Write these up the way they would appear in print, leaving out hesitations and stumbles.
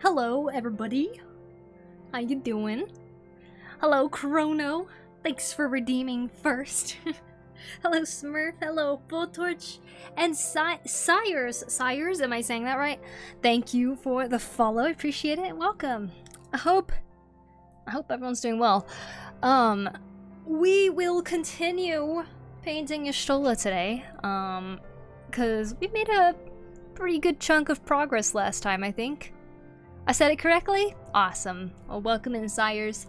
Hello, everybody. How you doing? Hello, Chrono. Thanks for redeeming first. Hello, Smurf. Hello, Bulltorch. And Sires. Sires, am I saying that right? Thank you for the follow. I appreciate it. Welcome. I hope everyone's doing well. We will continue painting Yshtola today. Because we made a pretty good chunk of progress last time, I think. I said it correctly? Awesome. Well, welcome in, Sires.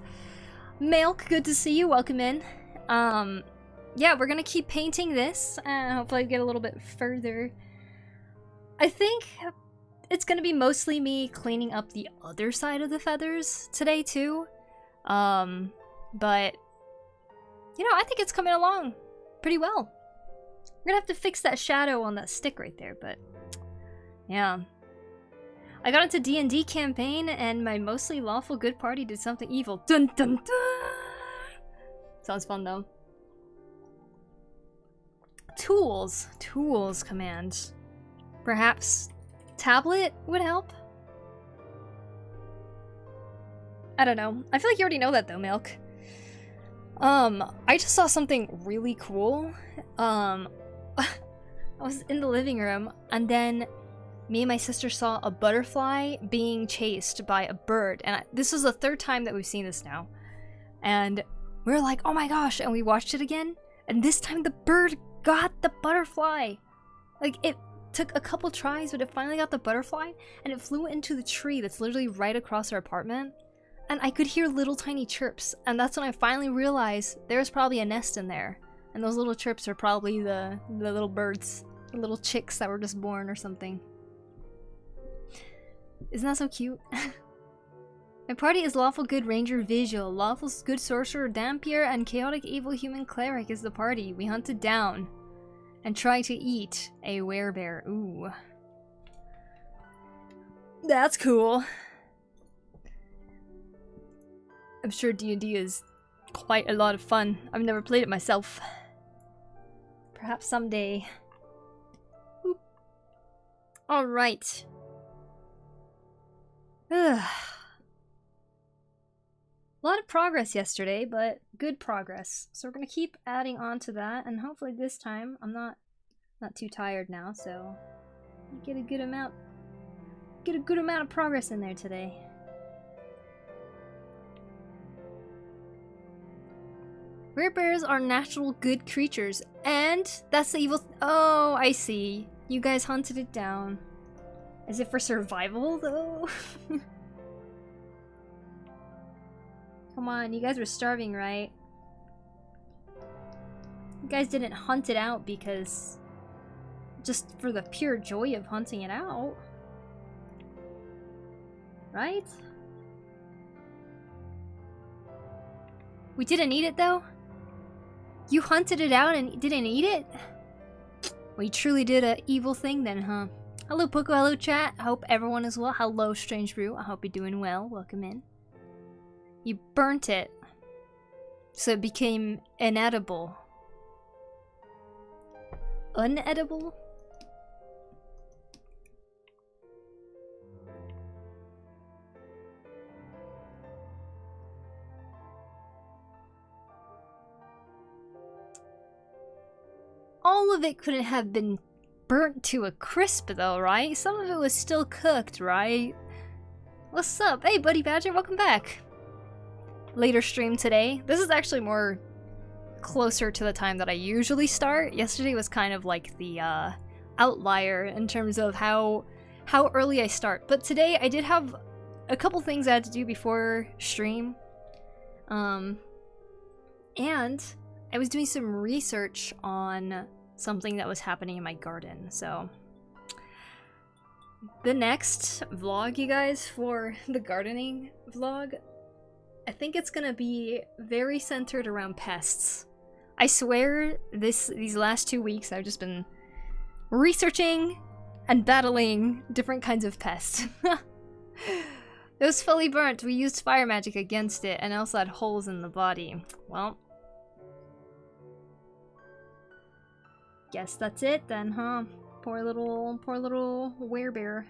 Milk, good to see you. Welcome in. Yeah, we're gonna keep painting this, and hopefully get a little bit further. I think it's gonna be mostly me cleaning up the other side of the feathers today, too. But, you know, I think it's coming along pretty well. We're gonna have to fix that shadow on that stick right there, but, yeah. I got into D&D campaign, and my mostly lawful good party did something evil. Dun dun dun! Sounds fun, though. Tools. Tools command. Perhaps tablet would help? I don't know. I feel like you already know that, though, Milk. I just saw something really cool. I was in the living room, and then me and my sister saw a butterfly being chased by a bird, and this is the third time that we've seen this now. And we were like, oh my gosh, and we watched it again, and this time the bird got the butterfly. Like, it took a couple tries, but it finally got the butterfly, and it flew into the tree that's literally right across our apartment. And I could hear little tiny chirps, and that's when I finally realized there's probably a nest in there. And those little chirps are probably the little birds, the little chicks that were just born or something. Isn't that so cute? My party is lawful good ranger visual, lawful good sorcerer Dampier, and chaotic evil human cleric is the party. We hunted down and tried to eat a werebear. Ooh. That's cool. I'm sure D&D is quite a lot of fun. I've never played it myself. Perhaps someday. Alright. A lot of progress yesterday, but good progress. So we're gonna keep adding on to that, and hopefully this time I'm not too tired now, so get a good amount of progress in there today. Werebears are natural good creatures, and that's the evil. Oh, I see. You guys hunted it down. Is it for survival, though? Come on, you guys were starving, right? You guys didn't hunt it out because... just for the pure joy of hunting it out. Right? We didn't eat it, though? You hunted it out and didn't eat it? Well, you truly did an evil thing then, huh? Hello, Poku. Hello, chat. I hope everyone is well. Hello, Strange Brew. I hope you're doing well. Welcome in. You burnt it, so it became inedible. Unedible? All of it couldn't have been burnt to a crisp though, right? Some of it was still cooked, right? What's up? Hey, Buddy Badger, welcome back. Later stream today. This is actually more closer to the time that I usually start. Yesterday was kind of like the outlier in terms of how early I start. But today I did have a couple things I had to do before stream. And I was doing some research on something that was happening in my garden, so the next vlog, you guys, for the gardening vlog, I think it's gonna be very centered around pests. I swear these last 2 weeks I've just been researching and battling different kinds of pests. It was fully burnt. We used fire magic against it and also had holes in the body. Well, guess that's it then, huh? Poor little werebear.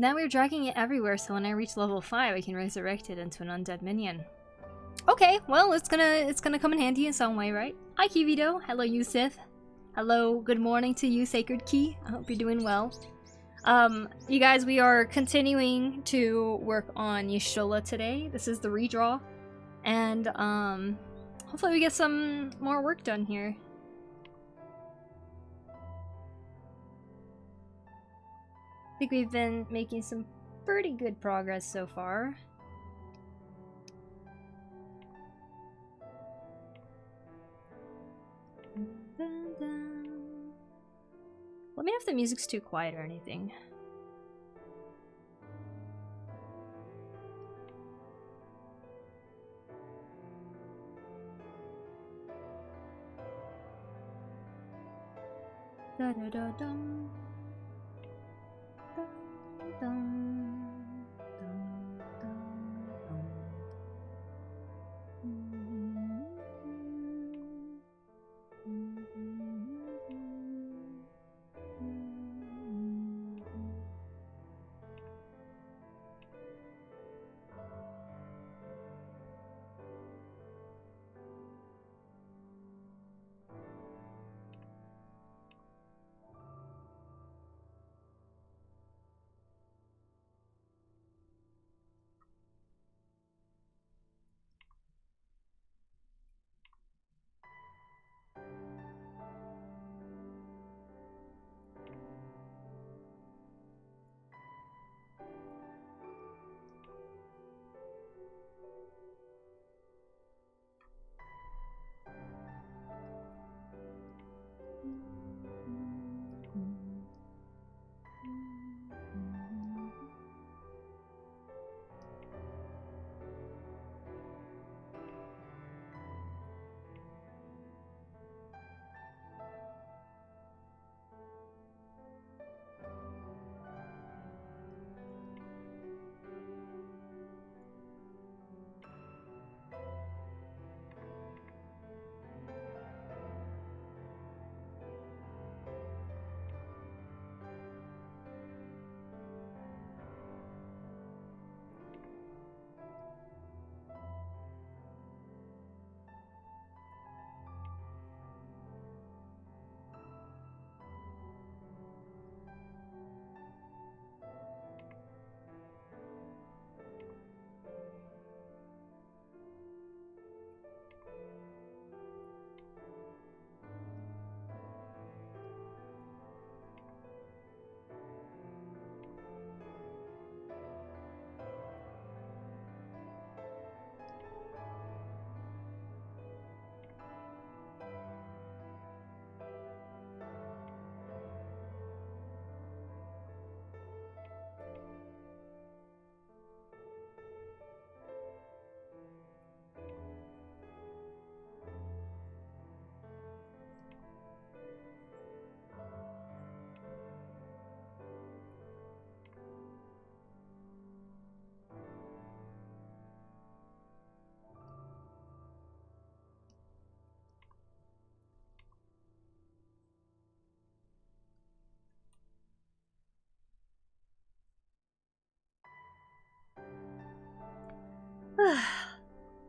Now we're dragging it everywhere, so when I reach level 5, I can resurrect it into an undead minion. Okay, well, it's gonna come in handy in some way, right? Hi, Kivito. Hello, Yusuf. Hello, good morning to you, Sacred Key. I hope you're doing well. You guys, we are continuing to work on Yshtola today. This is the redraw. And, hopefully we get some more work done here. I think we've been making some pretty good progress so far. Let me know if the music's too quiet or anything. Da da da dum. Dum dum. Dum dum dum.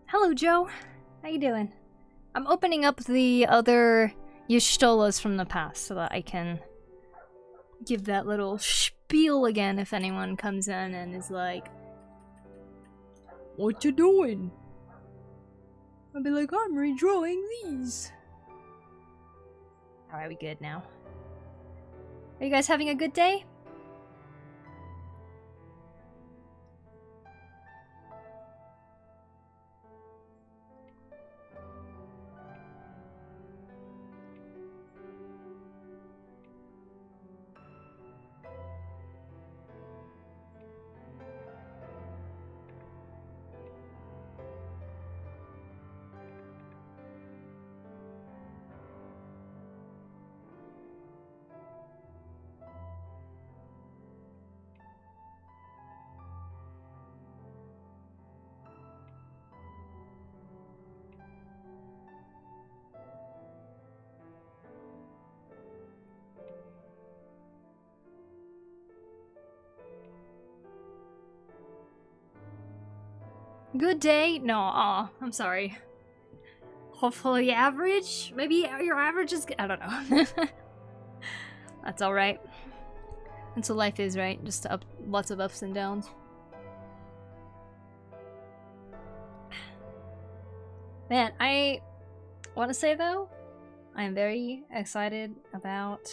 Hello, Joe. How you doing? I'm opening up the other Yshtolas from the past so that I can give that little spiel again if anyone comes in and is like, "What you doing?" I'll be like, "I'm redrawing these." Alright, we good now? Are you guys having a good day? Good day? No, aw, I'm sorry. Hopefully average? Maybe your average is... I don't know. That's alright. That's what life is, right? Just lots of ups and downs. Man, I want to say though, I am very excited about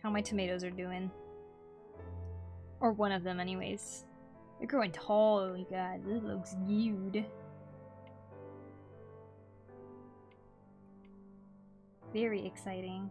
how my tomatoes are doing. Or one of them anyways. They're growing tall, oh my god, this looks good. Very exciting.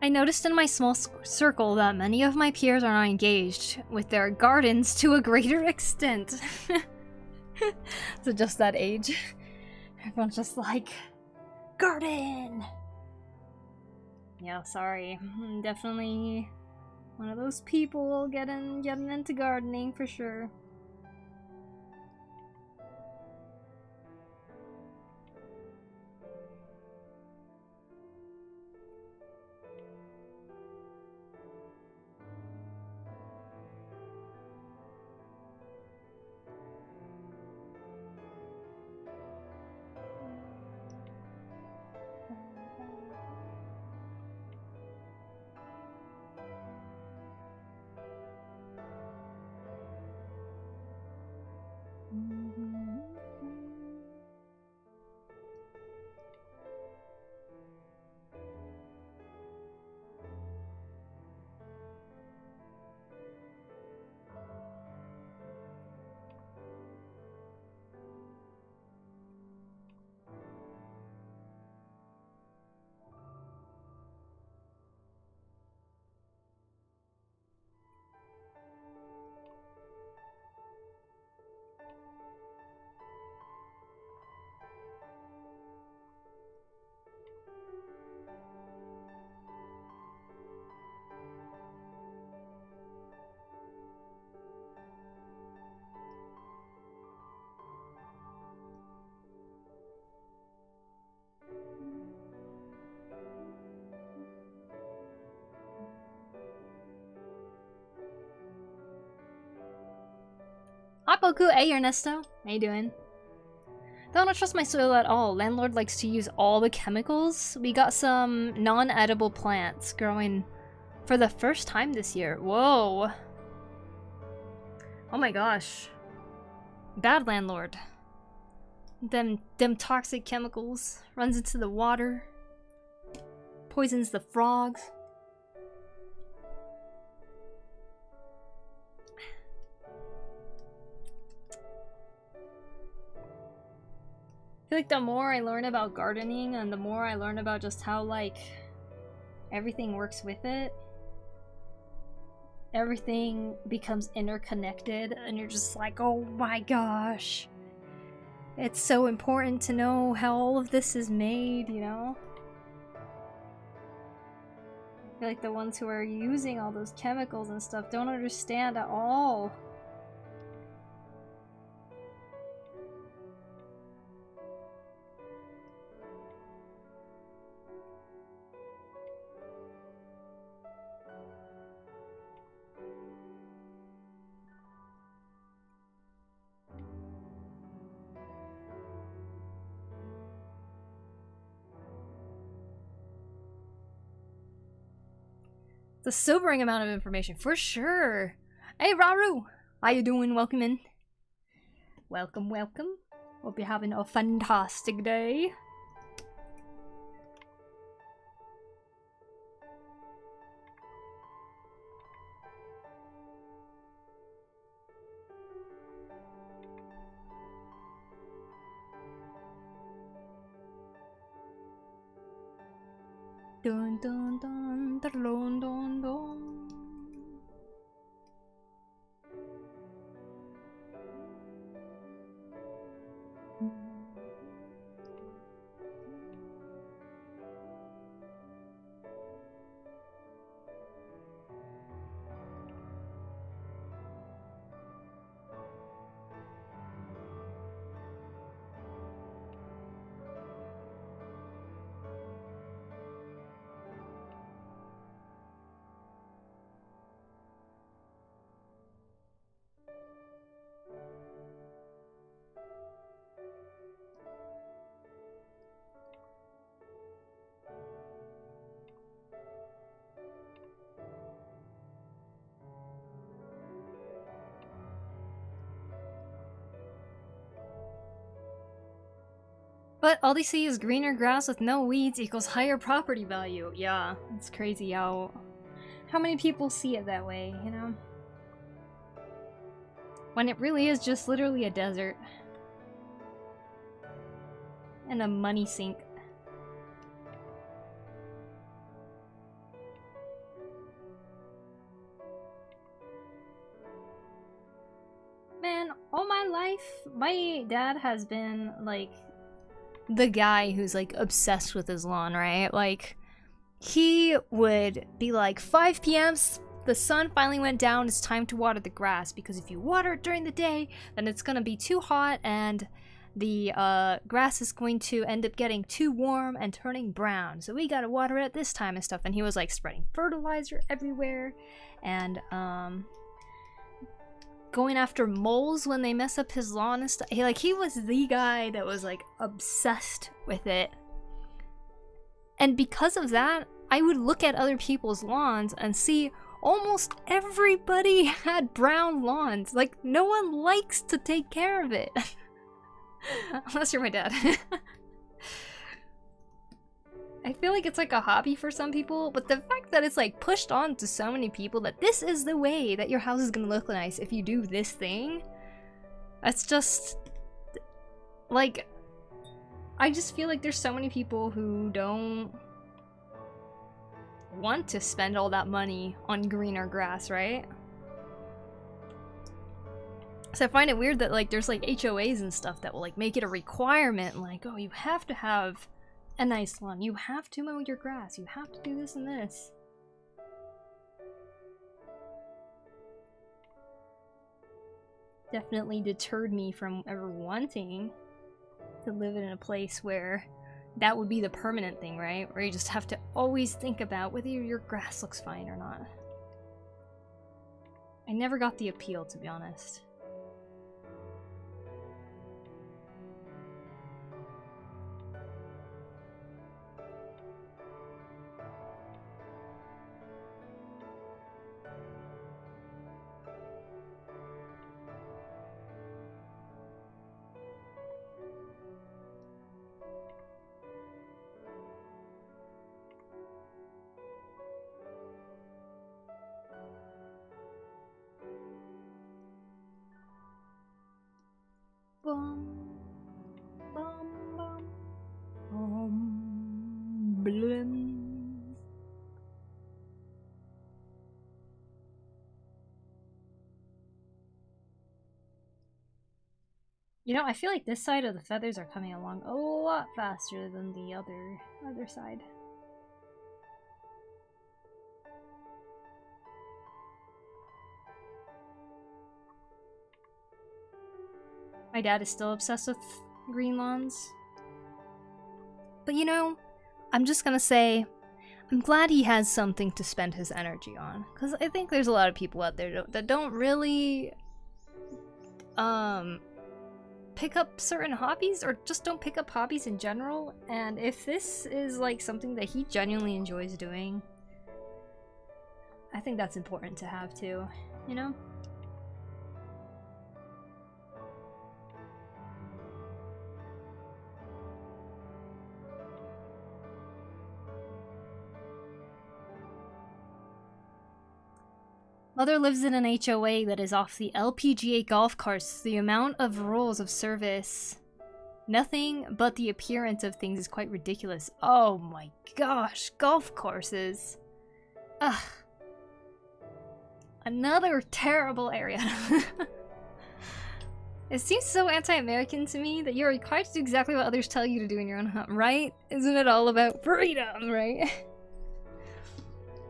I noticed in my small circle that many of my peers are not engaged with their gardens to a greater extent. So just that age. Everyone's just like, garden! Yeah, sorry. I'm definitely one of those people getting into gardening for sure. Hi Poku, hey Ernesto. How you doing? Don't trust my soil at all. Landlord likes to use all the chemicals. We got some non-edible plants growing for the first time this year. Whoa. Oh my gosh. Bad landlord. Them toxic chemicals. Runs into the water. Poisons the frogs. I feel like the more I learn about gardening and the more I learn about just how like everything works with it, everything becomes interconnected and you're just like, oh my gosh, it's so important to know how all of this is made, you know? I feel like the ones who are using all those chemicals and stuff don't understand at all. The sobering amount of information, for sure. Hey, Raru! How you doing? Welcome in. Welcome, welcome. Hope you're having a fantastic day. Dun dun dun dun dun dun dun. But all they see is greener grass with no weeds equals higher property value. Yeah, it's crazy how many people see it that way, you know? When it really is just literally a desert. And a money sink. Man, all my life, my dad has been, like, the guy who's, like, obsessed with his lawn, right? Like, he would be like, 5 p.m., the sun finally went down, it's time to water the grass, because if you water it during the day, then it's gonna be too hot, and the grass is going to end up getting too warm and turning brown, so we gotta water it at this time and stuff. And he was, like, spreading fertilizer everywhere, and, going after moles when they mess up his lawn and stuff. He was the guy that was, like, obsessed with it. And because of that, I would look at other people's lawns and see almost everybody had brown lawns. Like, no one likes to take care of it. Unless you're my dad. I feel like it's like a hobby for some people, but the fact that it's like pushed on to so many people that this is the way that your house is gonna look nice if you do this thing, that's just like, I just feel like there's so many people who don't want to spend all that money on greener grass, right? So I find it weird that, like, there's like HOAs and stuff that will, like, make it a requirement, like, oh, you have to have a nice lawn, you have to mow your grass, you have to do this and this. Definitely deterred me from ever wanting to live in a place where that would be the permanent thing, right? Where you just have to always think about whether your grass looks fine or not. I never got the appeal, to be honest. Bum, bum, bum, blim. You know, I feel like this side of the feathers are coming along a lot faster than the other side. My dad is still obsessed with green lawns. But you know, I'm just gonna say, I'm glad he has something to spend his energy on. Because I think there's a lot of people out there that don't really pick up certain hobbies, or just don't pick up hobbies in general. And if this is like something that he genuinely enjoys doing, I think that's important to have too, you know? Mother lives in an HOA that is off the LPGA golf course. The amount of rules of service. Nothing but the appearance of things is quite ridiculous. Oh my gosh, golf courses. Ugh. Another terrible area. It seems so anti-American to me that you're required to do exactly what others tell you to do in your own home, right? Isn't it all about freedom, right?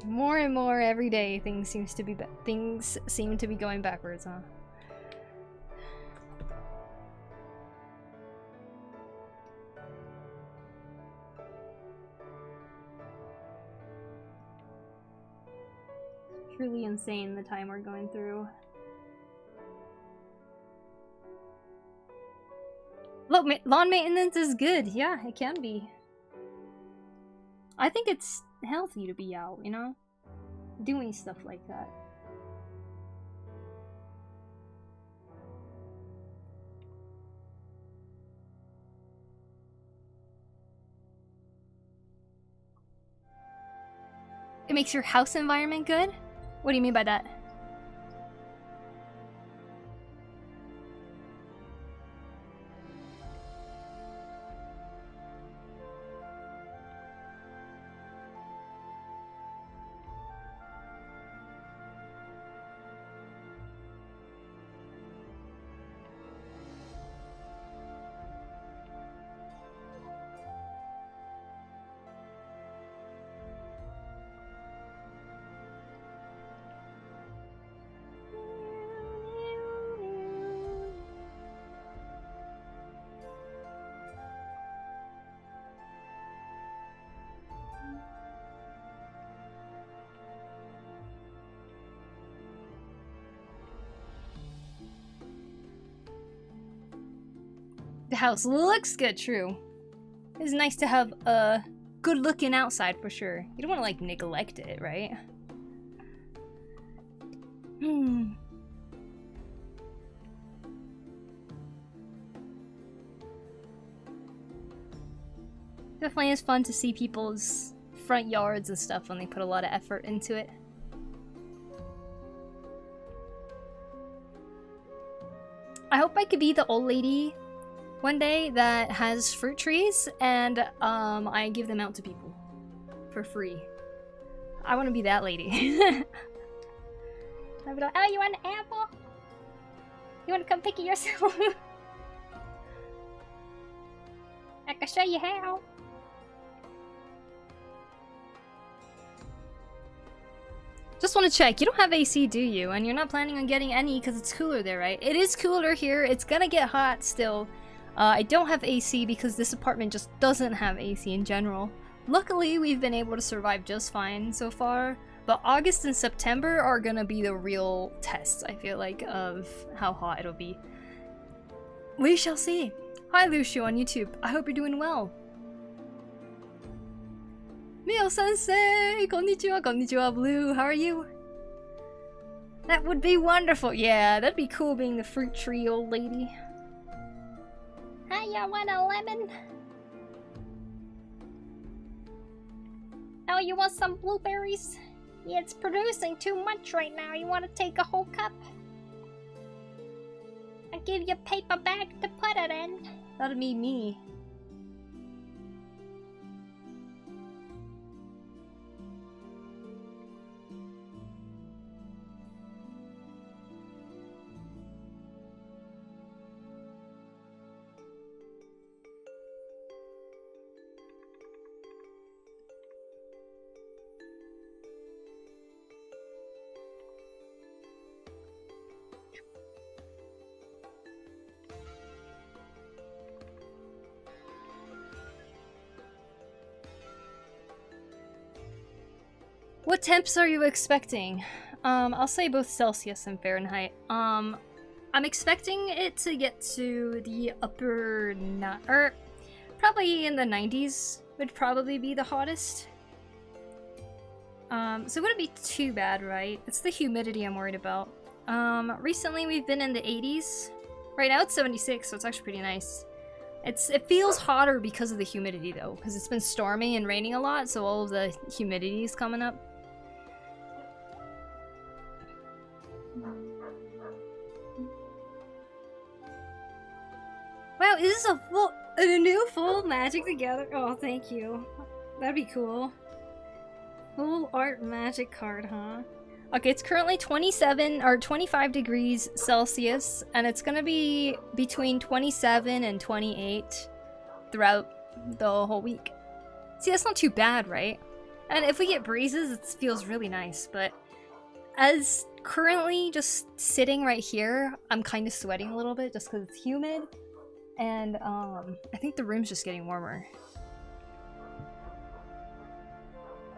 More and more every day, things seem to be going backwards, huh? Truly insane the time we're going through. Look, lawn maintenance is good. Yeah, it can be. I think it's healthy to be out, you know? Doing stuff like that. It makes your house environment good? What do you mean by that? The house looks good, true. It's nice to have a good looking outside for sure. You don't want to like neglect it, right? Definitely is fun to see people's front yards and stuff when they put a lot of effort into it. I hope I could be the old lady one day that has fruit trees and I give them out to people for free. I want to be that lady. I'd be like, oh, you want an apple? You want to come pick it yourself? I can show you how. Just want to check, you don't have AC, do you? And you're not planning on getting any because it's cooler there, right? It is cooler here. It's gonna get hot still. I don't have AC because this apartment just doesn't have AC in general. Luckily, we've been able to survive just fine so far, but August and September are gonna be the real tests, I feel like, of how hot it'll be. We shall see. Hi, Lucio on YouTube. I hope you're doing well. Mio-sensei! Konnichiwa, Blue. How are you? That would be wonderful. Yeah, that'd be cool being the fruit tree old lady. Hi, you want a lemon? Oh, you want some blueberries? Yeah, it's producing too much right now. You want to take a whole cup? I give you a paper bag to put it in. That'd be me. What temps are you expecting? I'll say both Celsius and Fahrenheit. I'm expecting it to get to the upper, or probably in the 90s would probably be the hottest. So it wouldn't be too bad, right? It's the humidity I'm worried about. Recently we've been in the 80s. Right now it's 76, so it's actually pretty nice. It feels hotter because of the humidity though, because it's been stormy and raining a lot, so all of the humidity is coming up. Is this a new full Magic together? Oh, thank you. That'd be cool. Full art Magic card, huh? Okay, it's currently 27 or 25 degrees Celsius, and it's gonna be between 27 and 28 throughout the whole week. See, that's not too bad, right? And if we get breezes, it feels really nice, but as currently just sitting right here, I'm kind of sweating a little bit just because it's humid, and I think the room's just getting warmer.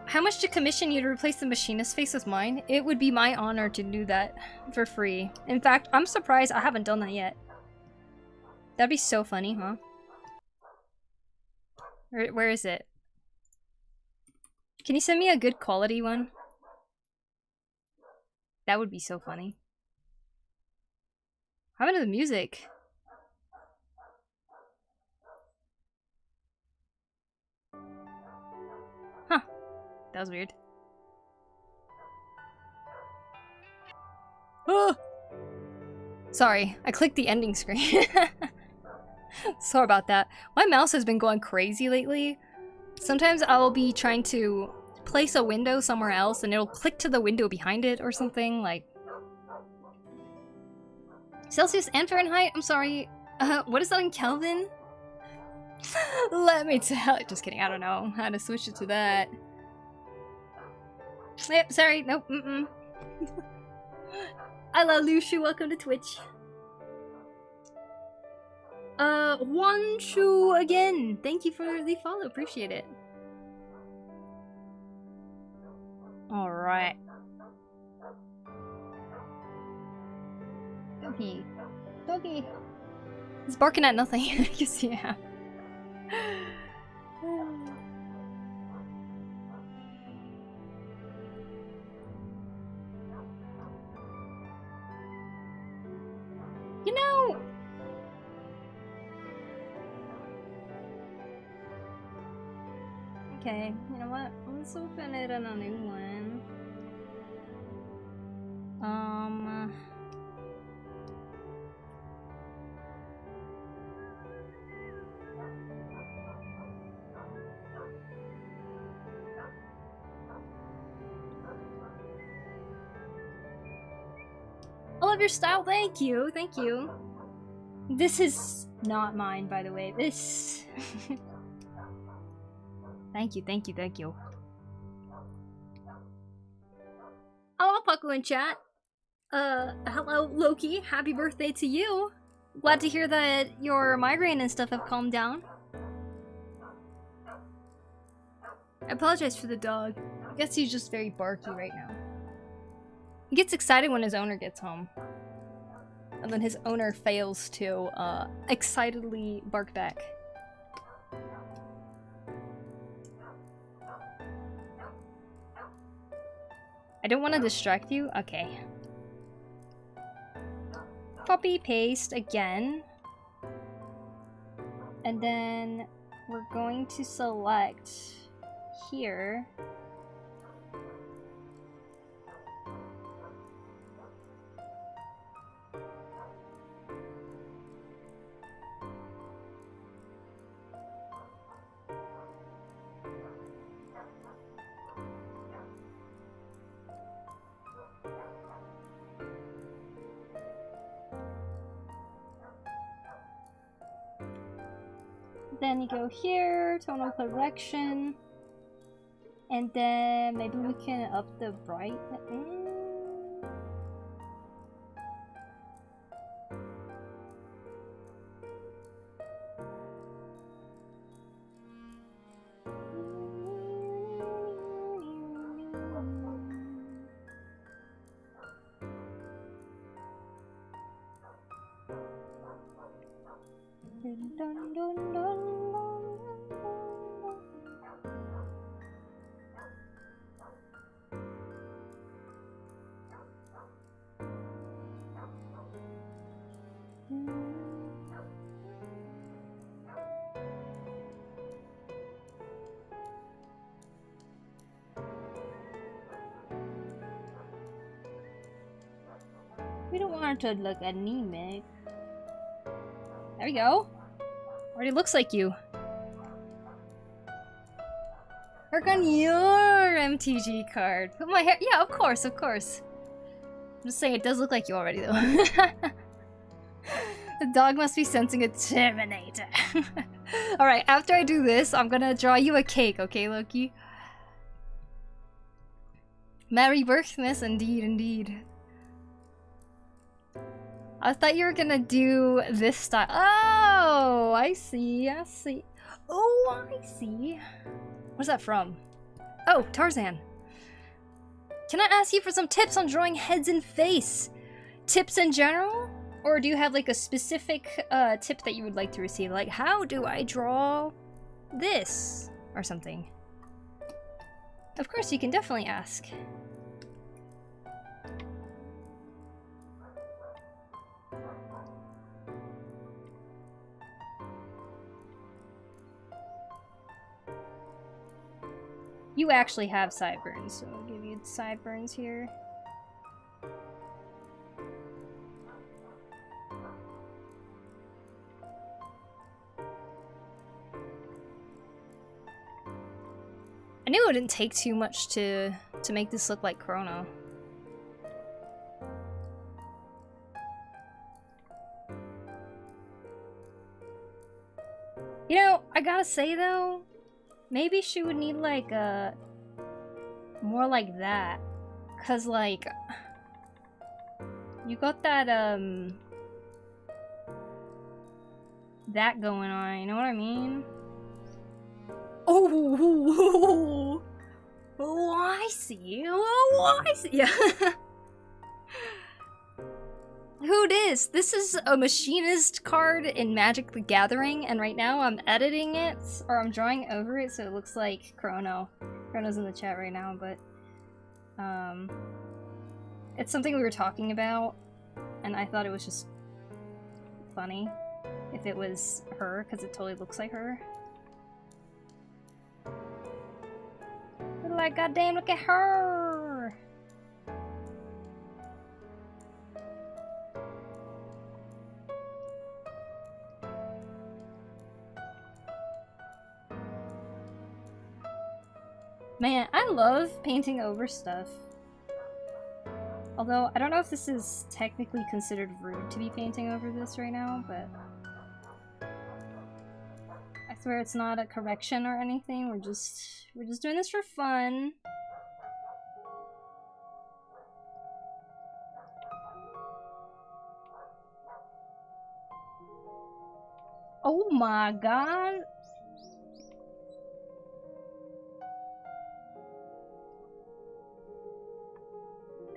How much to commission you to replace the machinist face with mine? It would be my honor to do that for free. In fact, I'm surprised I haven't done that yet. That'd be so funny, huh? Where is it? Can you send me a good quality one? That would be so funny. How about the music? Huh. That was weird. Oh! Sorry, I clicked the ending screen. Sorry about that. My mouse has been going crazy lately. Sometimes I'll be trying to place a window somewhere else and it'll click to the window behind it or something, like... Celsius and Fahrenheit? I'm sorry. What is that in Kelvin? Let me tell- just kidding, I don't know how to switch it to that. Yep, sorry, nope, Hello Lushu, welcome to Twitch. Wanshu again! Thank you for the follow, appreciate it. Alright. Doggy. Doggy. He's barking at nothing. You see him. You know... Okay, you know what? Let's open it in a new one. I love your style, thank you, thank you. This is not mine, by the way. This... Thank you, thank you, thank you. Hello, Poku in chat. Hello, Loki. Happy birthday to you. Glad to hear that your migraine and stuff have calmed down. I apologize for the dog. I guess he's just very barky right now. He gets excited when his owner gets home. And then his owner fails to, excitedly bark back. I don't want to distract you? Okay. Copy, paste again. And then we're going to select here. Then you go here, tonal correction, and then maybe we can up the brightness. We don't want it to look anemic. There we go. Already looks like you. Work on your MTG card. Put my hair. Yeah, of course, of course. I'm just saying, it does look like you already, though. The dog must be sensing a Terminator. Alright, after I do this, I'm gonna draw you a cake, okay, Loki? Merry Birthmas, indeed, indeed. I thought you were gonna do this style. Oh, I see, I see. Oh, I see. What's that from? Oh, Tarzan. Can I ask you for some tips on drawing heads and face? Tips in general? Or do you have like a specific tip that you would like to receive? Like, how do I draw this? Or something. Of course, you can definitely ask. You actually have sideburns, so I'll give you sideburns here. I knew it wouldn't take too much to make this look like Chrono. You know, I gotta say though, maybe she would need like a more like that, cause like you got that that going on. You know what I mean? Oh, oh, I see. Oh, I see. Yeah. Who dis? This is a machinist card in Magic the Gathering, and right now I'm editing it, or I'm drawing over it so it looks like Chrono. Chrono's in the chat right now, but it's something we were talking about, and I thought it was just funny if it was her, because it totally looks like her. But like, goddamn, look at her! Man, I love painting over stuff. Although, I don't know if this is technically considered rude to be painting over this right now, but I swear it's not a correction or anything. We're just doing this for fun. Oh my god.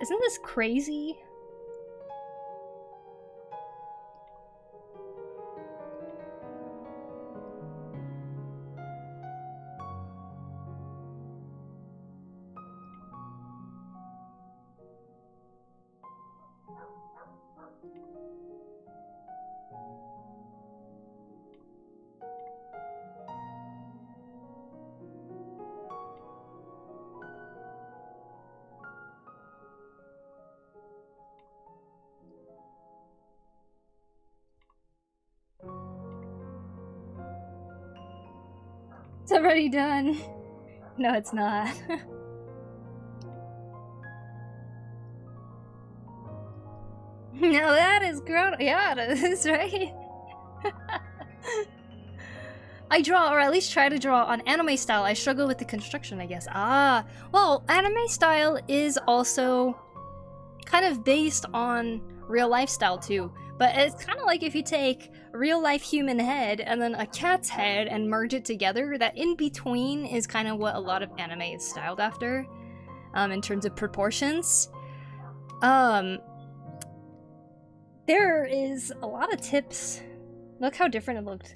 Isn't this crazy? It's already done. No, it's not. No, that is grown. Yeah, it is, right? I draw, or at least try to draw, on anime style. I struggle with the construction, I guess. Ah, well, anime style is also kind of based on real life style too. But it's kind of like if you take a real life human head and then a cat's head and merge it together, that in between is kind of what a lot of anime is styled after, in terms of proportions. There is a lot of tips. Look how different it looked.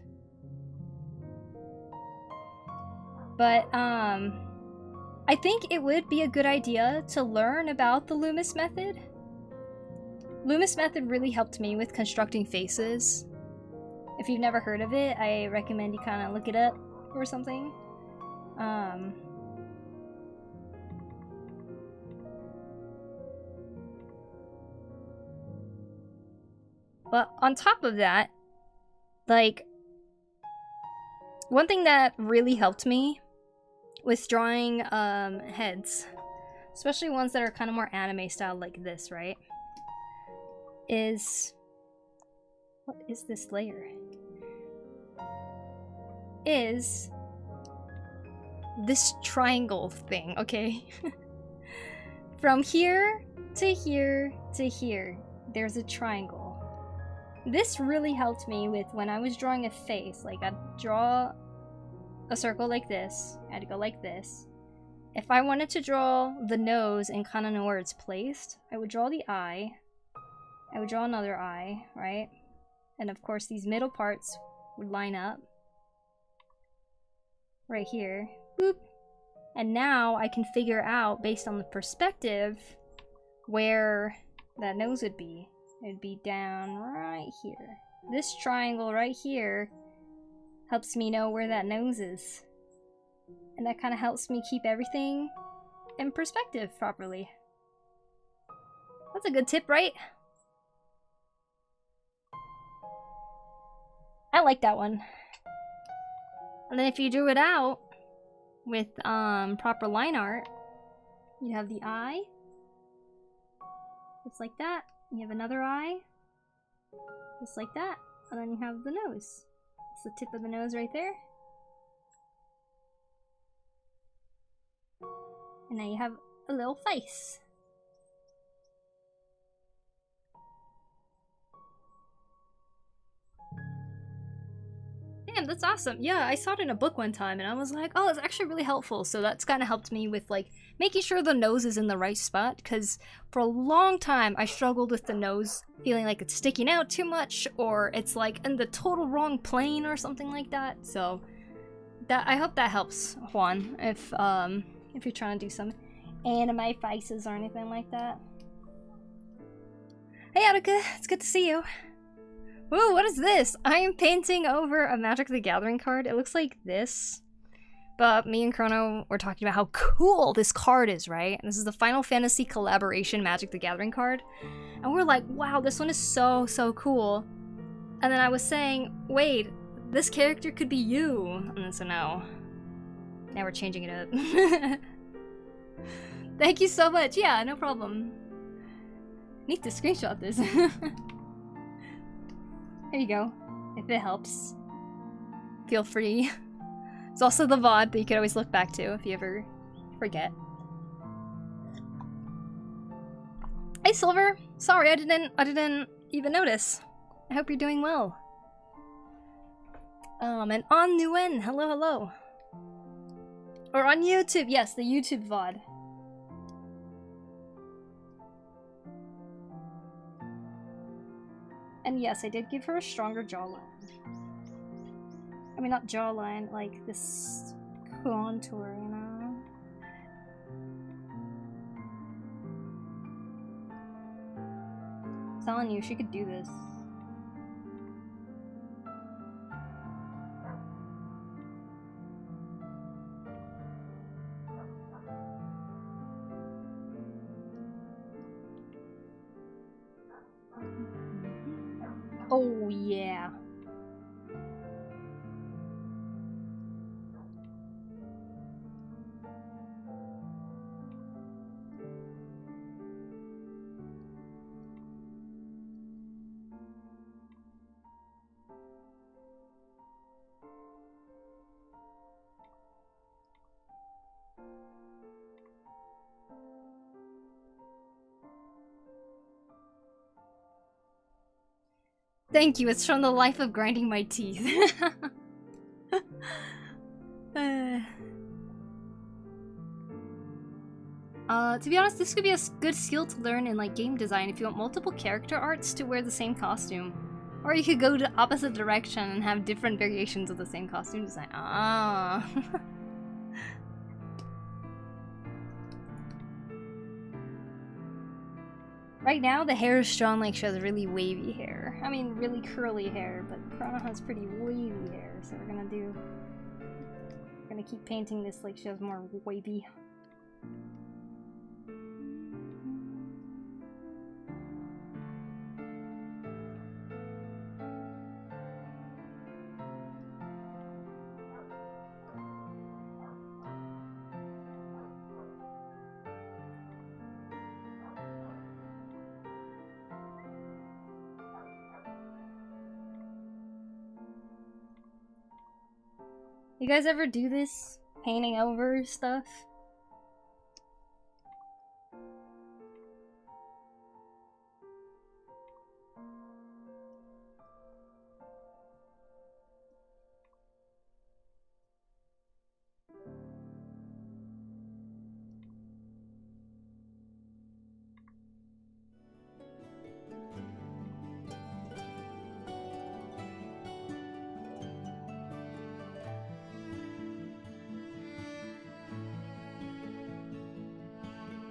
But, I think it would be a good idea to learn about the Loomis method. Loomis method really helped me with constructing faces. If you've never heard of it, I recommend you kind of look it up or something. But on top of that, like, One thing that really helped me with drawing heads, especially ones that are kind of more anime style like this, right? What is this layer? Is this triangle thing, okay? From here to here to here, there's a triangle. This really helped me with when I was drawing a face. Like, I'd draw a circle like this, I had to go like this. If I wanted to draw the nose and kind of know where it's placed, I would draw the eye. I would draw another eye, right? And of course these middle parts would line up. Right here. Boop. And now I can figure out, based on the perspective, where that nose would be. It would be down right here. This triangle right here helps me know where that nose is. And that kind of helps me keep everything in perspective properly. That's a good tip, right? I like that one. And then if you drew it out with proper line art, you have the eye, just like that. You have another eye, just like that. And then you have the nose. It's the tip of the nose right there. And now you have a little face. Damn, that's awesome. Yeah, I saw it in a book one time and I was like, oh, it's actually really helpful. So that's kind of helped me with like making sure the nose is in the right spot, because for a long time I struggled with the nose feeling like it's sticking out too much or it's like in the total wrong plane or something like that. So that, I hope that helps, Juan, if you're trying to do some anime faces or anything like that. Hey Attica, it's good to see you. Ooh, what is this? I am painting over a Magic the Gathering card. It looks like this. But me and Chrono were talking about how cool this card is, right? And this is the Final Fantasy collaboration Magic the Gathering card. And we're like, wow, this one is so, so cool. And then I was saying, wait, this character could be you. And then so now we're changing it up. Thank you so much. Yeah, no problem. Need to screenshot this. There you go. If it helps, feel free. It's also the VOD that you could always look back to if you ever forget. Hey Silver! Sorry, I didn't even notice. I hope you're doing well. And on Nguyen, hello, hello. Or on YouTube, yes, the YouTube VOD. And yes, I did give her a stronger jawline. I mean, not jawline, like this contour, you know? I'm telling you, she could do this. Oh, yeah. Thank you, it's from the life of grinding my teeth. To be honest, this could be a good skill to learn in like game design if you want multiple character arts to wear the same costume. Or you could go the opposite direction and have different variations of the same costume design. Ah. Right now, the hair is drawn like she has really wavy hair. I mean, really curly hair, but Chrono has pretty wavy hair, so we're gonna keep painting this like she has more wavy. You guys ever do this? Painting over stuff?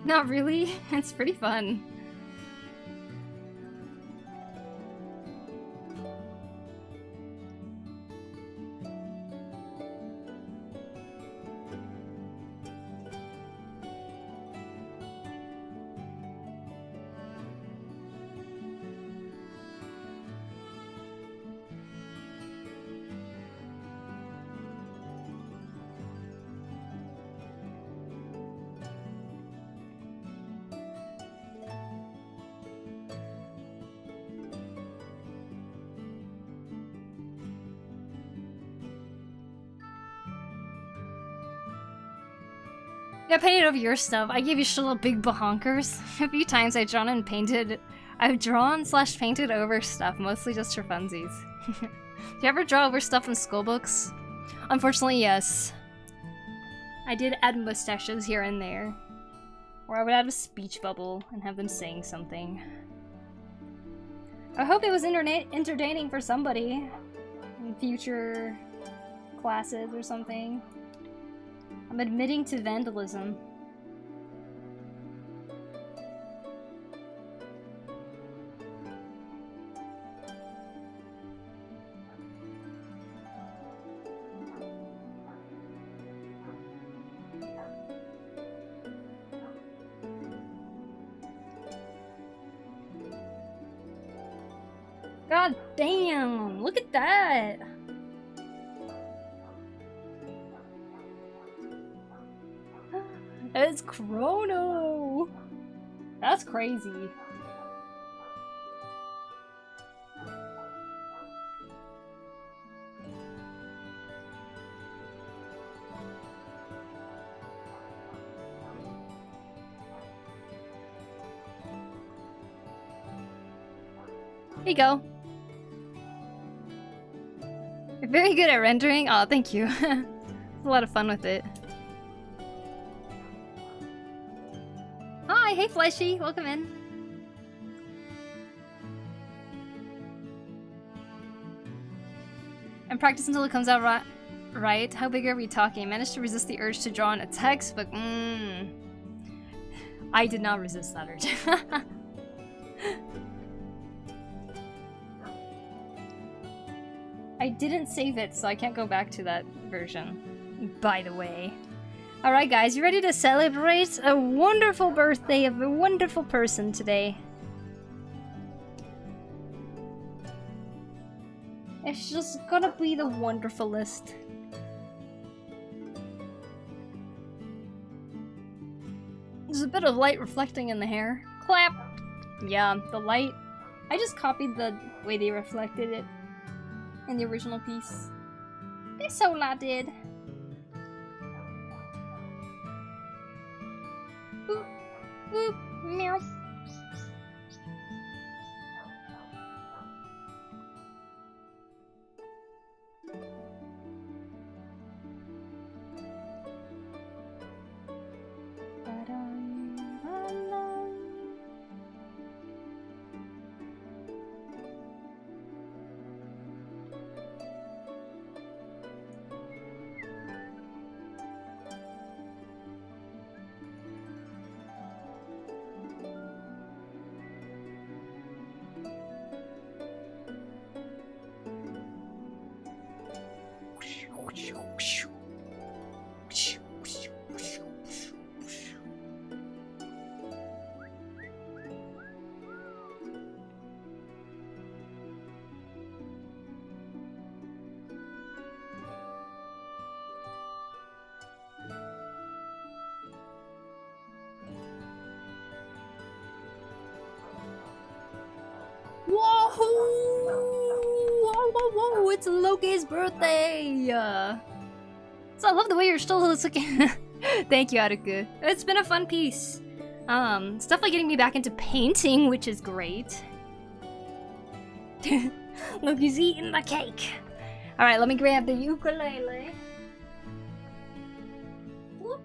Not really. It's pretty fun. Yeah, painted over your stuff. I gave Yshtola big bahonkers. A few times I've drawn/painted over stuff, mostly just for funsies. Do you ever draw over stuff in school books? Unfortunately, yes. I did add mustaches here and there. Or I would add a speech bubble and have them saying something. I hope it was entertaining for somebody in future classes or something. I'm admitting to vandalism. God damn! Look at that! It's Chrono! That's crazy. Here you go. You're very good at rendering. Oh, thank you. It's a lot of fun with it. Hi, hey Fleshy, welcome in. And practice until it comes out right. How big are we talking? Managed to resist the urge to draw in a textbook. I did not resist that urge. I didn't save it, so I can't go back to that version, by the way. Alright guys, you ready to celebrate a wonderful birthday of a wonderful person today? It's just gonna be the wonderfulest. There's a bit of light reflecting in the hair. Clap! Yeah, the light. I just copied the way they reflected it in the original piece. They so did. Boop, boop, meow. Whoa! Whoa, whoa, whoa! It's Loki's birthday! I love the way your Yshtola is looking. Thank you, Aruku. It's been a fun piece. It's definitely getting me back into painting, which is great. Look, he's eating the cake. Alright, let me grab the ukulele. Whoop.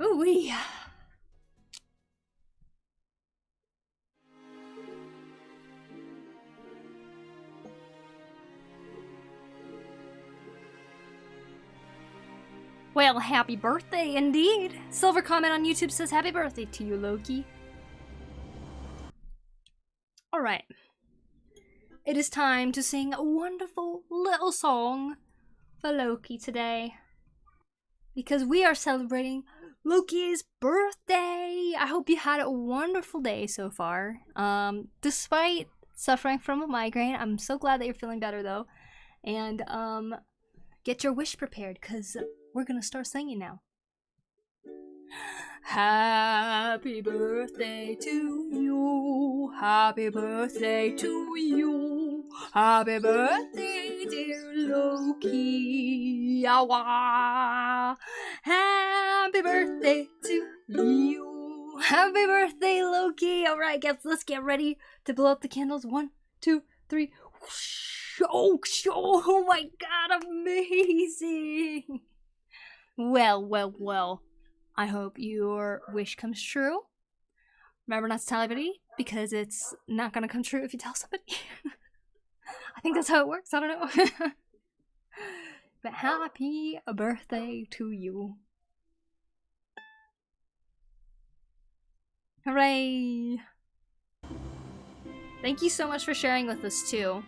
Ooh-wee. Well, happy birthday indeed. Silver comment on YouTube says happy birthday to you, Loki. Alright. It is time to sing a wonderful little song for Loki today. Because we are celebrating Loki's birthday! I hope you had a wonderful day so far. Despite suffering from a migraine, I'm so glad that you're feeling better though. And get your wish prepared, because we're gonna start singing now. Happy birthday to you. Happy birthday to you. Happy birthday, dear Loki. Awa. Happy birthday to you. Happy birthday, Loki. Alright, guys, let's get ready to blow up the candles. 1, 2, 3. Oh my god, amazing. Well. I hope your wish comes true. Remember not to tell anybody, because it's not gonna come true if you tell somebody. I think that's how it works, I don't know. But happy birthday to you. Hooray! Thank you so much for sharing with us too.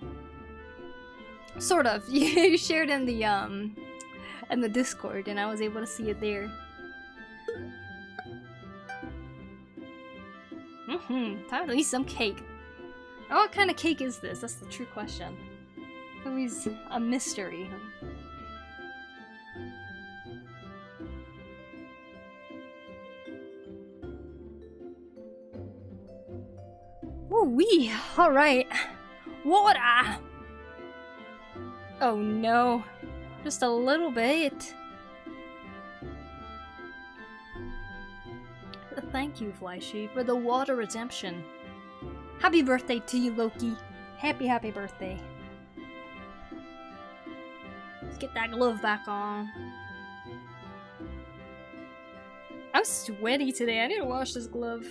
Sort of. You shared in the Discord, and I was able to see it there. Time to eat some cake. Oh, what kind of cake is this? That's the true question. Always a mystery, huh? Ooh-wee! Alright. Water! Oh no. Just a little bit. Thank you, Flysheep, for the water redemption. Happy birthday to you, Loki. Happy birthday. Let's get that glove back on. I'm sweaty today. I need to wash this glove.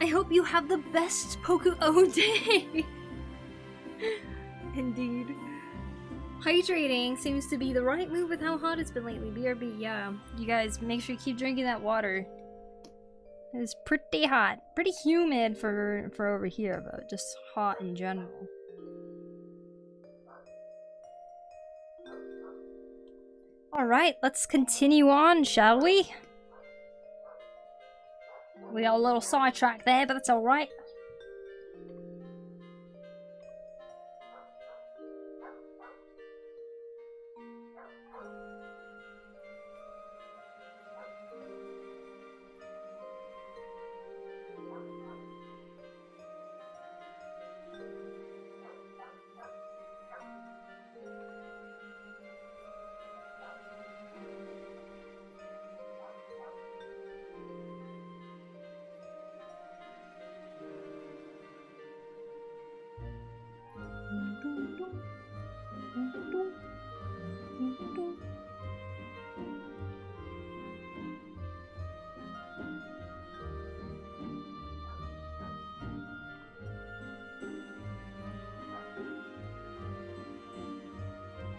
I hope you have the best Poku O day! Indeed. Hydrating seems to be the right move with how hot it's been lately. BRB, yeah. You guys, make sure you keep drinking that water. It's pretty hot. Pretty humid for over here, but just hot in general. Alright, let's continue on, shall we? We got a little sidetrack there, but that's alright.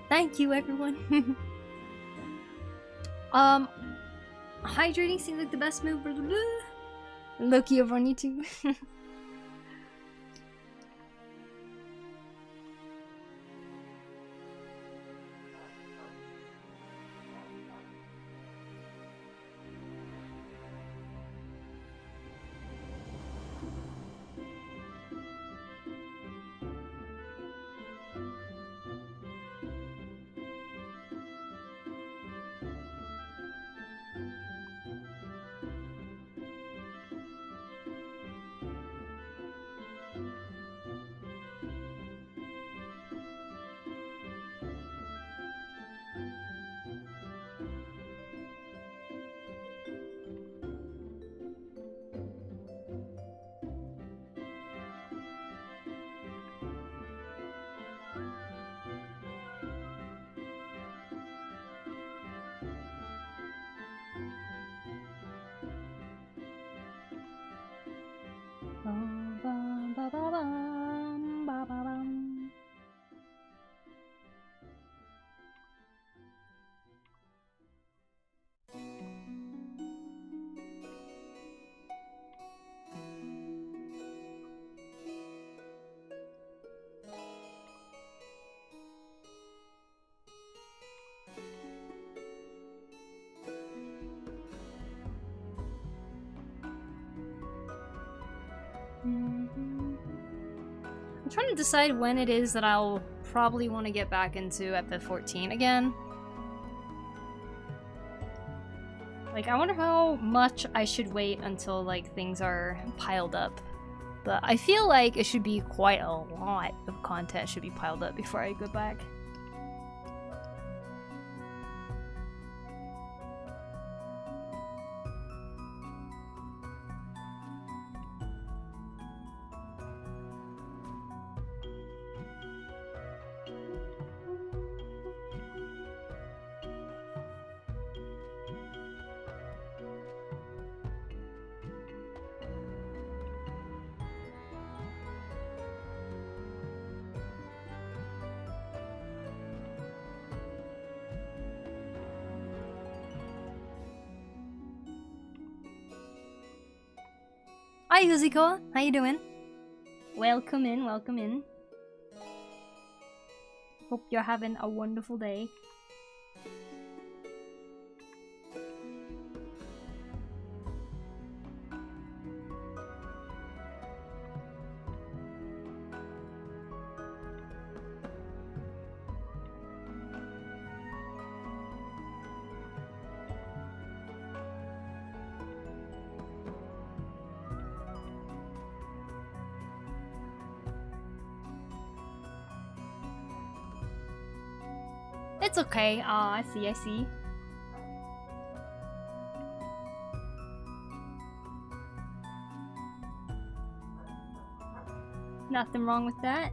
Thank you, everyone. Hydrating seems like the best move. Loki over on YouTube. I'm trying to decide when it is that I'll probably want to get back into FF14 again. Like, I wonder how much I should wait until, like, things are piled up. But I feel like it should be quite a lot of content should be piled up before I go back. Hi Yuziko, how you doing? Welcome in, welcome in. Hope you're having a wonderful day. It's okay. Ah, I see, I see. Nothing wrong with that.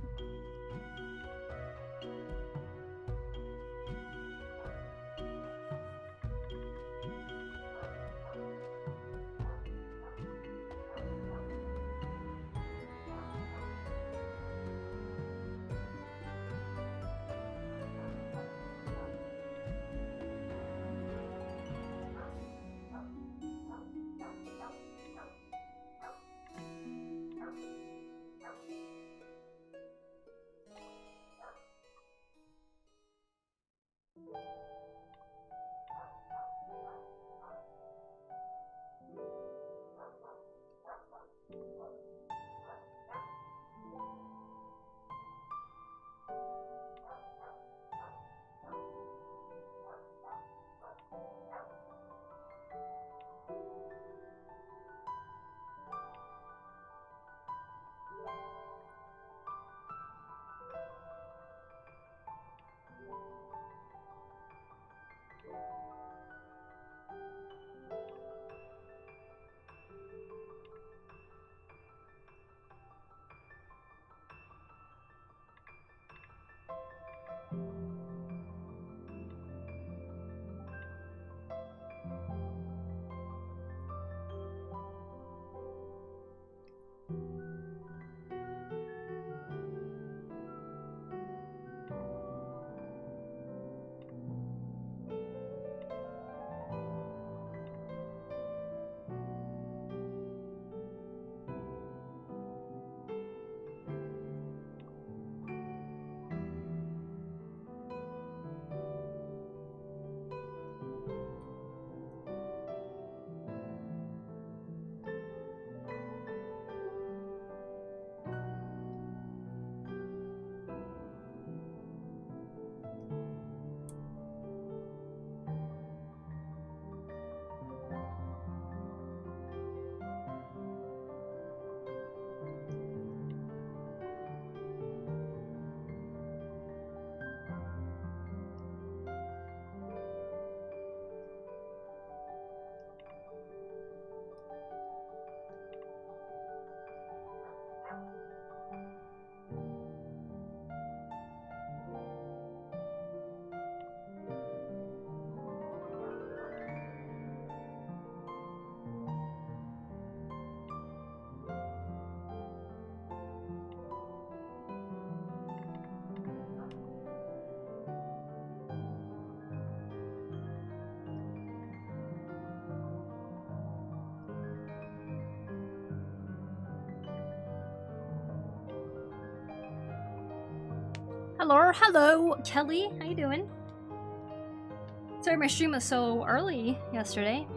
Hello, Kelly. How you doing? Sorry, my stream was so early yesterday.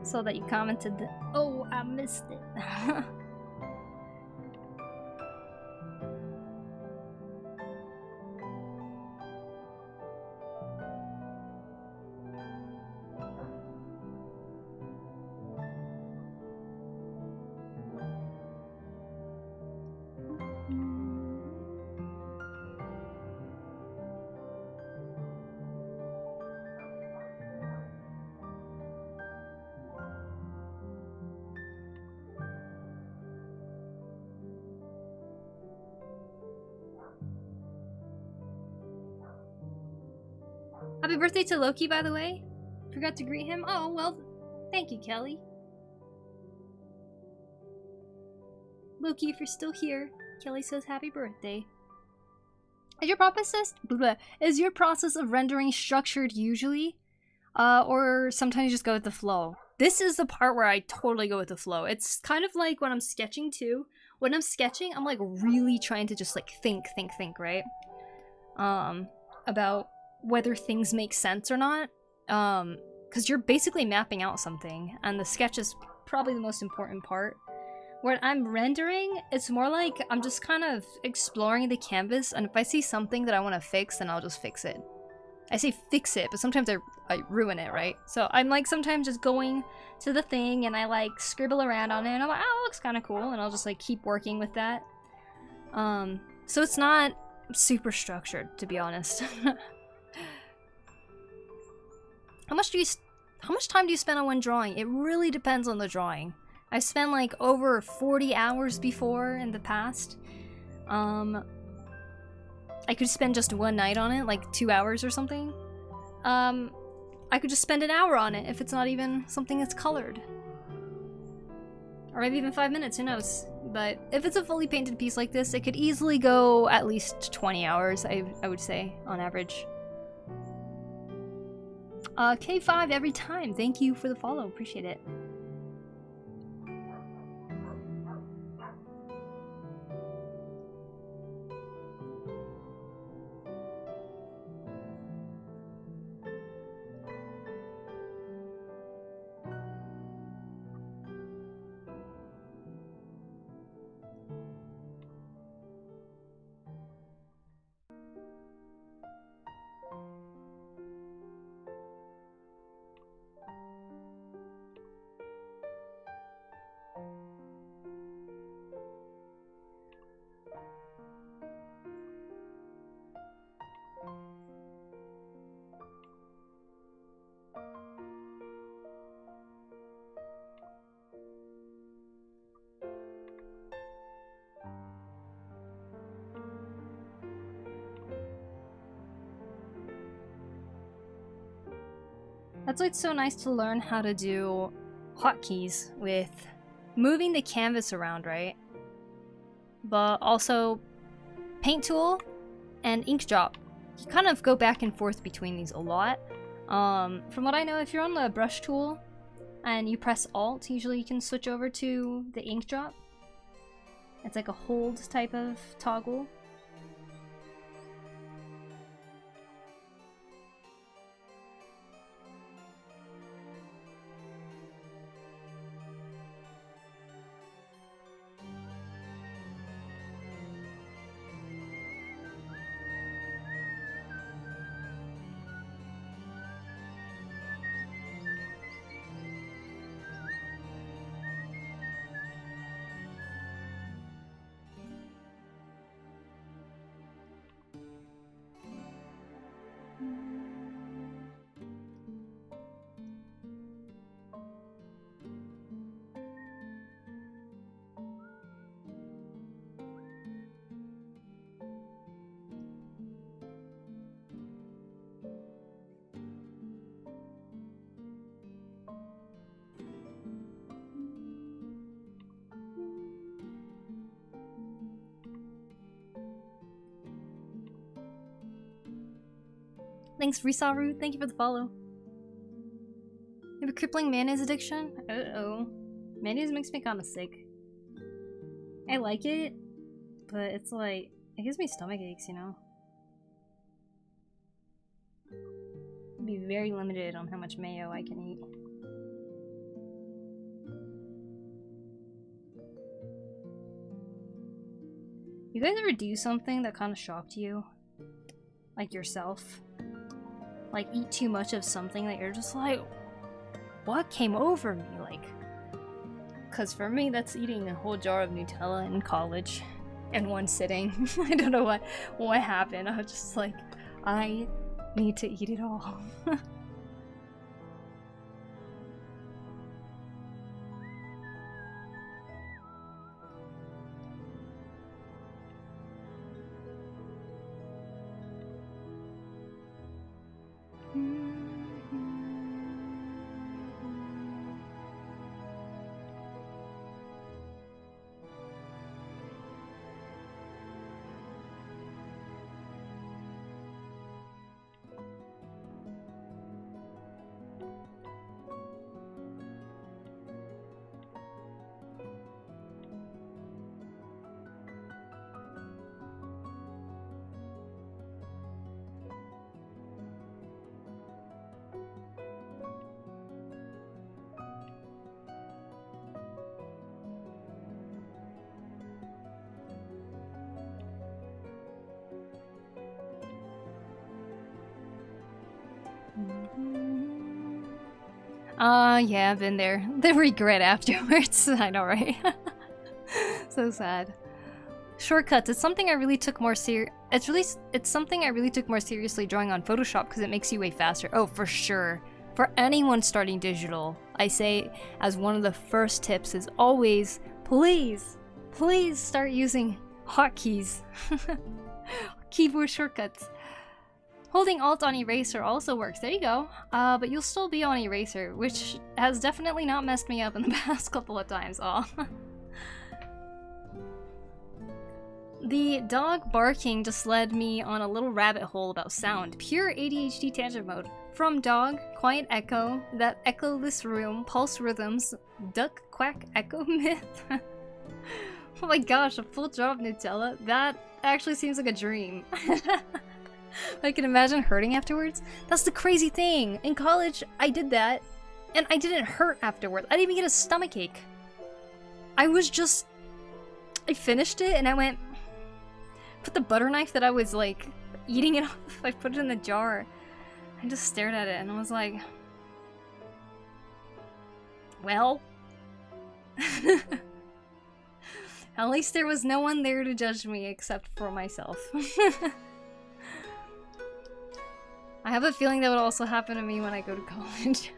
So that you commented that. Oh, I missed it. Happy birthday to Loki, by the way. Forgot to greet him. Oh, well, thank you, Kelly. Loki, if you're still here, Kelly says happy birthday. Is your process of rendering structured usually? Or sometimes you just go with the flow? This is the part where I totally go with the flow. It's kind of like when I'm sketching too. When I'm sketching, I'm like really trying to just like think, right? About whether things make sense or not. Because you're basically mapping out something, and the sketch is probably the most important part. When I'm rendering, it's more like I'm just kind of exploring the canvas, and if I see something that I want to fix, then I'll just fix it. I say fix it, but sometimes I ruin it, right? So I'm like sometimes just going to the thing and I like scribble around on it and I'm like, oh, it looks kind of cool, and I'll just like keep working with that. So it's not super structured, to be honest. How much time do you spend on one drawing? It really depends on the drawing. I've spent like over 40 hours before in the past. I could spend just one night on it, like 2 hours or something. I could just spend an hour on it if it's not even something that's colored. Or maybe even 5 minutes, who knows? But if it's a fully painted piece like this, it could easily go at least 20 hours, I would say, on average. K5 every time, thank you for the follow, appreciate it. That's why it's so nice to learn how to do hotkeys with moving the canvas around, right? But also paint tool and ink drop. You kind of go back and forth between these a lot. From what I know, if you're on the brush tool and you press Alt, usually you can switch over to the ink drop. It's like a hold type of toggle. Thanks, Risaru. Thank you for the follow. You have a crippling mayonnaise addiction? Uh-oh. Mayonnaise makes me kind of sick. I like it, but it's like, it gives me stomach aches, you know? I'd be very limited on how much mayo I can eat. You guys ever do something that kind of shocked you? Like yourself? Like eat too much of something that you're just like, what came over me? Like, cause for me that's eating a whole jar of Nutella in college in one sitting. I don't know what happened. I was just like, I need to eat it all. Yeah, I've been there. The regret afterwards. I know, right? So sad. Shortcuts. It's something I really took more it's something I really took more seriously drawing on Photoshop because it makes you way faster. Oh, for sure. For anyone starting digital, I say as one of the first tips is always, please start using hotkeys. Keyboard shortcuts. Holding Alt on Eraser also works. There you go. But you'll still be on Eraser, which has definitely not messed me up in the past couple of times. Aw. The dog barking just led me on a little rabbit hole about sound. Pure ADHD tangent mode. From dog, quiet echo, that echoless room, pulse rhythms, duck quack echo myth. Oh my gosh, a full jar of Nutella? That actually seems like a dream. I can imagine hurting afterwards. That's the crazy thing. In college, I did that, and I didn't hurt afterwards. I didn't even get a stomachache. I finished it, and I went, put the butter knife that I was, like, eating it off, I put it in the jar. I just stared at it, and I was like, well. At least there was no one there to judge me except for myself. I have a feeling that would also happen to me when I go to college.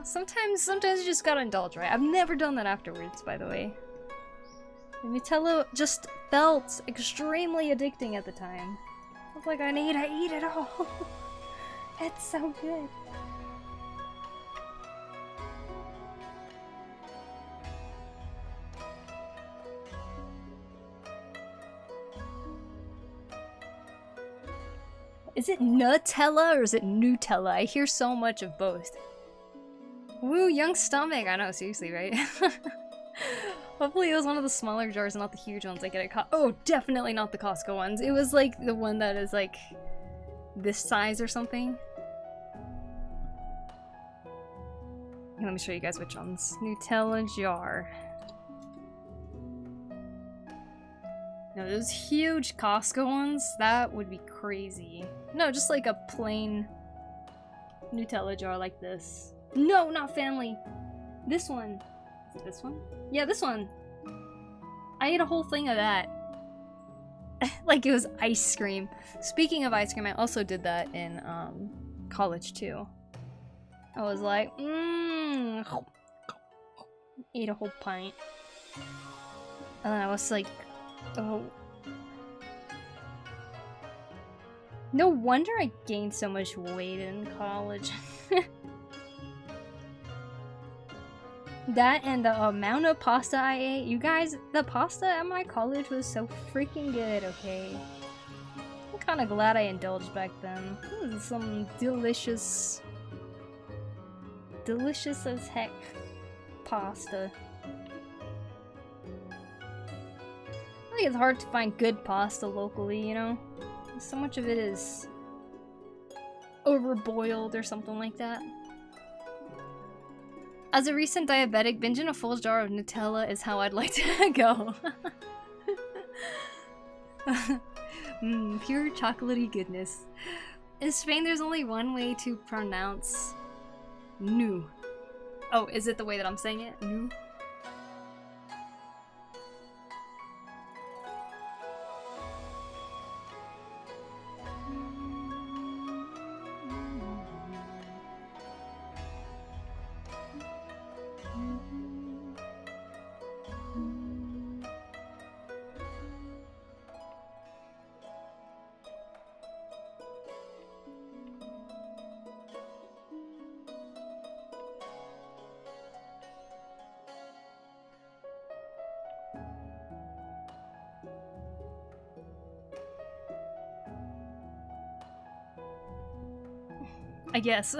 Sometimes you just gotta indulge, right? I've never done that afterwards, by the way. The Nutella just felt extremely addicting at the time. I was like, I need to eat it all. It's so good. Is it Nutella or is it Nutella? I hear so much of both. Woo, young stomach. I know, seriously, right? Hopefully it was one of the smaller jars and not the huge ones I get at oh, definitely not the Costco ones. It was like the one that is like this size or something. Let me show you guys which ones. Nutella jar. No, those huge Costco ones, that would be crazy. No, just like a plain Nutella jar like this. No, not family. This one. Is it this one? Yeah, this one. I ate a whole thing of that. Like it was ice cream. Speaking of ice cream, I also did that in college too. I was like, ate a whole pint. And then I was like, oh. No wonder I gained so much weight in college. That and the amount of pasta I ate. You guys, the pasta at my college was so freaking good, okay? I'm kind of glad I indulged back then. It was some delicious as heck pasta. I think it's hard to find good pasta locally, you know? So much of it is overboiled or something like that. As a recent diabetic, binging a full jar of Nutella is how I'd like to go. Pure chocolatey goodness. In Spain, there's only one way to pronounce nu. Oh, is it the way that I'm saying it? Nu? I guess.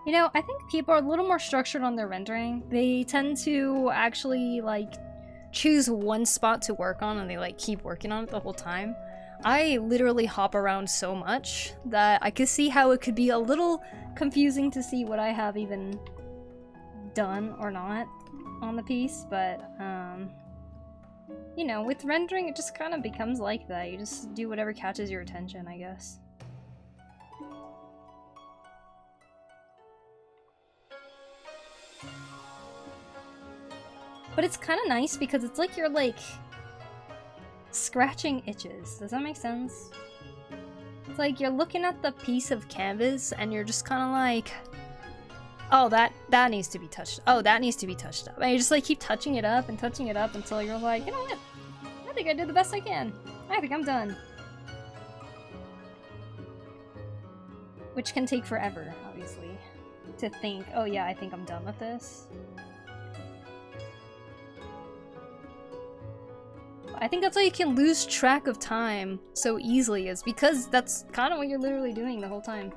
You know, I think people are a little more structured on their rendering. They tend to actually, like, choose one spot to work on and they, like, keep working on it the whole time. I literally hop around so much that I could see how it could be a little confusing to see what I have even done or not on the piece, but, you know, with rendering, it just kind of becomes like that. You just do whatever catches your attention, I guess. But it's kind of nice because it's like you're, like, scratching itches. Does that make sense? It's like you're looking at the piece of canvas and you're just kind of like, oh, that needs to be touched. Oh, that needs to be touched up. And you just, like, keep touching it up until you're like, you know what? I think I did the best I can. I think I'm done. Which can take forever, obviously, to think, oh yeah, I think I'm done with this. I think that's why you can lose track of time so easily, is because that's kind of what you're literally doing the whole time.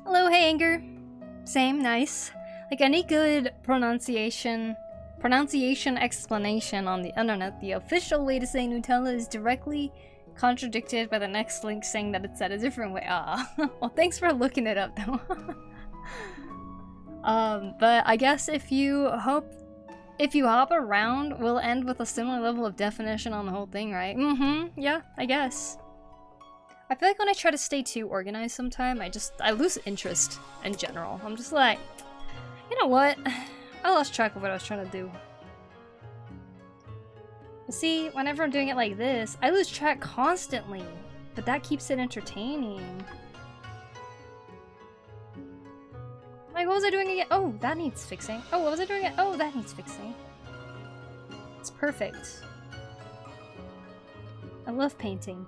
Hello, hey Anger. Same, nice. Like any good pronunciation explanation on the internet, the official way to say Nutella is directly contradicted by the next link saying that it's said a different way. Ah, well, thanks for looking it up though. But I guess if you hop around, we'll end with a similar level of definition on the whole thing, right? Yeah, I guess. I feel like when I try to stay too organized sometime, I lose interest in general. I'm just like, you know what? I lost track of what I was trying to do. See, whenever I'm doing it like this, I lose track constantly, but that keeps it entertaining. Like, what was I doing again? Oh, that needs fixing. Oh, what was I doing again? Oh, that needs fixing. It's perfect. I love painting.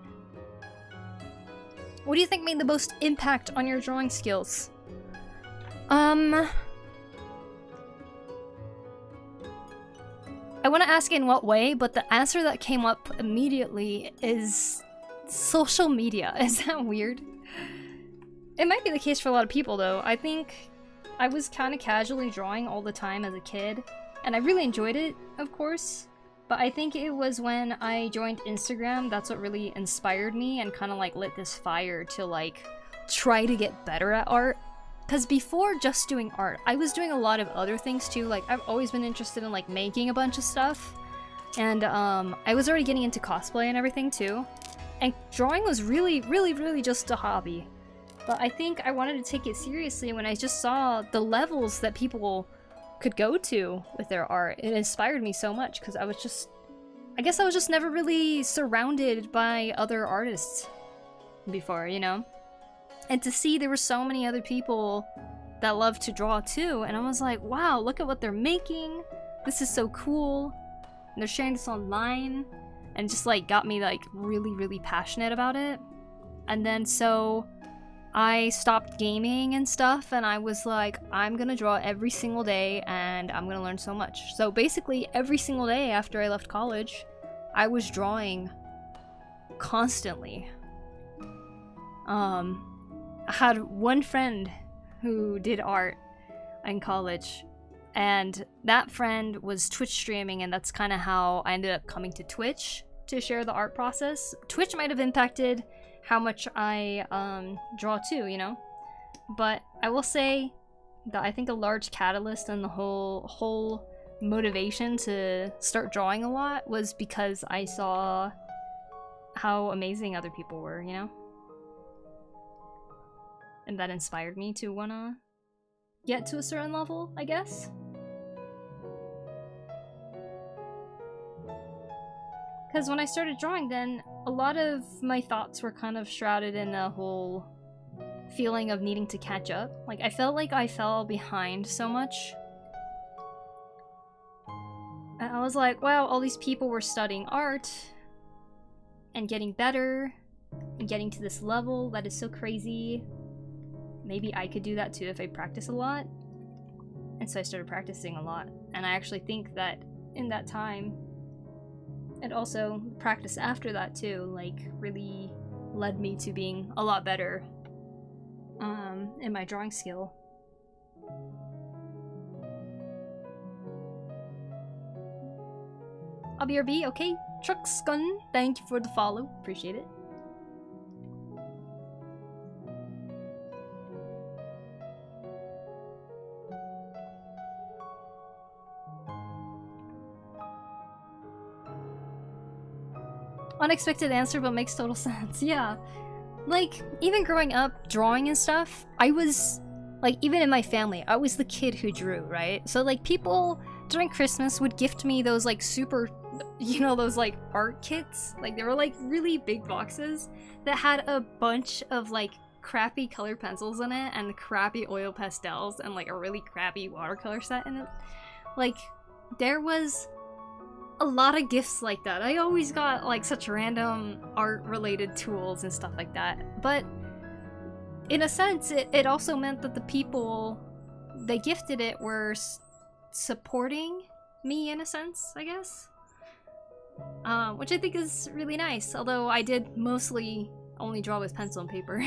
What do you think made the most impact on your drawing skills? I want to ask in what way, but the answer that came up immediately is social media. Is that weird? It might be the case for a lot of people, though. I think I was kind of casually drawing all the time as a kid, and I really enjoyed it, of course. But I think it was when I joined Instagram that's what really inspired me and kind of like lit this fire to like try to get better at art. Because before just doing art, I was doing a lot of other things too. Like I've always been interested in like making a bunch of stuff. And I was already getting into cosplay and everything too. And drawing was really just a hobby. But I think I wanted to take it seriously when I just saw the levels that people could go to with their art. It inspired me so much because I guess I was just never really surrounded by other artists before, you know? And to see there were so many other people that love to draw too, and I was like, wow, look at what they're making. This is so cool. And they're sharing this online, and just like got me like really passionate about it. And then so I stopped gaming and stuff, and I was like, I'm gonna draw every single day and I'm gonna learn so much. So basically every single day after I left college, I was drawing constantly. I had one friend who did art in college, and that friend was Twitch streaming, and that's kind of how I ended up coming to Twitch to share the art process. Twitch might have impacted how much I draw too, you know? But I will say I think a large catalyst and the whole motivation to start drawing a lot was because I saw how amazing other people were, you know? And that inspired me to wanna get to a certain level, I guess. Because when I started drawing then, a lot of my thoughts were kind of shrouded in the whole feeling of needing to catch up. Like, I felt like I fell behind so much. And I was like, wow, all these people were studying art and getting better and getting to this level that is so crazy. Maybe I could do that too if I practice a lot. And so I started practicing a lot. And I actually think that in that time, and also practice after that too, like, really led me to being a lot better in my drawing skill. I'll be RB, okay. Trucksgun, thank you for the follow, appreciate it. Unexpected answer, but makes total sense. Yeah. Like, even growing up, drawing and stuff, I was, like, even in my family, I was the kid who drew, right? So, like, people during Christmas would gift me those, like, super, you know, those, like, art kits? Like, they were, like, really big boxes that had a bunch of, like, crappy color pencils in it and crappy oil pastels and, like, a really crappy watercolor set in it. Like, there was a lot of gifts like that. I always got like such random art related tools and stuff like that. But in a sense, it also meant that the people that gifted it were supporting me in a sense, I guess. Which I think is really nice. Although I did mostly only draw with pencil and paper.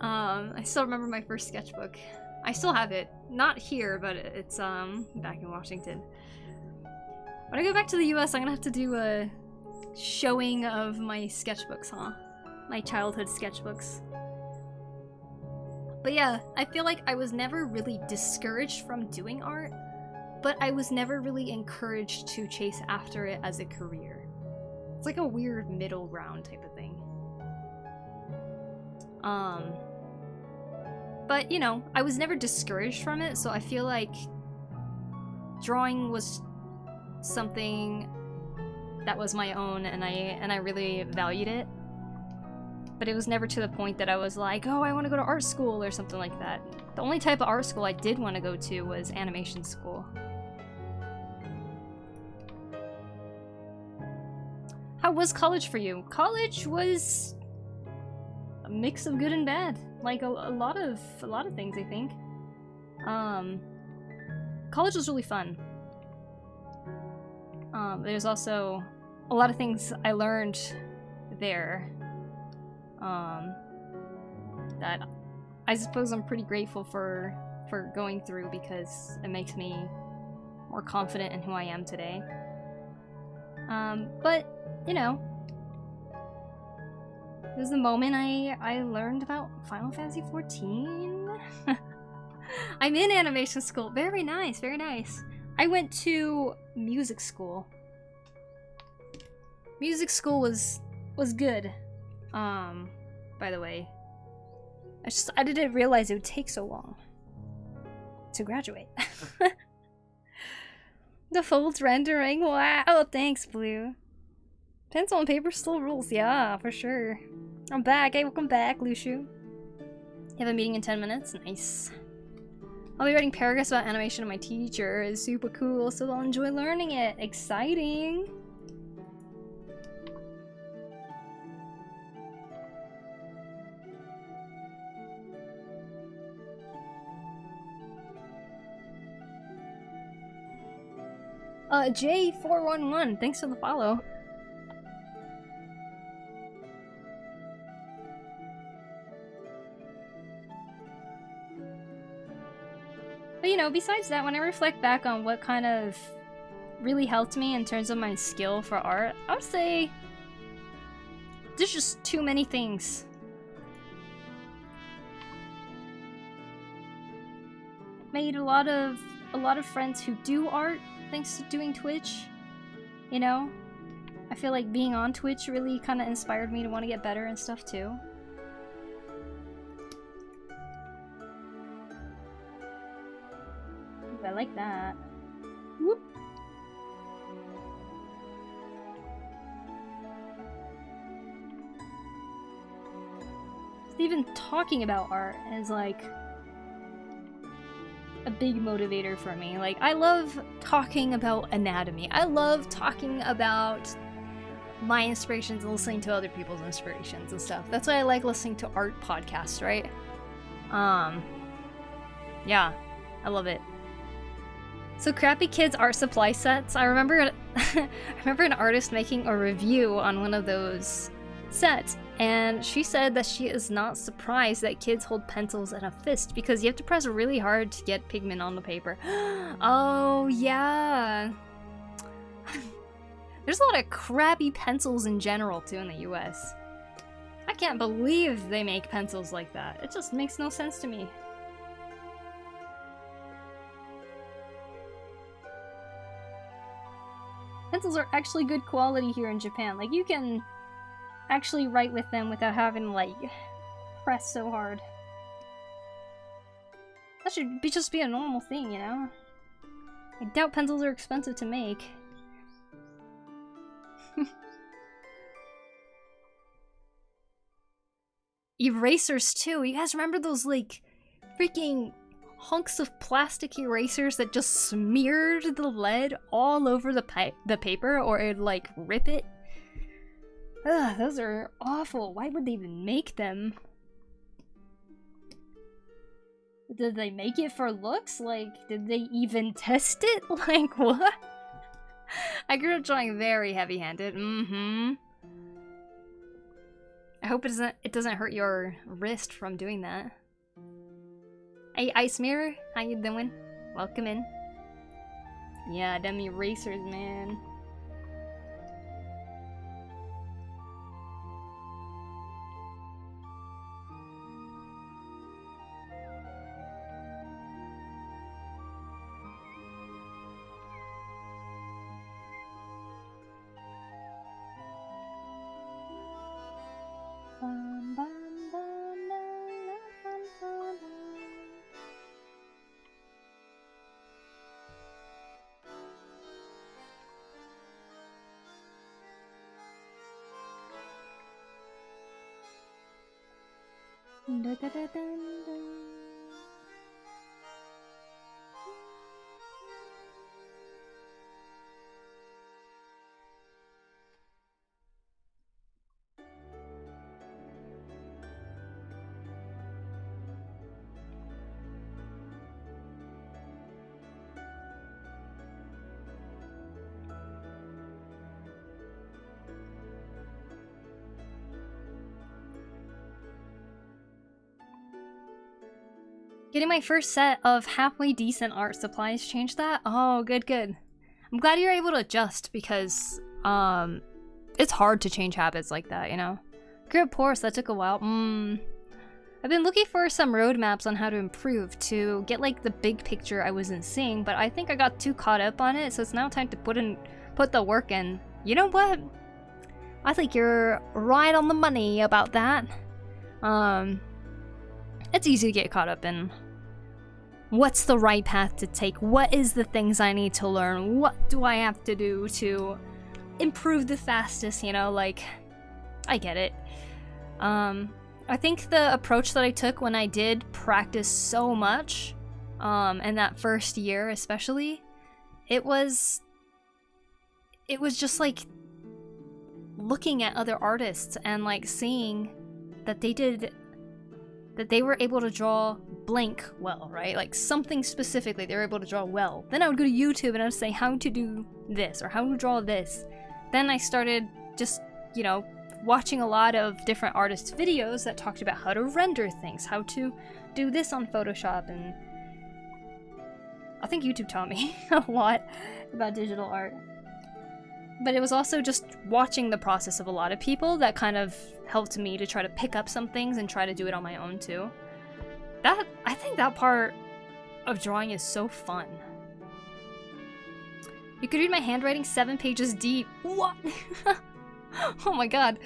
I still remember my first sketchbook. I still have it. Not here, but it's back in Washington. When I go back to the US, I'm gonna have to do a showing of my sketchbooks, huh? My childhood sketchbooks. But yeah, I feel like I was never really discouraged from doing art, but I was never really encouraged to chase after it as a career. It's like a weird middle ground type of thing. But, you know, I was never discouraged from it, so I feel like drawing was something that was my own, and I really valued it. But it was never to the point that I was like, oh, I want to go to art school or something like that. The only type of art school I did want to go to was animation school. How was college for you? College was a mix of good and bad. Like a lot of things, I think. College was really fun. There's also a lot of things I learned there that I suppose I'm pretty grateful for going through, because it makes me more confident in who I am today. But, you know, it was the moment I learned about Final Fantasy XIV. I'm in animation school. Very nice, very nice. I went to music school. Music school was good. By the way. I didn't realize it would take so long to graduate. The folds rendering, wow. Oh, thanks, Blue. Pencil and paper still rules, yeah, for sure. I'm back. Hey, welcome back, Lushu. You have a meeting in 10 minutes? Nice. I'll be writing paragraphs about animation to my teacher. It's super cool, so they'll enjoy learning it. Exciting! J411, thanks for the follow. But you know, besides that, when I reflect back on what kind of really helped me in terms of my skill for art, I would say there's just too many things. made a lot of friends who do art thanks to doing Twitch. You know, I feel like being on Twitch really kind of inspired me to want to get better and stuff too. Ooh, I like that. Whoop. Even talking about art is like a big motivator for me. Like, I love talking about anatomy. I love talking about my inspirations and listening to other people's inspirations and stuff. That's why I like listening to art podcasts, right? Yeah, I love it. So Crappy Kids art supply sets. I remember I remember an artist making a review on one of those sets, and she said that she is not surprised that kids hold pencils in a fist because you have to press really hard to get pigment on the paper. Oh yeah. There's a lot of crappy pencils in general too in the US. I can't believe they make pencils like that. It just makes no sense to me. Pencils are actually good quality here in Japan. Like, you can actually write with them without having to, like, press so hard. That should just be a normal thing, you know? I doubt pencils are expensive to make. Erasers too. You guys remember those, like, freaking hunks of plastic erasers that just smeared the lead all over the paper, or it'd, like, rip it? Ugh, those are awful. Why would they even make them? Did they make it for looks? Like, did they even test it? Like, what? I grew up drawing very heavy-handed. I hope it doesn't hurt your wrist from doing that. Hey, Ice Mirror, how you doing? Welcome in. Yeah, them erasers, man. Getting my first set of halfway decent art supplies changed that? Oh, good, good. I'm glad you're able to adjust because, it's hard to change habits like that, you know? Grew up poor, so that took a while. I've been looking for some roadmaps on how to improve to get, like, the big picture I wasn't seeing, but I think I got too caught up on it, so it's now time to put the work in. You know what? I think you're right on the money about that. It's easy to get caught up in what's the right path to take, what is the things I need to learn, what do I have to do to improve the fastest, you know, like, I get it. I think the approach that I took when I did practice so much, in that first year especially, it was just like looking at other artists and like seeing that they were able to draw blank well, right? Like something specifically they were able to draw well. Then I would go to YouTube and I would say how to do this or how to draw this. Then I started just, you know, watching a lot of different artists' videos that talked about how to render things, how to do this on Photoshop, and I think YouTube taught me a lot about digital art. But it was also just watching the process of a lot of people that kind of helped me to try to pick up some things and try to do it on my own too. I think that part of drawing is so fun. You could read my handwriting 7 pages deep. What? Oh my god.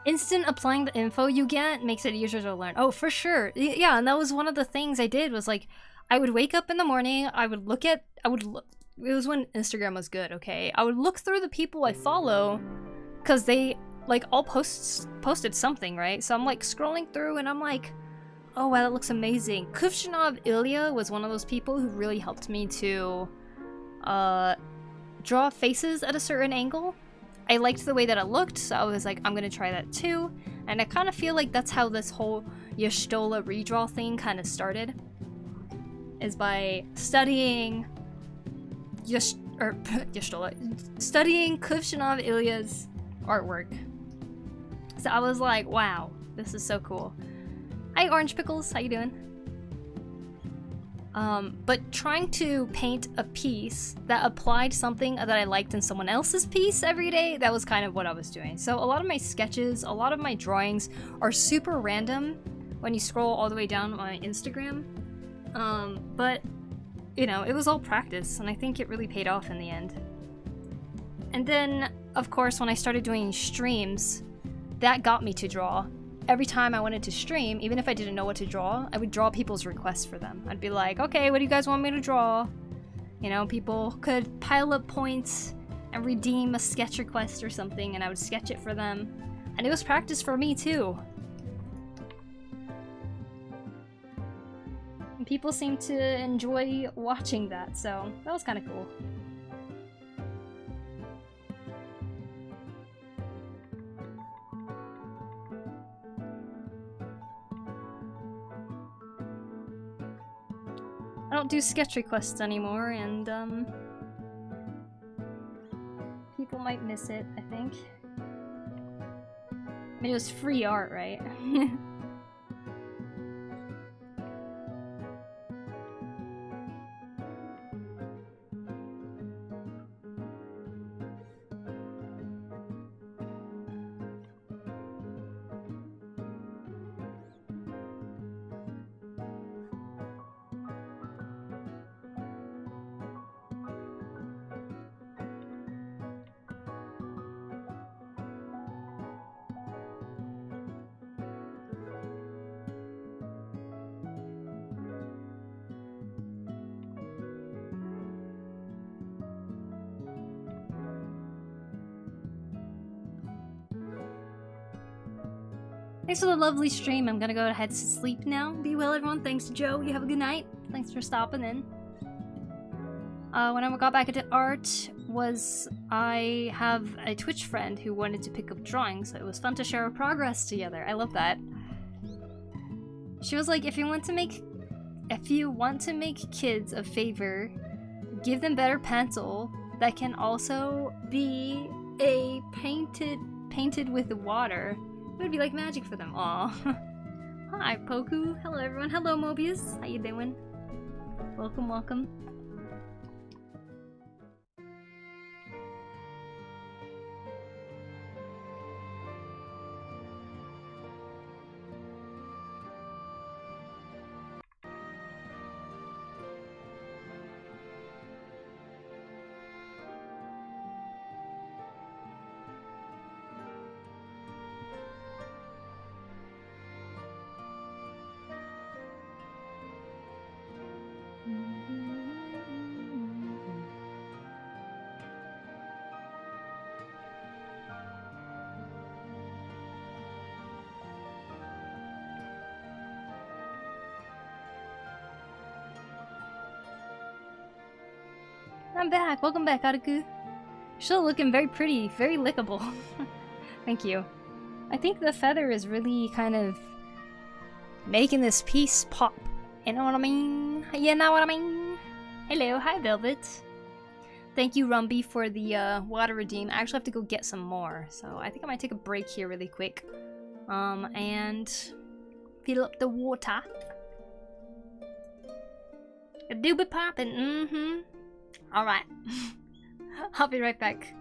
Instant applying the info you get makes it easier to learn. Oh, for sure. Yeah, and that was one of the things I did was like, I would wake up in the morning, it was when Instagram was good, okay? I would look through the people I follow, because they, like, all posted something, right? So I'm like scrolling through and I'm like, oh wow, that looks amazing. Kuvshinov Ilya was one of those people who really helped me to draw faces at a certain angle. I liked the way that it looked, so I was like, I'm gonna try that too. And I kind of feel like that's how this whole Yshtola redraw thing kind of started. Is by studying Yshtola, studying Kuvshinov Ilya's artwork. So I was like, wow, this is so cool. Hi Orange Pickles, how you doing? But trying to paint a piece that applied something that I liked in someone else's piece every day, that was kind of what I was doing. So a lot of my sketches, a lot of my drawings are super random when you scroll all the way down my Instagram. But, you know, it was all practice, and I think it really paid off in the end. And then, of course, when I started doing streams, that got me to draw. Every time I wanted to stream, even if I didn't know what to draw, I would draw people's requests for them. I'd be like, okay, what do you guys want me to draw? You know, people could pile up points and redeem a sketch request or something, and I would sketch it for them. And it was practice for me, too. And people seemed to enjoy watching that, so that was kind of cool. I don't do sketch requests anymore, and people might miss it, I think. I mean, it was free art, right? Thanks for the lovely stream. I'm gonna go ahead to sleep now. Be well, everyone. Thanks to Joe. You have a good night. Thanks for stopping in. When I got back into art, I have a Twitch friend who wanted to pick up drawing, so it was fun to share our progress together. I love that. She was like, if you want to make kids a favor, give them better pencil that can also be a painted with water. It would be like magic for them. Aw. Hi, Poku. Hello, everyone. Hello, Mobius. How you doing? Welcome, welcome. I'm back. Welcome back, Haruku. You're still looking very pretty, very lickable. Thank you. I think the feather is really kind of making this piece pop. You know what I mean? You know what I mean? Hello, hi Velvet. Thank you, Rumby, for the water redeem. I actually have to go get some more, so I think I might take a break here really quick. And fill up the water. A do be poppin', Alright. I'll be right back.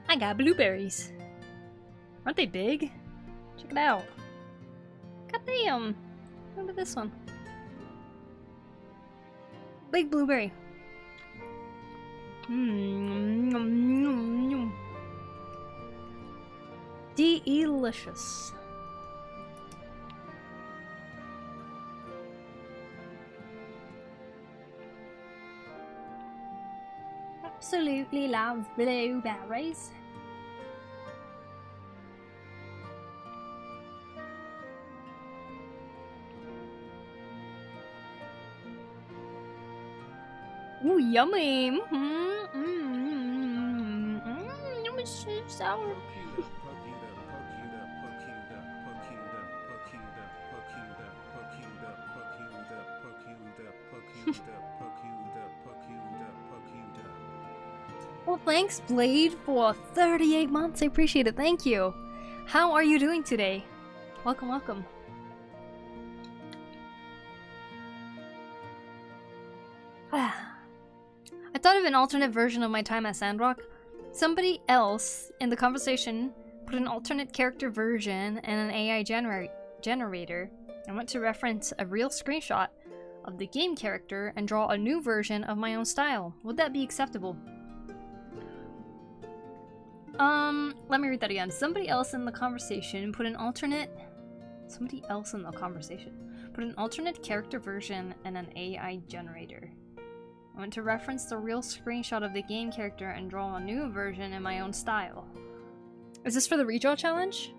I got blueberries. Aren't they big? Check it out. God damn. Look at this one. Big blueberry. Delicious. Absolutely love blueberries. Ooh, yummy! Yummy, so sour. Well, thanks, Blade, for 38 months. I appreciate it. Thank you. How are you doing today? Welcome, welcome. I thought of an alternate version of my time at Sandrock. Somebody else in the conversation put an alternate character version and an AI generator. I went to reference a real screenshot of the game character and draw a new version of my own style. Would that be acceptable? Let me read that again. Somebody else in the conversation put an alternate... Somebody else in the conversation put an alternate character version and an AI generator. I want to reference the real screenshot of the game character and draw a new version in my own style. Is this for the redraw challenge?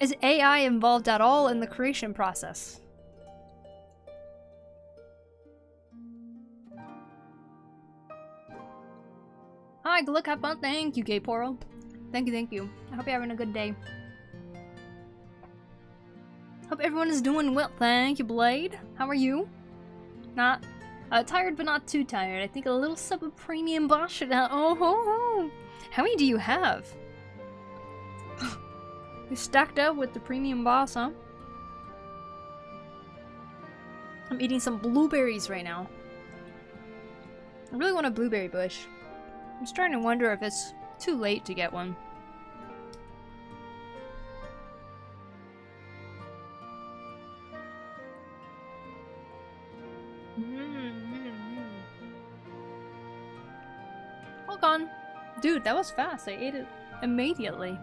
Is AI involved at all in the creation process? Hi, good luck, have fun. Thank you, Gay Poro. Thank you, thank you. I hope you're having a good day. Hope everyone is doing well. Thank you, Blade. How are you? Not tired, but not too tired. I think a little sub of premium boss should have. Oh ho ho! How many do you have? You stacked up with the premium boss, huh? I'm eating some blueberries right now. I really want a blueberry bush. I'm starting to wonder if it's too late to get one. All gone. Dude, that was fast. I ate it immediately.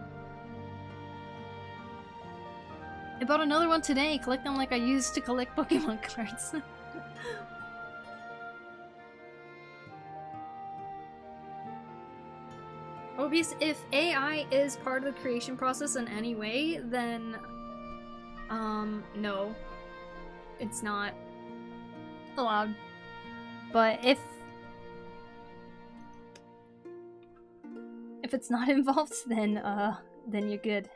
I bought another one today. Collect them like I used to collect Pokemon cards. Obviously, if AI is part of the creation process in any way, then no, it's not allowed. But if it's not involved, then you're good.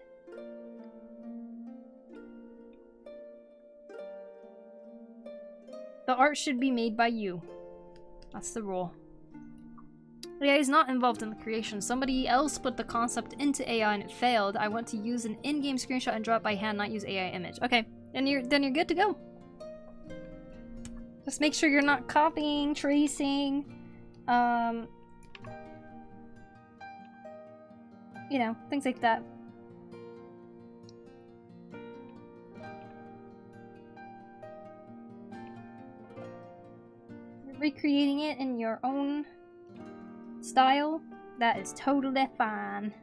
The art should be made by you. That's the rule. AI is not involved in the creation. Somebody else put the concept into AI and it failed. I want to use an in-game screenshot and draw it by hand, not use AI image. Okay, then you're good to go. Just make sure you're not copying, tracing, you know, things like that. You're recreating it in your own style, that is totally fine.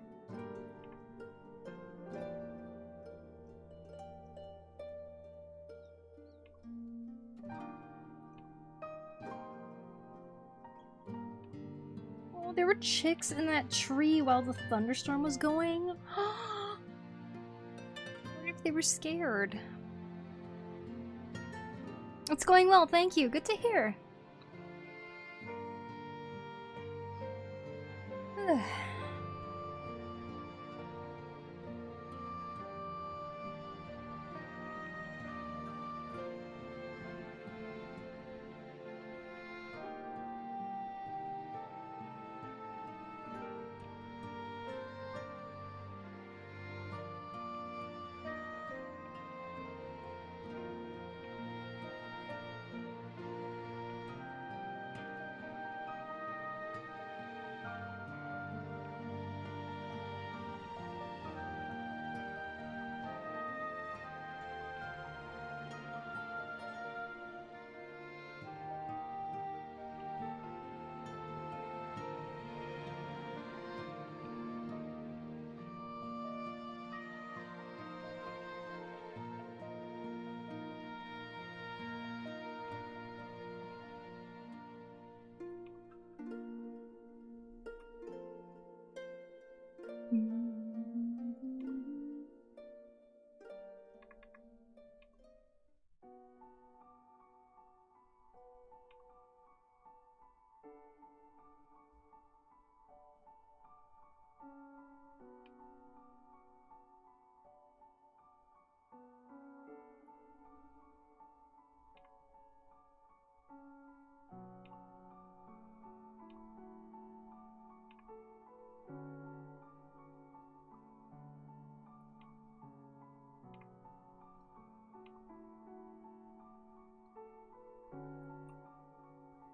Oh, there were chicks in that tree while the thunderstorm was going. What if they were scared? It's going well, thank you. Good to hear.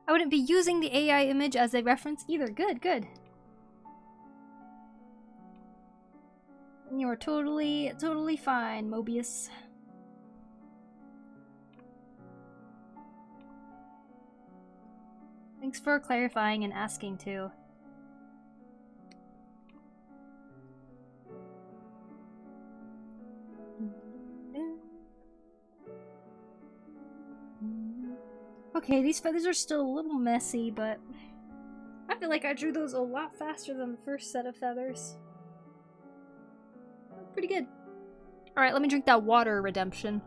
I wouldn't be using the AI image as a reference either. Good, good. You are totally fine, Mobius. Thanks for clarifying and asking too. Okay, these feathers are still a little messy, but I feel like I drew those a lot faster than the first set of feathers. Pretty good. Alright, let me drink that water, Redemption.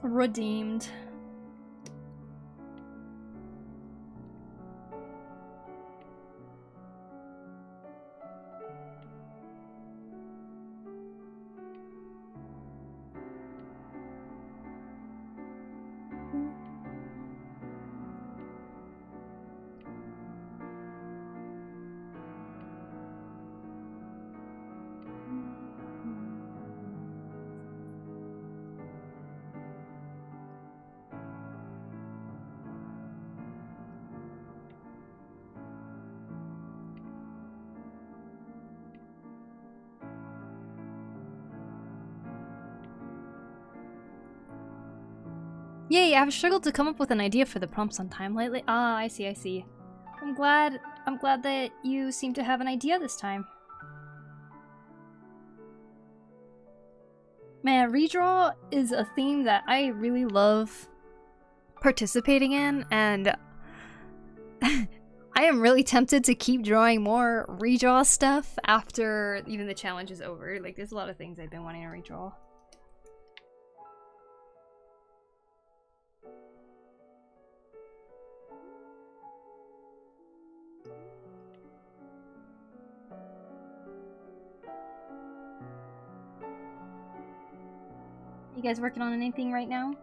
Redeemed. Yay, I've struggled to come up with an idea for the prompts on time lately. Ah, I see, I see. I'm glad that you seem to have an idea this time. Man, redraw is a theme that I really love participating in, and I am really tempted to keep drawing more redraw stuff after even the challenge is over. Like, there's a lot of things I've been wanting to redraw. You guys working on anything right now?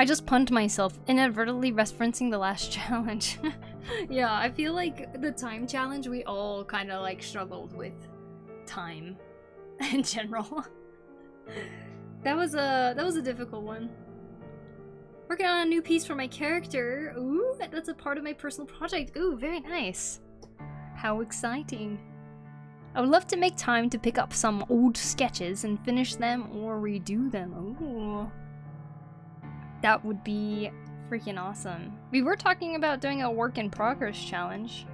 I just punned myself, inadvertently referencing the last challenge. Yeah, I feel like the time challenge, we all kind of like struggled with time in general. That was a difficult one. Working on a new piece for my character. Ooh, that's a part of my personal project. Ooh, very nice. How exciting. I would love to make time to pick up some old sketches and finish them or redo them. Ooh. That would be freaking awesome. We were talking about doing a work in progress challenge.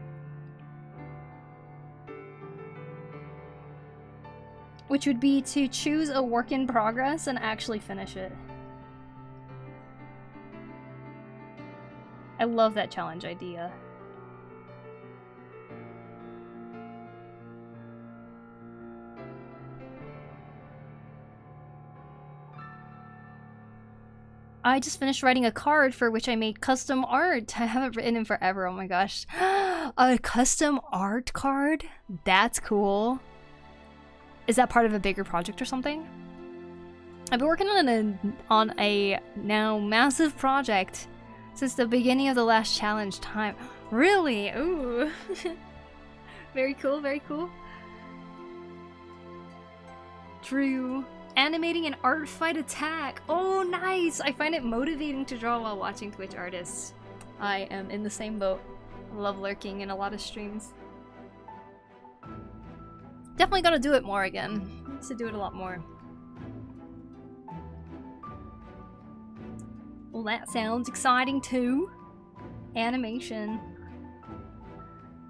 Which would be to choose a work in progress and actually finish it. I love that challenge idea. I just finished writing a card for which I made custom art. I haven't written in forever, oh my gosh. A custom art card? That's cool. Is that part of a bigger project or something? I've been working on a now massive project since the beginning of the last challenge time. Really? Ooh. Very cool, very cool. Drew. Animating an art fight attack. Oh, nice! I find it motivating to draw while watching Twitch artists. I am in the same boat. I love lurking in a lot of streams. Definitely gotta do it more again. Needs to do it a lot more. Well, that sounds exciting too. Animation.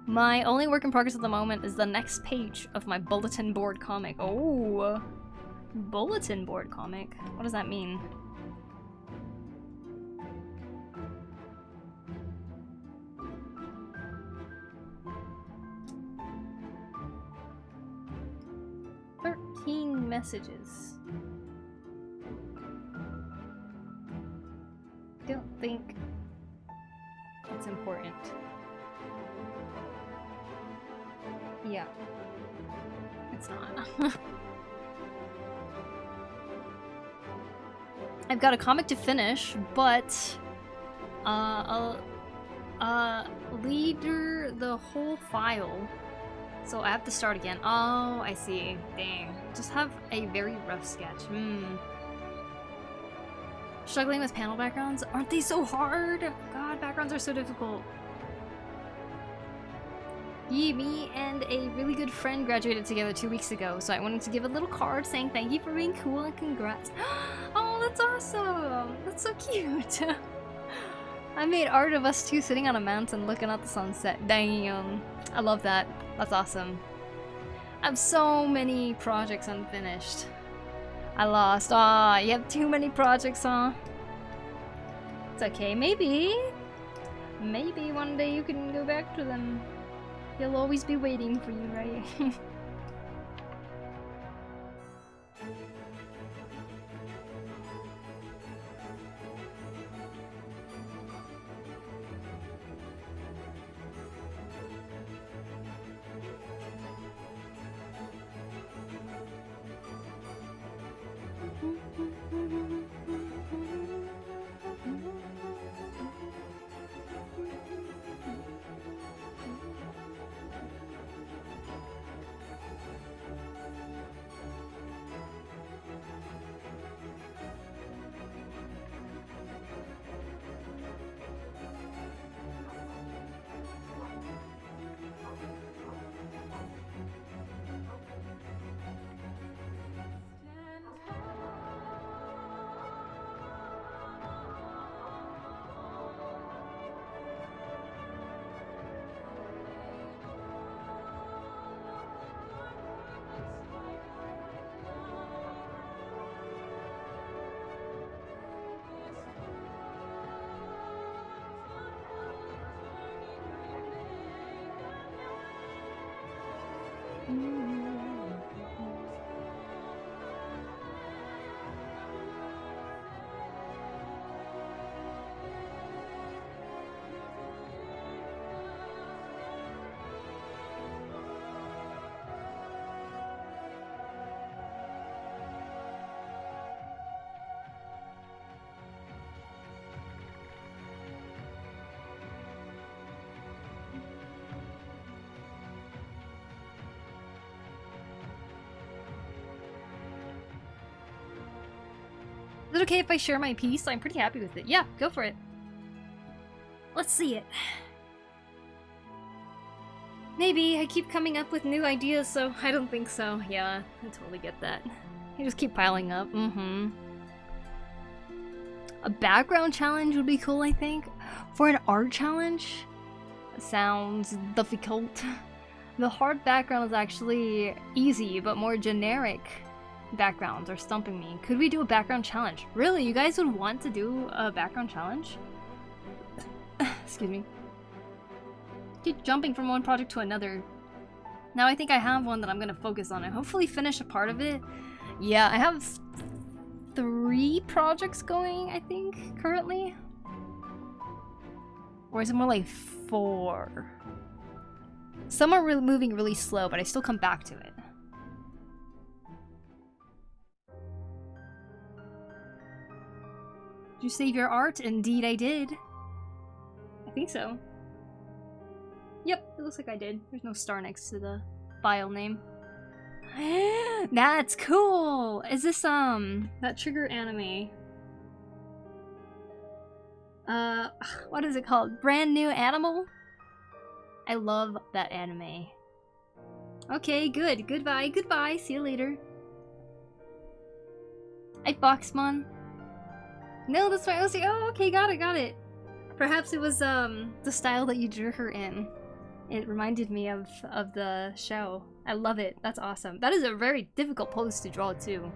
My only work in progress at the moment is the next page of my bulletin board comic. Oh! Bulletin board comic? What does that mean? Messages. Don't think it's important. Yeah. It's not. I've got a comic to finish, but leader the whole file. So I have to start again. Oh, I see. Dang. Just have a very rough sketch. Struggling with panel backgrounds? Aren't they so hard? God, backgrounds are so difficult. Yeah, me and a really good friend graduated together 2 weeks ago, so I wanted to give a little card saying thank you for being cool and congrats. Oh, that's awesome! That's so cute! I made art of us two sitting on a mountain looking at the sunset. Damn. I love that. That's awesome. I have so many projects unfinished. I lost. Aw, you have too many projects, huh? It's okay. Maybe one day you can go back to them. They'll always be waiting for you, right? Is it okay if I share my piece? I'm pretty happy with it. Yeah, go for it. Let's see it. Maybe I keep coming up with new ideas, so I don't think so. Yeah, I totally get that. You just keep piling up. A background challenge would be cool, I think. For an art challenge? Sounds difficult. The hard background is actually easy, but more generic backgrounds are stumping me. Could we do a background challenge? Really? You guys would want to do a background challenge? Excuse me. Keep jumping from one project to another. Now I think I have one that I'm gonna focus on and hopefully finish a part of it. Yeah, I have 3 projects going, I think, currently. Or is it more like 4? Some are moving really slow, but I still come back to it. Did you save your art? Indeed I did. I think so. Yep, it looks like I did. There's no star next to the file name. That's cool! Is this, that Trigger anime? What is it called? Brand New Animal? I love that anime. Okay, good. Goodbye, goodbye. See you later. Hi, Foxmon. No, that's why I was like, oh, okay, got it. Perhaps it was, the style that you drew her in. It reminded me of the show. I love it. That's awesome. That is a very difficult pose to draw, too.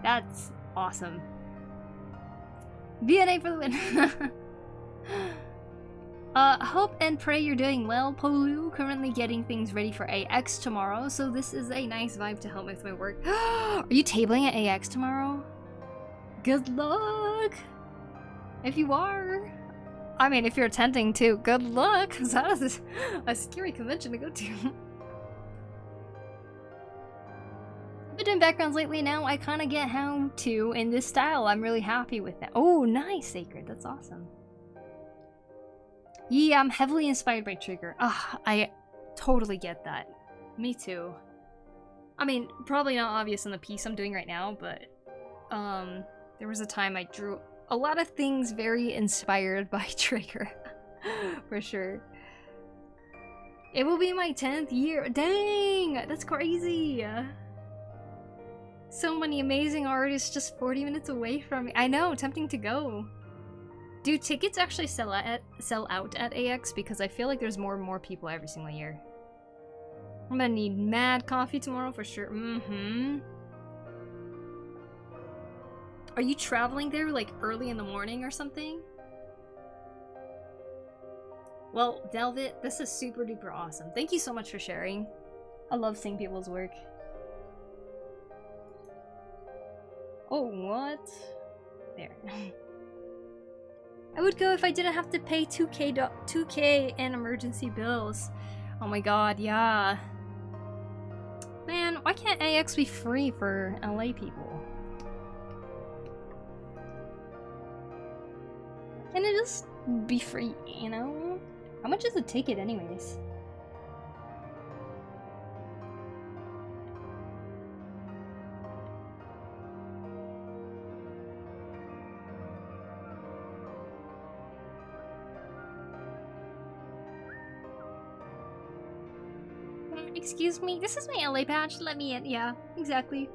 That's awesome. VNA for the win. Hope and pray you're doing well, Poku. Currently getting things ready for AX tomorrow, so this is a nice vibe to help with my work. Are you tabling at AX tomorrow? Good luck! If you are. I mean, if you're attending too, good luck, because that is a scary convention to go to. been doing backgrounds lately now. I kind of get how to in this style. I'm really happy with that. Oh, nice, Sacred. That's awesome. Yeah, I'm heavily inspired by Trigger. Ah, I totally get that. Me too. I mean, probably not obvious in the piece I'm doing right now, but there was a time I drew a lot of things very inspired by Trigger. For sure. It will be my 10th year. Dang! That's crazy! So many amazing artists just 40 minutes away from me. I know, tempting to go. Do tickets actually sell out at AX? Because I feel like there's more and more people every single year. I'm gonna need mad coffee tomorrow for sure. Mm-hmm. Are you traveling there like early in the morning or something? Well, Velvet, this is super duper awesome. Thank you so much for sharing. I love seeing people's work. Oh, what? There. I would go if I didn't have to pay 2K in emergency bills. Oh my god, yeah. Man, why can't AX be free for LA people? Can it just be free, you know? How much is a ticket anyways? Excuse me, this is my LA badge, let me in. Yeah, exactly.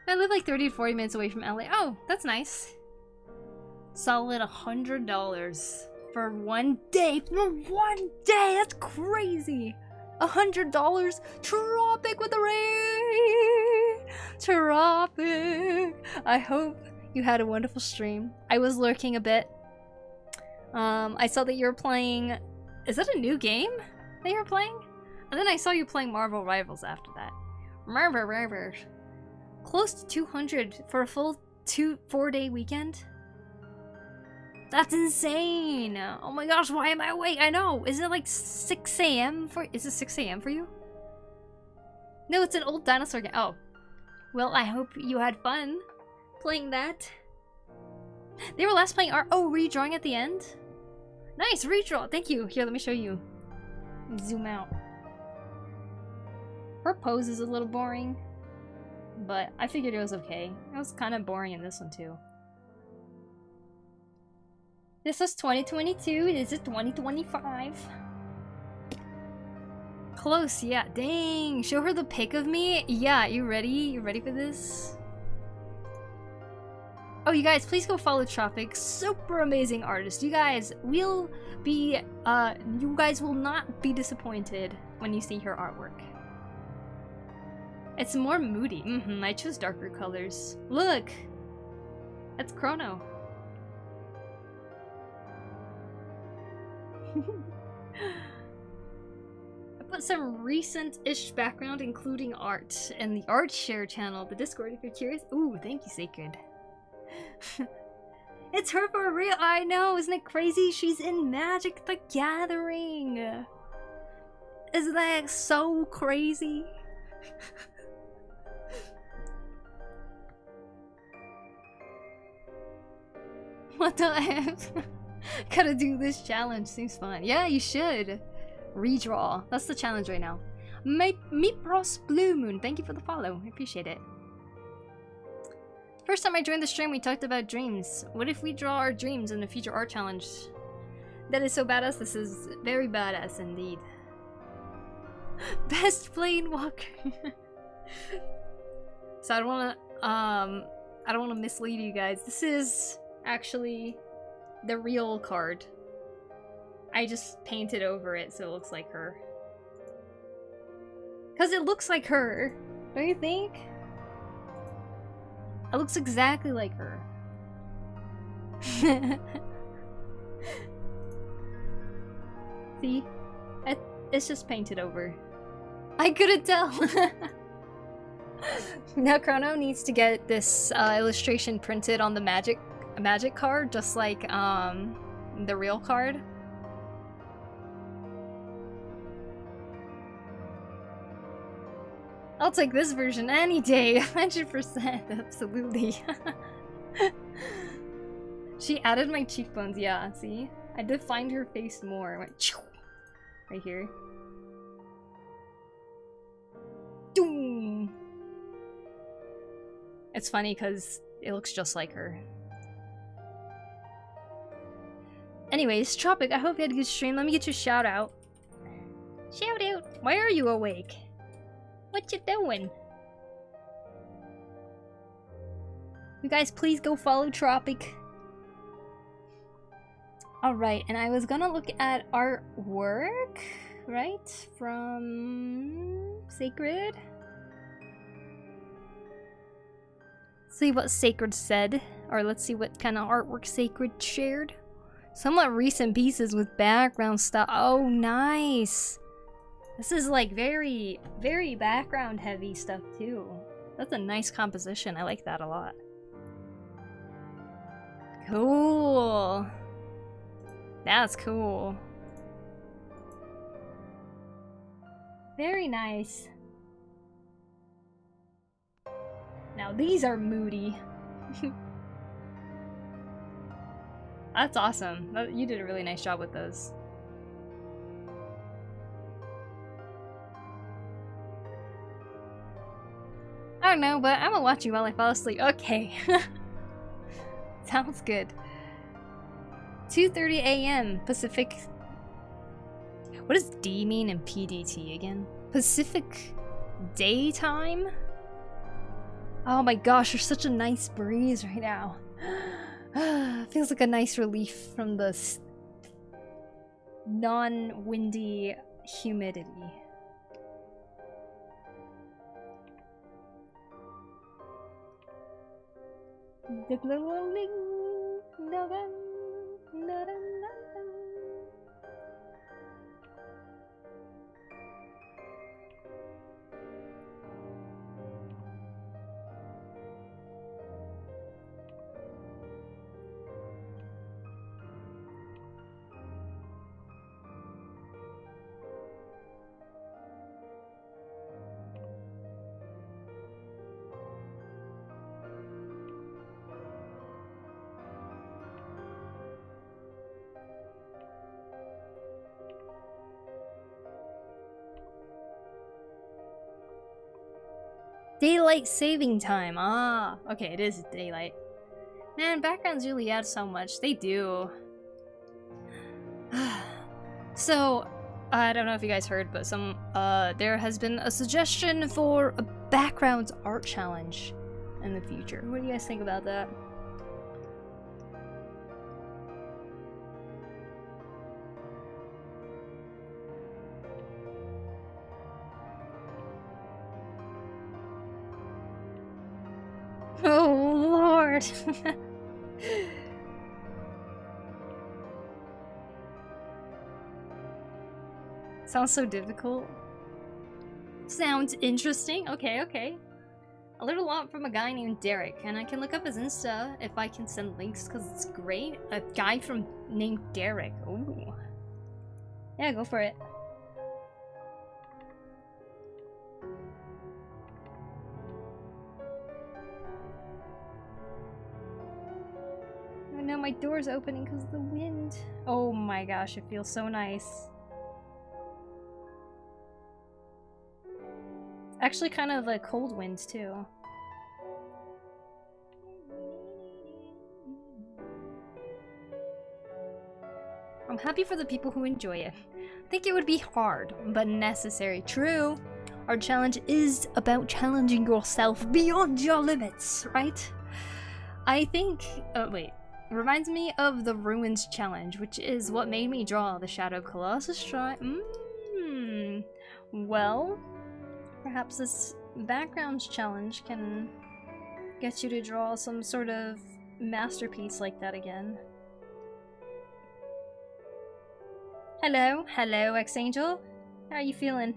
I live like 30 to 40 minutes away from LA. Oh, that's nice. Solid $100 for 1 day. For 1 day, that's crazy. $100. Tropic with the rain. Tropic. I hope you had a wonderful stream. I was lurking a bit. I saw that you were playing. Is that a new game that you were playing? And then I saw you playing Marvel Rivals after that. Marvel Rivals. Close to 200 for a full 4-day weekend? That's insane! Oh my gosh, why am I awake? I know! Is it like 6 a.m. for- is it 6 a.m. for you? No, it's an old dinosaur game. Oh. Well, I hope you had fun playing that. They were last playing art- oh, redrawing at the end? Nice, redraw! Thank you! Here, let me show you. Zoom out. Her pose is a little boring, but I figured it was okay. It was kind of boring in this one too. This was 2022, this is 2025. Close, yeah. Dang, show her the pic of me? Yeah, you ready? You ready for this? Oh, you guys, please go follow Tropic. Super amazing artist. You guys will be, you guys will not be disappointed when you see her artwork. It's more moody. I chose darker colors. Look! That's Chrono. I put some recent-ish background, including art, in the art share channel, the Discord, if you're curious. Ooh, thank you, Sacred. It's her for real. I know, isn't it crazy? She's in Magic the Gathering. Isn't that so crazy? What the F? Gotta do this challenge, seems fun. Yeah, you should. Redraw. That's the challenge right now. Meet Bros Blue Moon, thank you for the follow. I appreciate it. First time I joined the stream, we talked about dreams. What if we draw our dreams in the future art challenge? That is so badass. This is very badass indeed. Best plane walker. So I don't wanna mislead you guys. This is actually the real card. I just painted over it so it looks like her. Cause it looks like her, don't you think? It looks exactly like her. See? It's just painted over. I couldn't tell. Now Chrono needs to get this illustration printed on the magic card, just like the real card. I'll take this version any day. 100%. Absolutely. She added my cheekbones. Yeah, see? I defined her face more. I went right here. Doom. It's funny because it looks just like her. Anyways, Tropic, I hope you had a good stream. Let me get you a shout out. Shout out! Why are you awake? What you doing? You guys, please go follow Tropic. Alright, and I was gonna look at artwork, right? From Sacred. See what Sacred said, or let's see what kind of artwork Sacred shared. Somewhat recent pieces with background stuff. Oh, nice! This is like very, very background heavy stuff too. That's a nice composition. I like that a lot. Cool. That's cool. Very nice. Now these are moody. That's awesome. You did a really nice job with those. I don't know, but I'm gonna watch you while I fall asleep. Okay. Sounds good. 2:30 a.m. Pacific. What does D mean in PDT again? Pacific daytime? Oh my gosh, there's such a nice breeze right now. Feels like a nice relief from the non-windy humidity. Daylight saving time. Ah, okay, it is daylight. Man, backgrounds really add so much. They do. So, I don't know if you guys heard, but there has been a suggestion for a backgrounds art challenge in the future. What do you guys think about that? Oh, Lord. Sounds so difficult. Sounds interesting. Okay, okay. I learned a lot from a guy named Derek, and I can look up his Insta if I can send links, because it's great. A guy named Derek. Ooh. Yeah, go for it. Oh no, my door's opening because of the wind. Oh my gosh, it feels so nice. Actually kind of a cold wind too. I'm happy for the people who enjoy it. I think it would be hard, but necessary. True. Our challenge is about challenging yourself beyond your limits, right? I think... oh, wait. Reminds me of the Ruins challenge, which is what made me draw the Shadow Colossus well... perhaps this backgrounds challenge can get you to draw some sort of masterpiece like that again. Hello, hello, X-Angel. How are you feeling?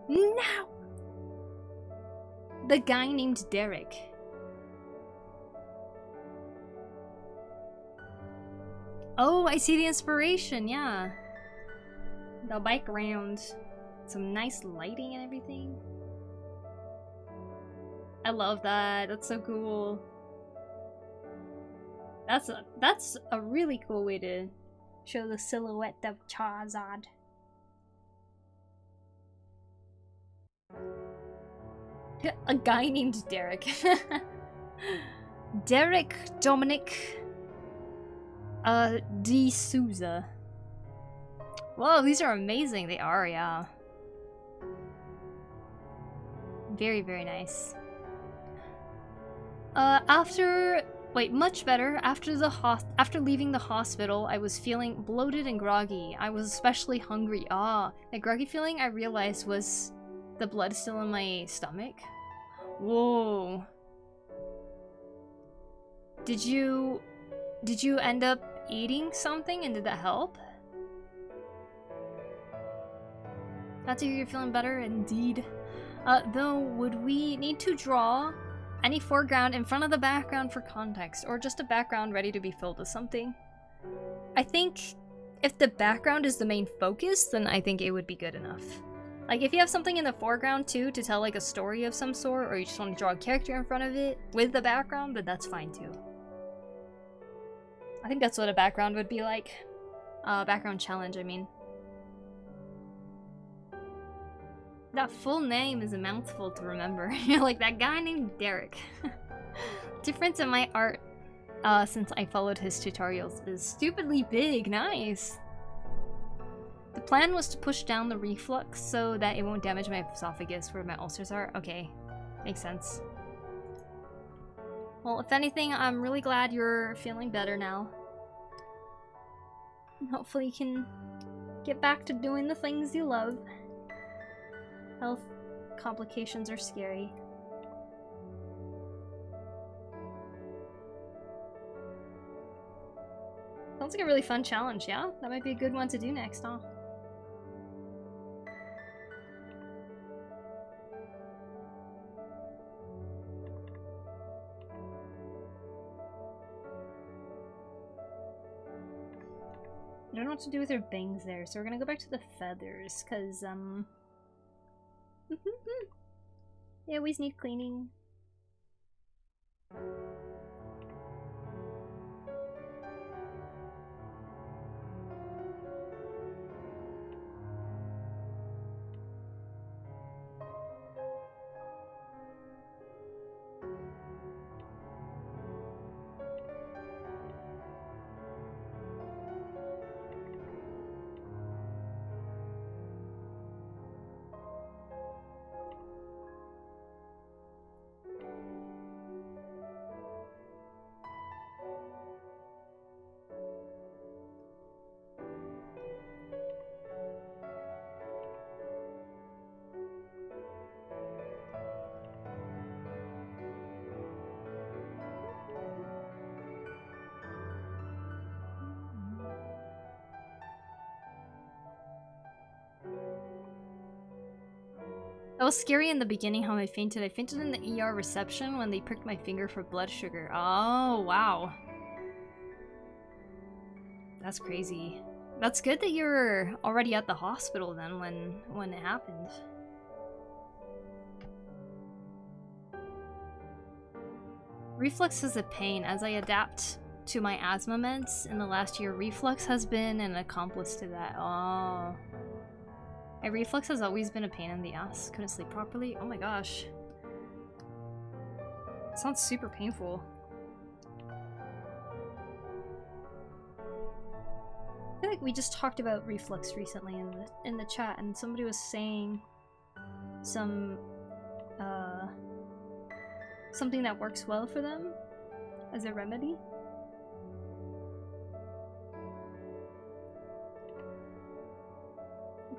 No! The guy named Derek. Oh, I see the inspiration, yeah. The background. Some nice lighting and everything. I love that. That's so cool. That's a really cool way to show the silhouette of Charizard. A guy named Derek. Derek Dominic D. Souza. Whoa, these are amazing. They are, yeah. Very, very nice. Much better. After leaving the hospital, I was feeling bloated and groggy. I was especially hungry. That groggy feeling I realized was the blood still in my stomach. Whoa. Did you end up eating something and did that help? Glad to hear you're feeling better, indeed. Though, would we need to draw any foreground in front of the background for context, or just a background ready to be filled with something? I think if the background is the main focus, then I think it would be good enough. Like, if you have something in the foreground too to tell like a story of some sort, or you just want to draw a character in front of it with the background, then that's fine too. I think that's what a background would be like. Background challenge, I mean. That full name is a mouthful to remember. Like that guy named Derek. Difference in my art since I followed his tutorials is stupidly big. Nice. The plan was to push down the reflux so that it won't damage my esophagus where my ulcers are. Okay, makes sense. Well, if anything, I'm really glad you're feeling better now. And hopefully you can get back to doing the things you love. Health complications are scary. Sounds like a really fun challenge, yeah? That might be a good one to do next, huh? I don't know what to do with her bangs there, so we're gonna go back to the feathers, cause, they always need cleaning. That was scary in the beginning how I fainted. I fainted in the ER reception when they pricked my finger for blood sugar. Oh, wow. That's crazy. That's good that you were already at the hospital then when it happened. Reflux is a pain. As I adapt to my asthma meds in the last year, reflux has been an accomplice to that. Oh. My reflux has always been a pain in the ass. Couldn't sleep properly. Oh my gosh. It sounds super painful. I feel like we just talked about reflux recently in the chat, and somebody was saying something that works well for them as a remedy.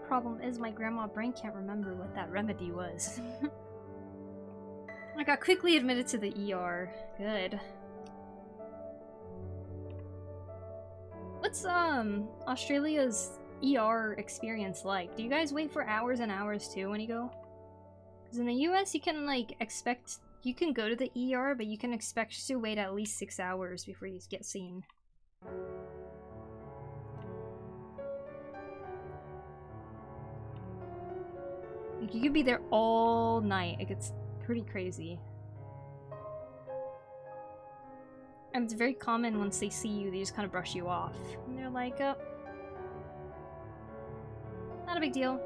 Problem is my grandma brain can't remember what that remedy was. I got quickly admitted to the ER. Good. What's Australia's ER experience like? Do you guys wait for hours and hours too when you go? Because in the US, you can like expect, you can go to the ER, but you can expect to wait at least 6 hours before you get seen. Like, you could be there all night. It gets pretty crazy. And it's very common once they see you, they just kind of brush you off. And they're like, oh, not a big deal.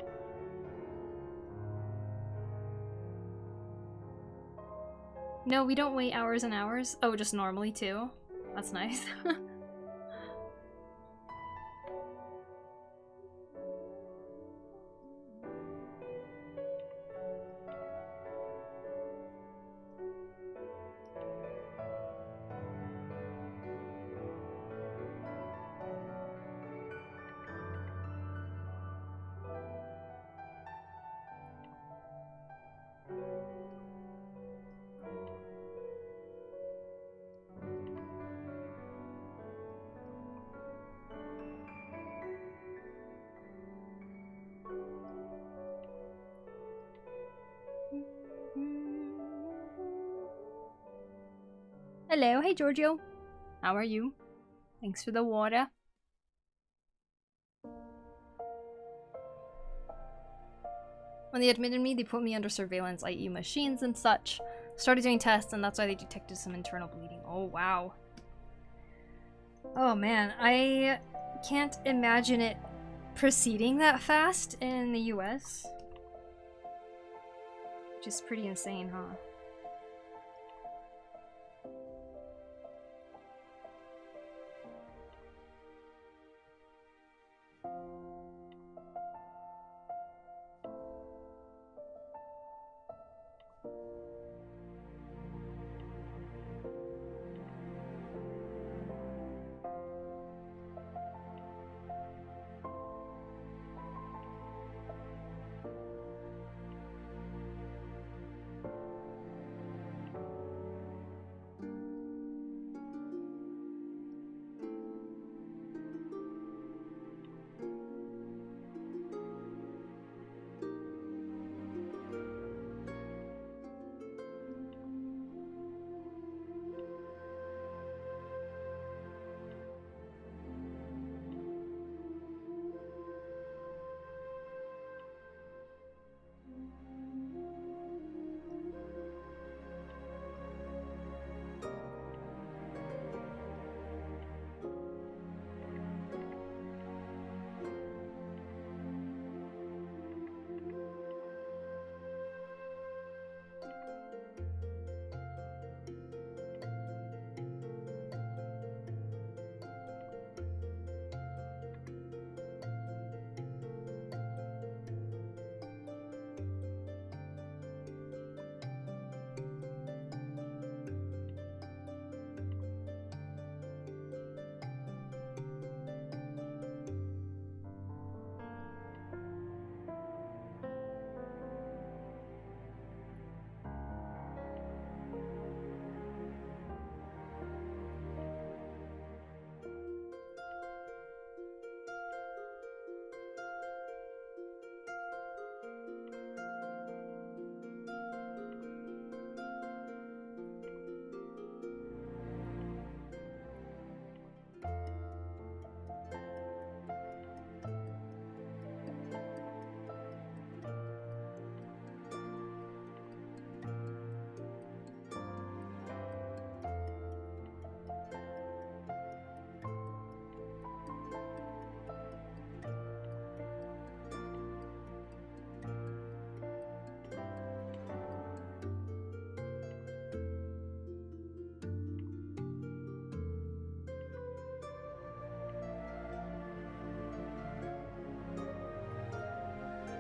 No, we don't wait hours and hours. Oh, just normally too? That's nice. Hello, hey Giorgio. How are you? Thanks for the water. When they admitted me, they put me under surveillance, i.e. machines and such. Started doing tests, and that's why they detected some internal bleeding. Oh, wow. Oh man, I can't imagine it proceeding that fast in the US. Which is pretty insane, huh?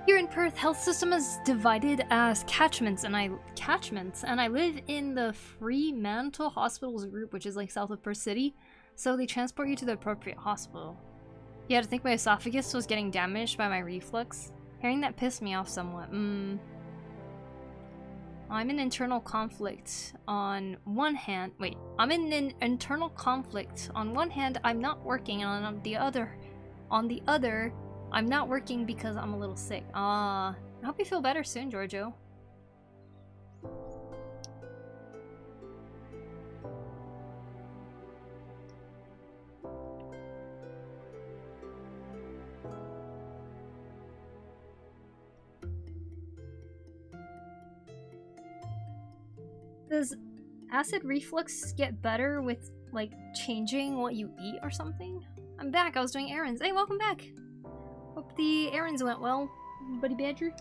Here in Perth, health system is divided as catchments, and I live in the Fremantle Hospitals group, which is like south of Perth City. So they transport you to the appropriate hospital. Yeah, I think my esophagus was getting damaged by my reflux. Hearing that pissed me off somewhat. I'm in internal conflict on one hand. Wait, I'm in an internal conflict. On one hand, I'm not working, and on the other, I'm not working because I'm a little sick. I hope you feel better soon, Giorgio. Does acid reflux get better with, like, changing what you eat or something? I'm back. I was doing errands. Hey, welcome back. Hope the errands went well, Buddy Badger.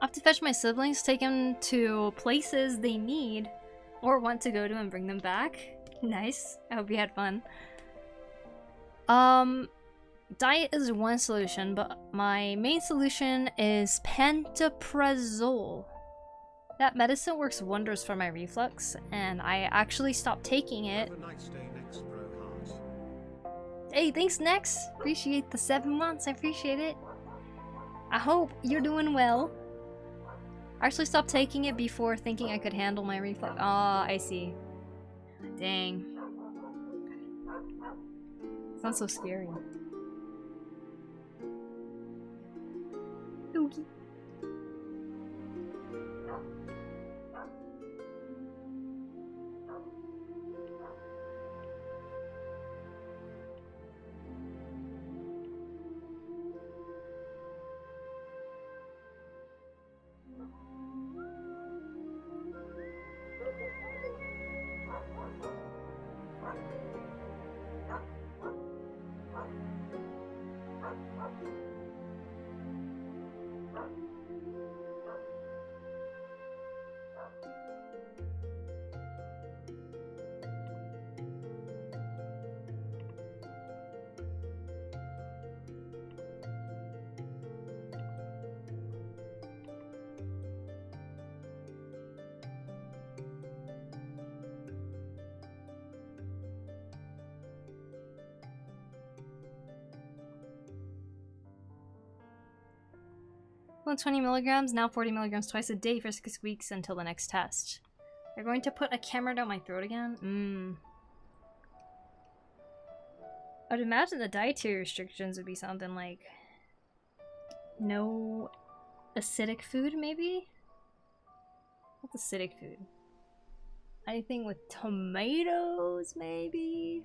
I have to fetch my siblings, take them to places they need or want to go to and bring them back. Nice. I hope you had fun. Diet is one solution, but my main solution is pantoprazole. That medicine works wonders for my reflux, and I actually stopped taking it. Have a nice day, Nex Pro Heart. Hey, thanks, Nex. Appreciate the 7 months. I appreciate it. I hope you're doing well. I actually stopped taking it before thinking I could handle my reflux. Ah, I see. Dang. Sounds so scary. Doogie. Well, 20 milligrams, now 40 milligrams twice a day for 6 weeks until the next test. They're going to put a camera down my throat again? I'd imagine the dietary restrictions would be something like no acidic food, maybe? What's acidic food? Anything with tomatoes, maybe?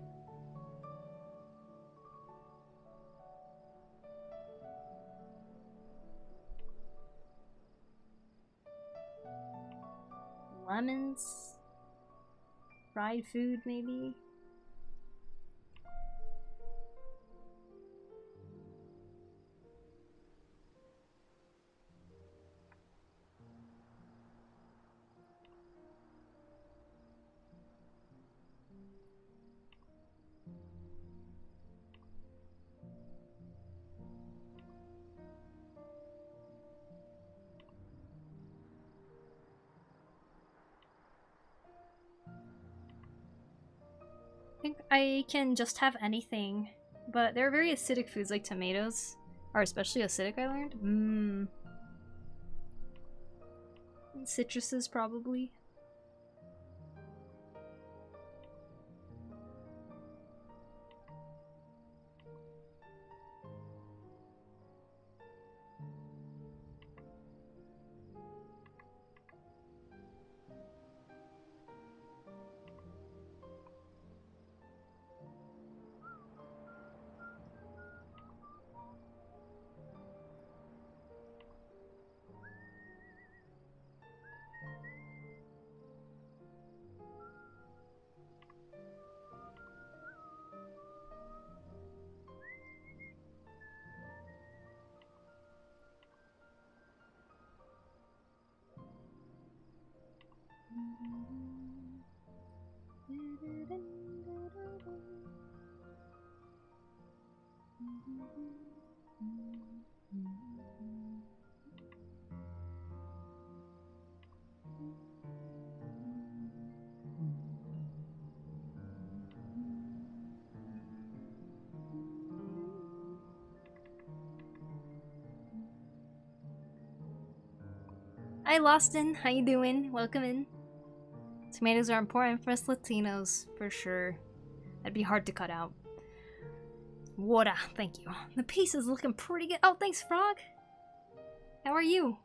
Lemons? Fried food, maybe? I think I can just have anything, but there are very acidic foods like tomatoes are especially acidic, I learned. Citruses, probably. Hi Loston, how you doing? Welcome in. Tomatoes are important for us Latinos, for sure. That'd be hard to cut out. Water, thank you. The piece is looking pretty good. Oh, thanks, Frog. How are you?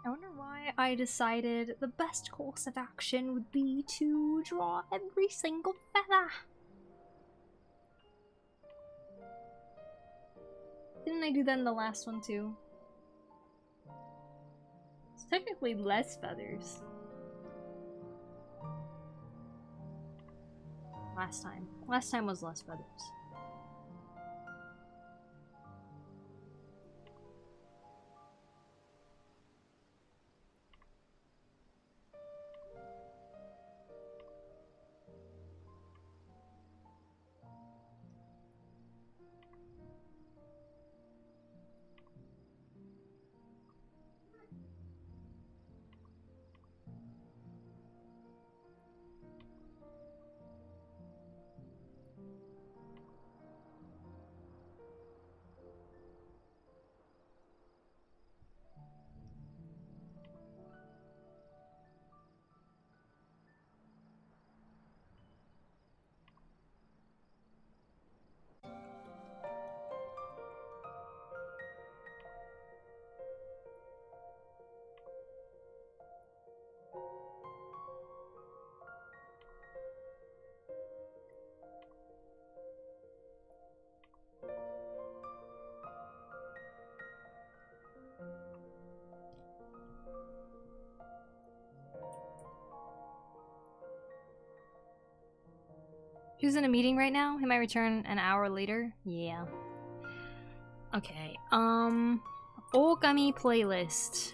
I wonder why I decided the best course of action would be to draw every single feather. Didn't I do that in the last one too? It's technically less feathers. Last time. Last time was less feathers. Who's in a meeting right now? He might return an hour later. Yeah. Okay, Okami playlist.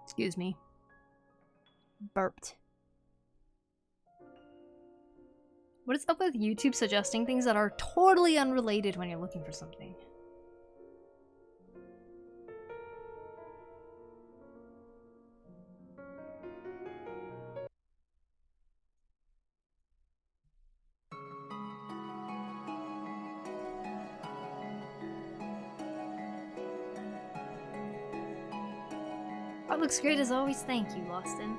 Excuse me. Burped. What is up with YouTube suggesting things that are totally unrelated when you're looking for something? Art looks great as always. Thank you, Loston.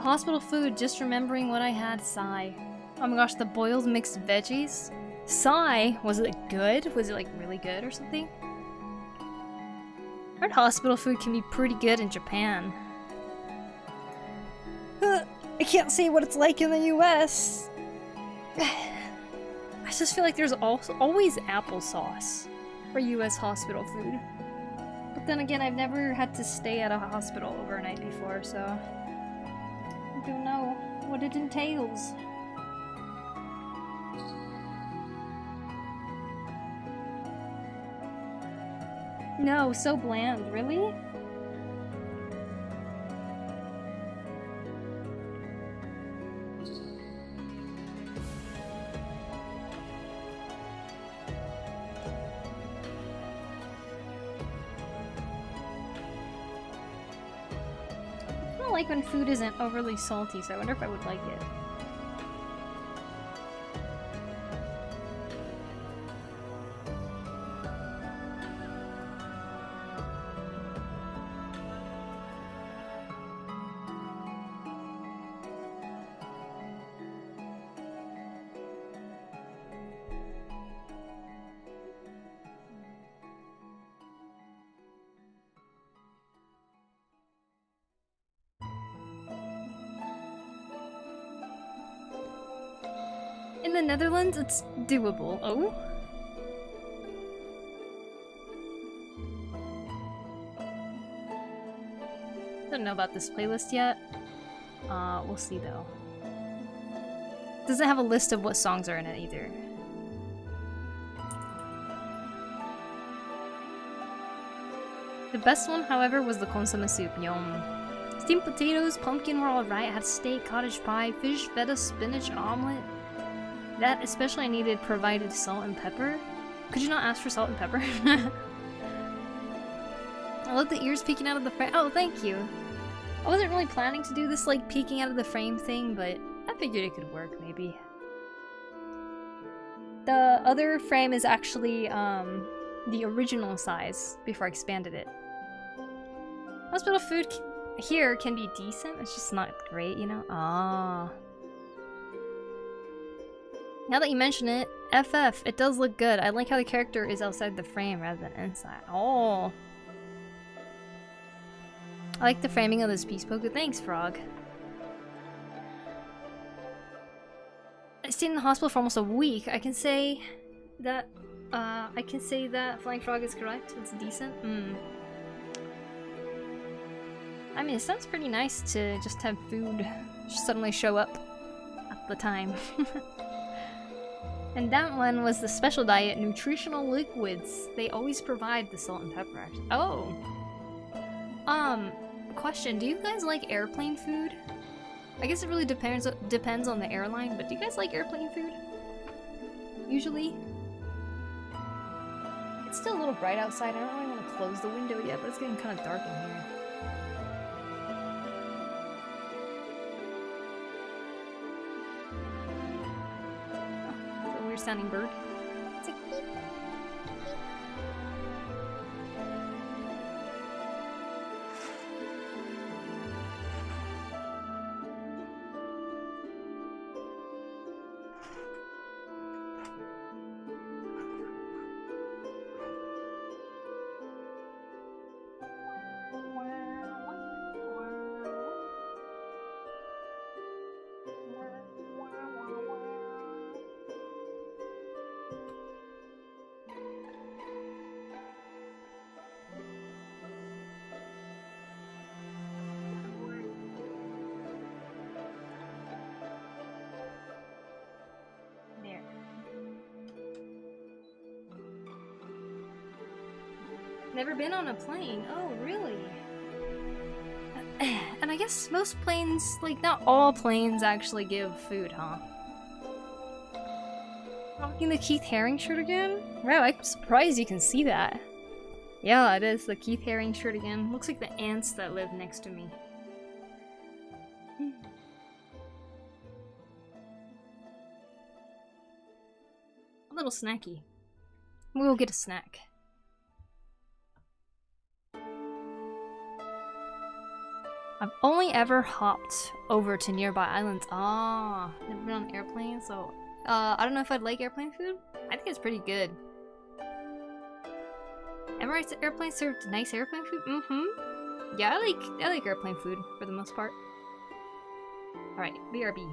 Hospital food, just remembering what I had, sigh. Oh my gosh, the boiled mixed veggies? Sigh, was it good? Was it like really good or something? I heard hospital food can be pretty good in Japan. I can't see what it's like in the US. I just feel like there's also always applesauce for US hospital food. Then again, I've never had to stay at a hospital overnight before, so I don't know what it entails. No, so bland, really? I don't like when food isn't overly salty, so I wonder if I would like it. In the Netherlands, it's doable. Oh? Don't know about this playlist yet. We'll see though. Doesn't have a list of what songs are in it either. The best one, however, was the consomme soup. Yum. Steamed potatoes, pumpkin were alright. Had steak, cottage pie, fish, feta, spinach, omelet. That especially I needed provided salt and pepper. Could you not ask for salt and pepper? I love the ears peeking out of the frame. Oh, thank you. I wasn't really planning to do this like peeking out of the frame thing, but I figured it could work maybe. The other frame is actually the original size before I expanded it. Hospital food here can be decent, it's just not great, you know? Ah. Now that you mention it, FF, it does look good. I like how the character is outside the frame rather than inside. Oh. I like the framing of this piece, Poku. Thanks, Frog. I stayed in the hospital for almost a week. I can say that Flying Frog is correct. It's decent. I mean, it sounds pretty nice to just have food just suddenly show up at the time. And that one was the special diet nutritional liquids. They always provide the salt and pepper, actually. Oh! Question, do you guys like airplane food? I guess it really depends on the airline, but do you guys like airplane food? Usually? It's still a little bright outside. I don't really want to close the window yet, but it's getting kind of dark in here. Sounding bird. It's like beep, beep. Never been on a plane. Oh, really? And I guess most planes, like not all planes actually give food, huh? Rocking the Keith Haring shirt again? Wow, I'm surprised you can see that. Yeah, it is the Keith Haring shirt again. Looks like the ants that live next to me. A little snacky. We'll get a snack. I've only ever hopped over to nearby islands. Ah, never been on an airplane, so I don't know if I'd like airplane food. I think it's pretty good. Emirates Airplanes served nice airplane food? Mm-hmm. Yeah, I like airplane food for the most part. Alright, BRB.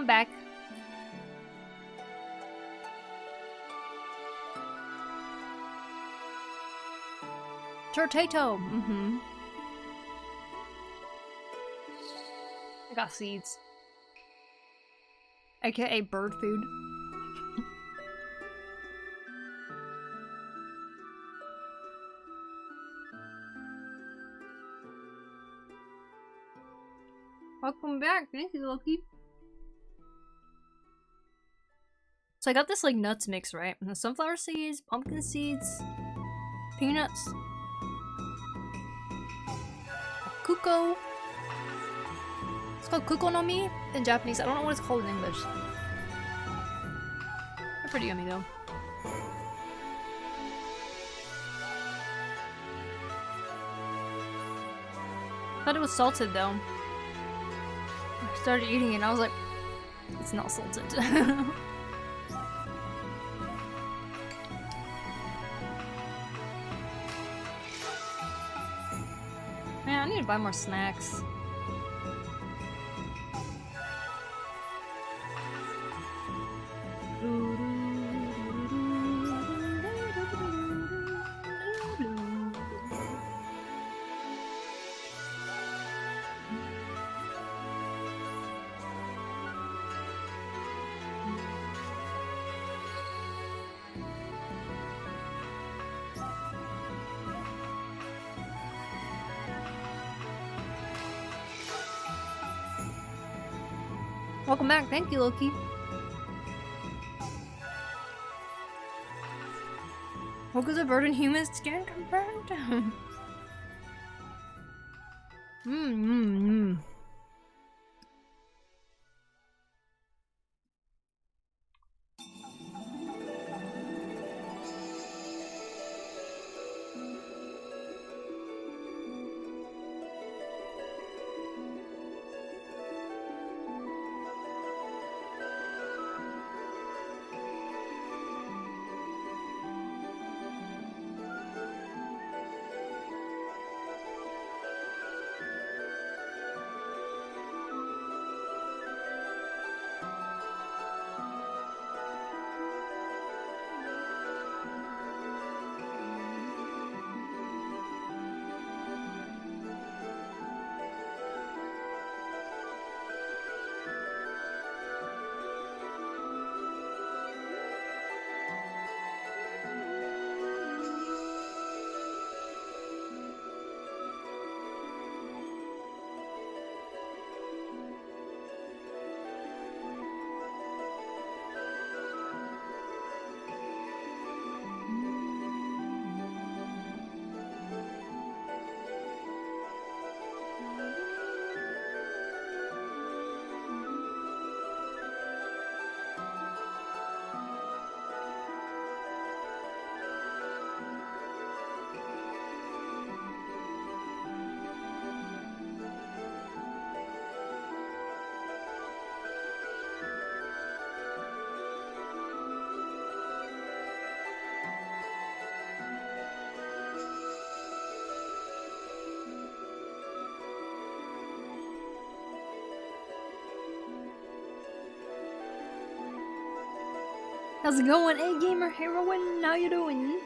I'm back. Tortato. Mm-hmm. I got seeds. AKA bird food. Welcome back. Thank you, Loki. So I got this like nuts mix, right? Sunflower seeds, pumpkin seeds, peanuts, kuko. It's called kuko no mi in Japanese. I don't know what it's called in English. They're pretty yummy though. Thought it was salted though. I started eating it and I was like, it's not salted. Man, I need to buy more snacks. Welcome back, thank you, Loki. What could a bird and human skin confirmed? How's it going? Hey gamer heroine, how you doing?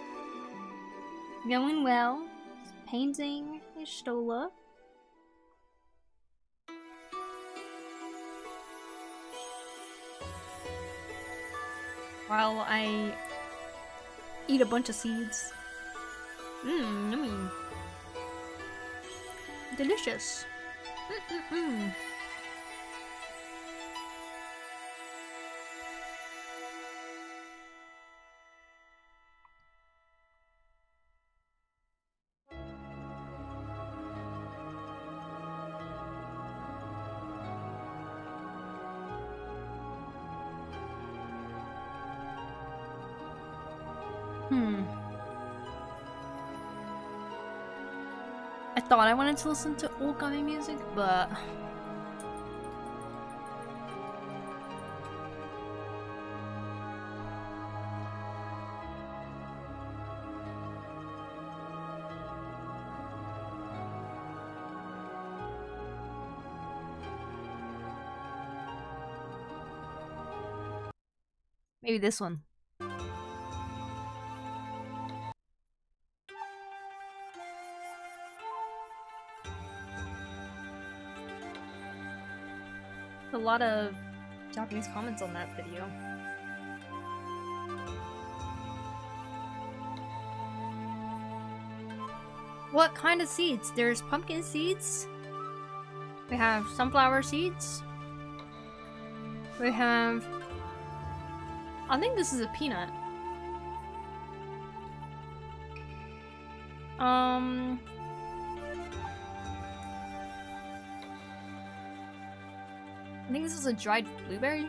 Going well. Painting Yshtola. While I eat a bunch of seeds. Yummy. Delicious. I thought I wanted to listen to Wacom music, but Maybe this one. A lot of Japanese comments on that video. What kind of seeds? There's pumpkin seeds. We have sunflower seeds. We have... I think this is a peanut. I think this is a dried blueberry.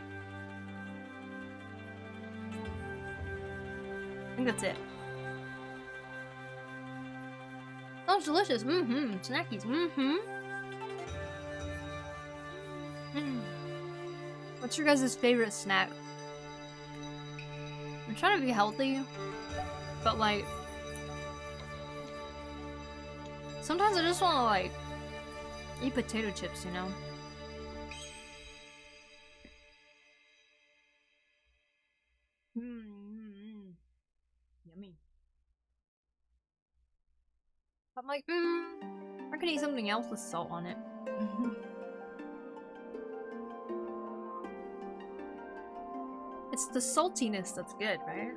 I think that's it. Oh, it's delicious. Snackies. What's your guys' favorite snack? I'm trying to be healthy, but like sometimes I just want to like eat potato chips, you know? Yummy. I'm like, I could eat something else with salt on it. It's the saltiness that's good, right?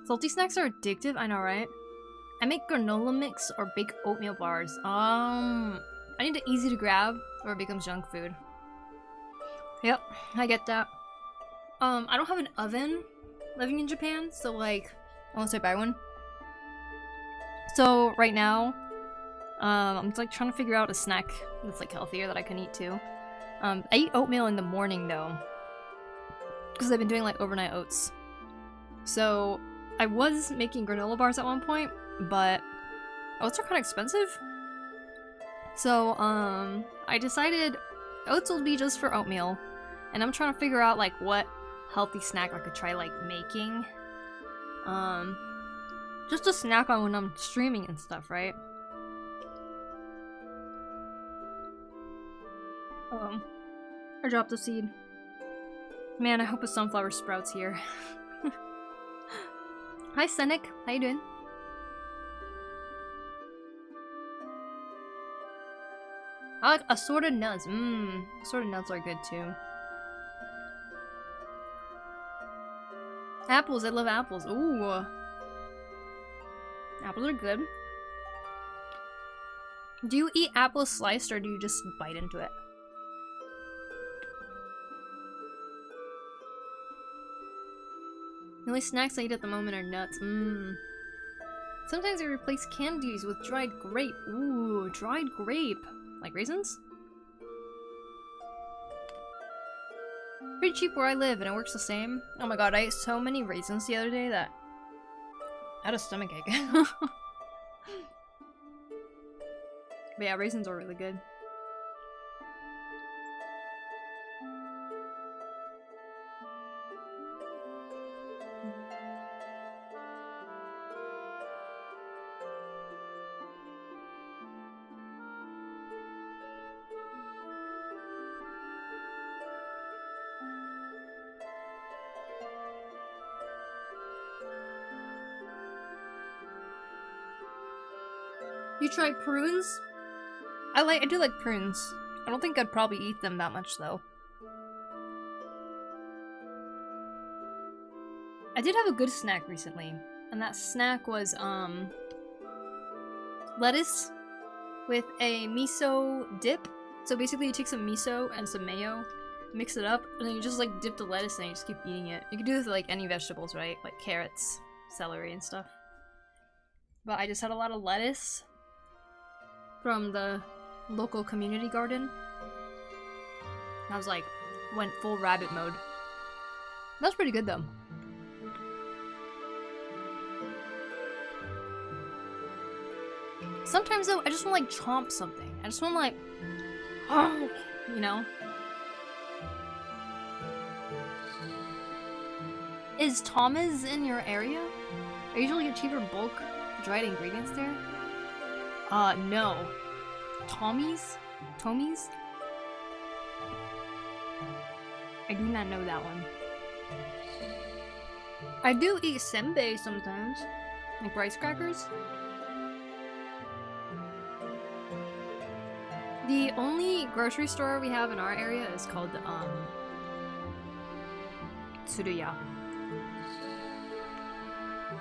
Salty snacks are addictive, I know, right? I make granola mix or bake oatmeal bars. I need it easy to grab or it becomes junk food. Yep, I get that. I don't have an oven living in Japan, so like, unless I buy one. So right now, I'm just like trying to figure out a snack that's like healthier that I can eat too. I eat oatmeal in the morning though, because I've been doing like overnight oats. So I was making granola bars at one point, but oats are kind of expensive. So I decided oats will be just for oatmeal, and I'm trying to figure out like what healthy snack I could try like making. Just a snack on when I'm streaming and stuff, right? I dropped a seed. Man, I hope a sunflower sprouts here. Hi, Cintiq. How you doing? I like assorted nuts. Assorted nuts are good too. Apples. I love apples. Ooh. Apples are good. Do you eat apples sliced or do you just bite into it? The only snacks I eat at the moment are nuts. Sometimes I replace candies with dried grape. Ooh, dried grape. Like raisins? Pretty cheap where I live and it works the same. Oh my god, I ate so many raisins the other day that I had a stomachache. But yeah, raisins are really good. You tried prunes? I do like prunes. I don't think I'd probably eat them that much though. I did have a good snack recently, and that snack was lettuce with a miso dip. So basically you take some miso and some mayo, mix it up, and then you just like dip the lettuce and you just keep eating it. You can do this with like any vegetables, right? Like carrots, celery and stuff. But I just had a lot of lettuce from the local community garden. I was like, went full rabbit mode. That was pretty good though. Sometimes though, I just want to like chomp something. I just want to like, oh, you know? Is Thomas in your area? I usually get cheaper bulk dried ingredients there. No. Tommy's? Tommy's? I do not know that one. I do eat senbei sometimes. Like rice crackers. The only grocery store we have in our area is called, Tsuruya.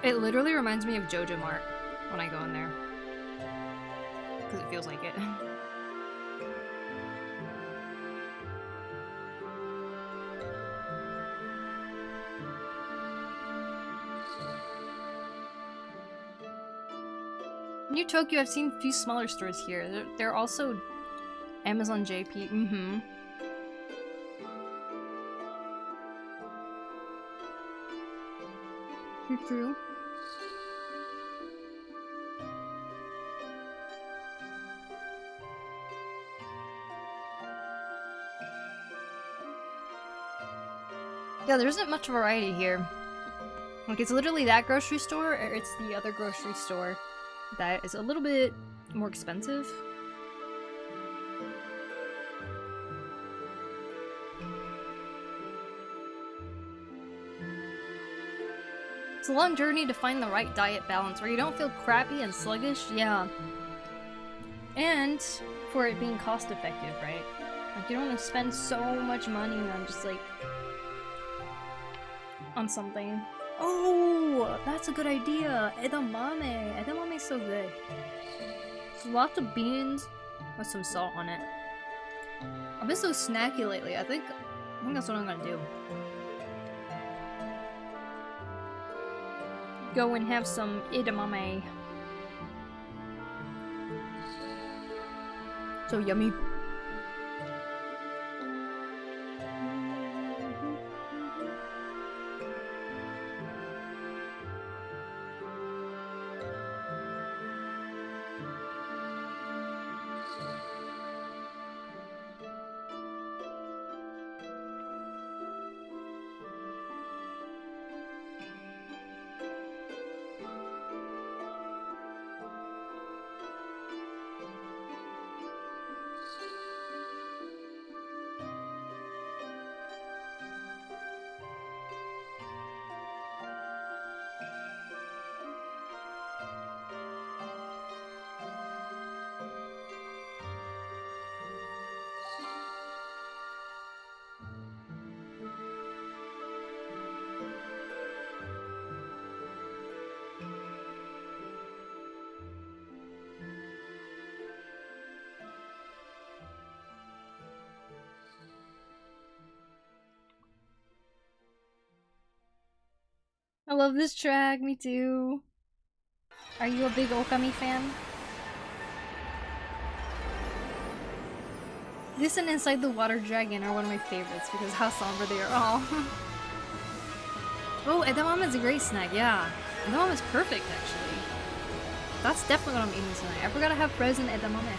It literally reminds me of Jojo Mart when I go in there. Because it feels like it. Near Tokyo, I've seen a few smaller stores here. They're also Amazon JP. Mm-hmm. True. Yeah, there isn't much variety here. Like, it's literally that grocery store, or it's the other grocery store that is a little bit more expensive. It's a long journey to find the right diet balance where you don't feel crappy and sluggish, yeah. And for it being cost effective, right? Like, you don't want to spend so much money on just like on something. Oh, that's a good idea. Edamame. Edamame is so good. There's lots of beans with some salt on it. I've been so snacky lately. I think that's what I'm gonna do. Go and have some edamame. So yummy. I love this track, me too. Are you a big Okami fan? This and Inside the Water Dragon are one of my favorites because how somber they are all. Oh, edamame is a great snack, yeah. Edamame is perfect, actually. That's definitely what I'm eating tonight. I forgot to have frozen edamame.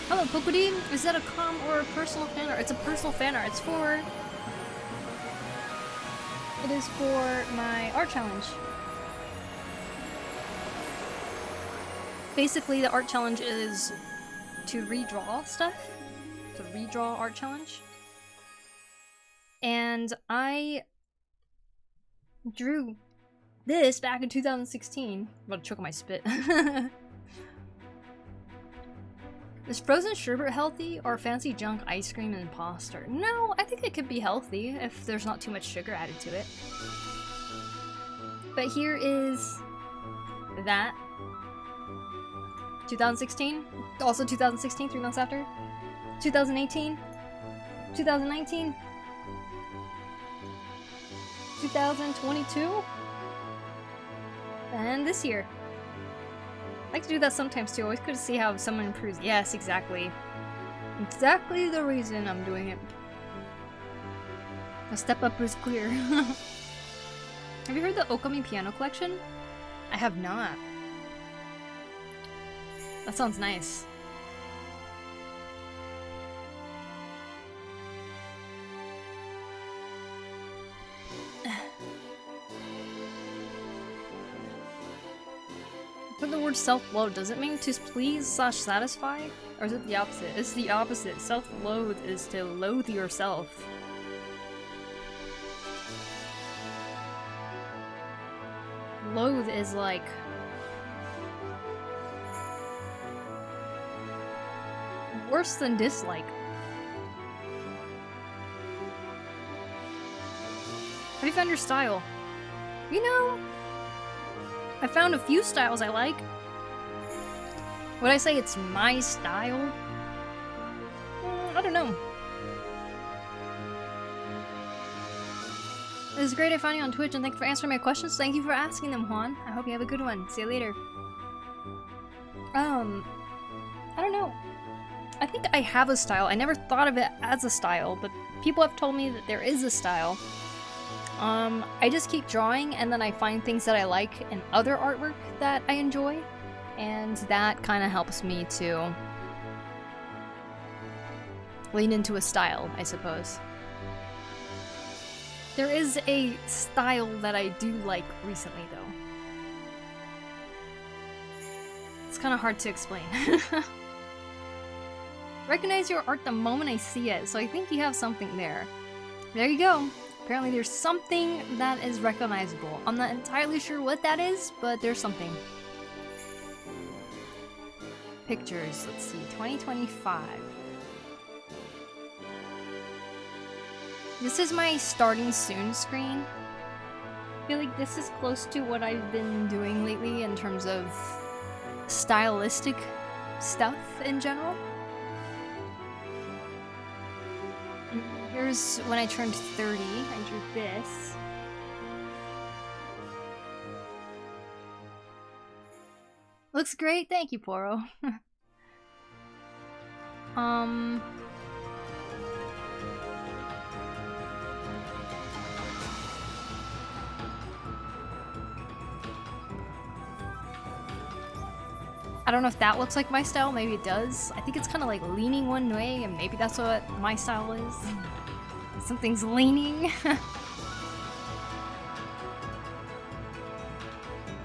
Hello, Pokuri. Is that a com or a personal fan art? It's a personal fan art. It is for my art challenge. Basically, the art challenge is to redraw stuff. It's a redraw art challenge. And I drew this back in 2016. I'm about to choke on my spit. Is frozen sherbet healthy or fancy junk ice cream imposter? No, I think it could be healthy if there's not too much sugar added to it. But here is that. 2016? Also 2016, 3 months after. 2018. 2019. 2022. And this year. I like to do that sometimes too. Always good to see how someone improves. Yes, exactly. Exactly the reason I'm doing it. A step up is clear. Have you heard the Okami piano collection? I have not. That sounds nice. Put the word self-loathe, does it mean to please / satisfy? Or is it the opposite? It's the opposite. Self-loathe is to loathe yourself. Loathe is like... worse than dislike. How do you find your style? You know... I found a few styles I like. Would I say it's my style? I don't know. It was great I found you on Twitch, and thank you for answering my questions. Thank you for asking them, Juan. I hope you have a good one. See you later. I don't know. I think I have a style. I never thought of it as a style, but people have told me that there is a style. I just keep drawing, and then I find things that I like in other artwork that I enjoy, and that kind of helps me to lean into a style, I suppose. There is a style that I do like recently, though. It's kind of hard to explain. Recognize your art the moment I see it, so I think you have something there. There you go. Apparently there's something that is recognizable. I'm not entirely sure what that is, but there's something. Pictures, let's see, 2025. This is my starting soon screen. I feel like this is close to what I've been doing lately in terms of stylistic stuff in general. Here's when I turned 30, I drew this. Looks great, thank you, Poro. I don't know if that looks like my style, maybe it does. I think it's kind of like leaning one way, and maybe that's what my style is. Something's leaning.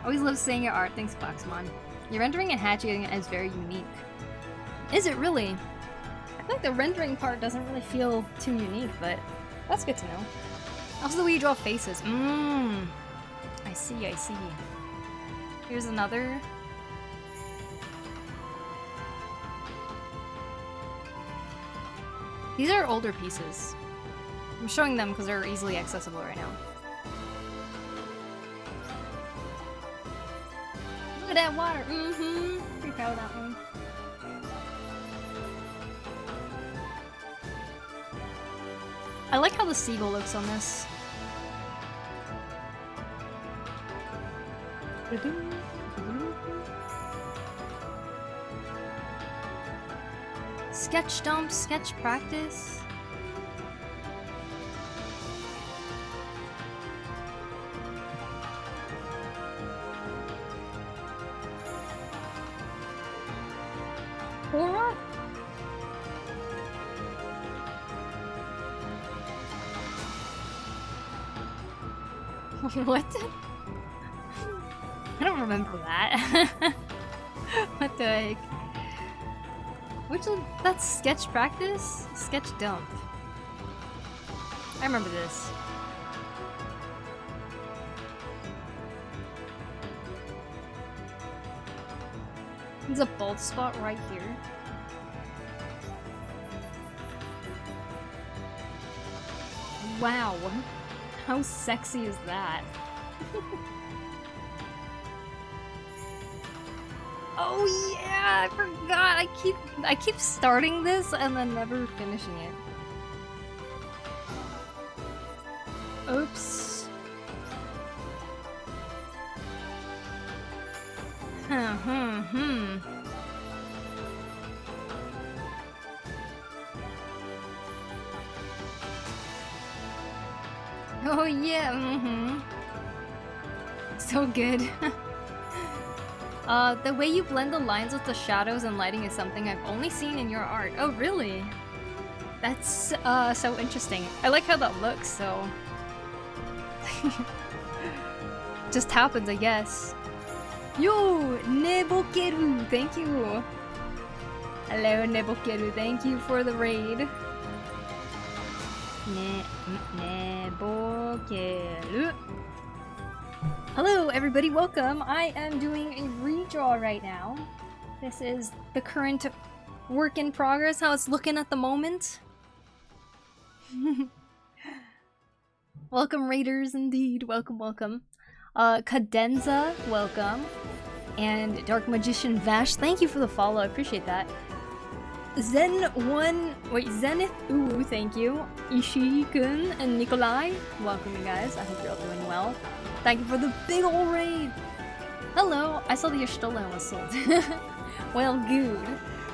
Always love seeing your art. Thanks, Foxmon. Your rendering and hatching is very unique. Is it really? I feel like the rendering part doesn't really feel too unique, but that's good to know. Also the way you draw faces. I see, I see. Here's another. These are older pieces. I'm showing them because they're easily accessible right now. Look at that water. Pretty proud of that one. I like how the seagull looks on this. Sketch dump, sketch practice. Horror? What? I don't remember that. What the heck? Which one? That's sketch practice? Sketch dump. I remember this. There's a bald spot right here. Wow, how sexy is that? Oh yeah, I forgot. I keep starting this and then never finishing it. Oops. Oh yeah, So good. The way you blend the lines with the shadows and lighting is something I've only seen in your art. Oh really? That's so interesting. I like how that looks, so... Just happens, I guess. Yo! Nebokeru! Thank you! Hello, Nebokeru. Thank you for the raid. Nebokeru. Hello, everybody. Welcome. I am doing a redraw right now. This is the current work in progress, how it's looking at the moment. Welcome, raiders, indeed. Welcome, welcome. Cadenza, welcome. And Dark Magician Vash, thank you for the follow. I appreciate that. Zenith, ooh, thank you. Ishii-kun and Nikolai, welcome you guys. I hope you're all doing well. Thank you for the big ol' raid. Hello, I saw the Yshtola and was sold. Well, good.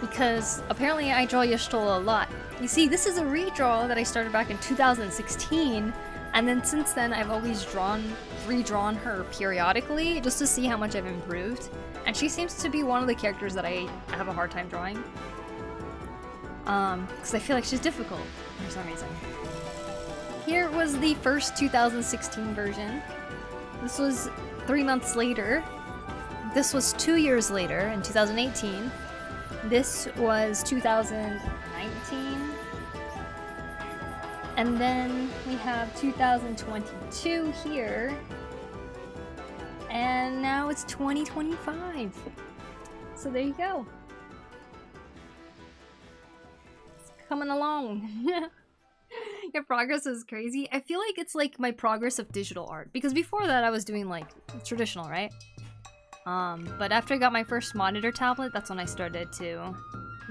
Because apparently I draw Yshtola a lot. You see, this is a redraw that I started back in 2016, and then since then I've always redrawn her periodically just to see how much I've improved. And she seems to be one of the characters that I have a hard time drawing. Because I feel like she's difficult for some reason. Here was the first 2016 version. This was 3 months later. This was 2 years later in 2018. This was 2019. And then we have 2022 here. And now it's 2025. So there you go. It's coming along. Your progress is crazy. I feel like it's like my progress of digital art. Because before that I was doing like traditional, right? But after I got my first monitor tablet, that's when I started to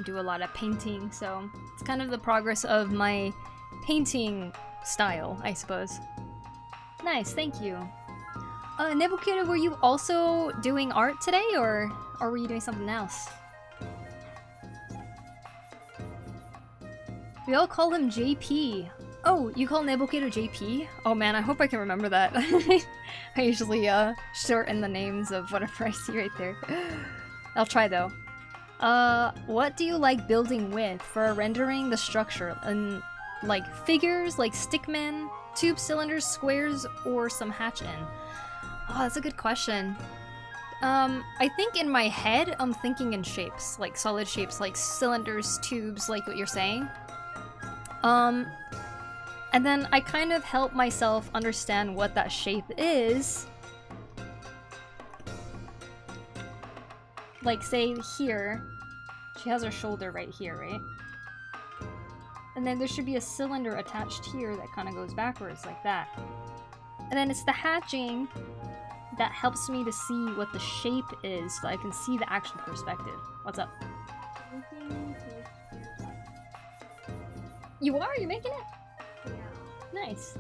do a lot of painting. So it's kind of the progress of my painting style, I suppose. Nice, thank you. Nebukita, were you also doing art today, or were you doing something else? We all call him JP. Oh, you call Nebukita JP? Oh man, I hope I can remember that. I usually shorten the names of whatever I see right there. I'll try though. What do you like building with for rendering the structure? And like figures, like stickmen, tube cylinders, squares, or some hatch-in? Oh, that's a good question. I think in my head, I'm thinking in shapes, like solid shapes, like cylinders, tubes, like what you're saying. And then I kind of help myself understand what that shape is. Like, say here, she has her shoulder right here, right? And then there should be a cylinder attached here that kind of goes backwards, like that. And then it's the hatching that helps me to see what the shape is, so I can see the actual perspective. What's up? You are? You're making it? Yeah. Nice.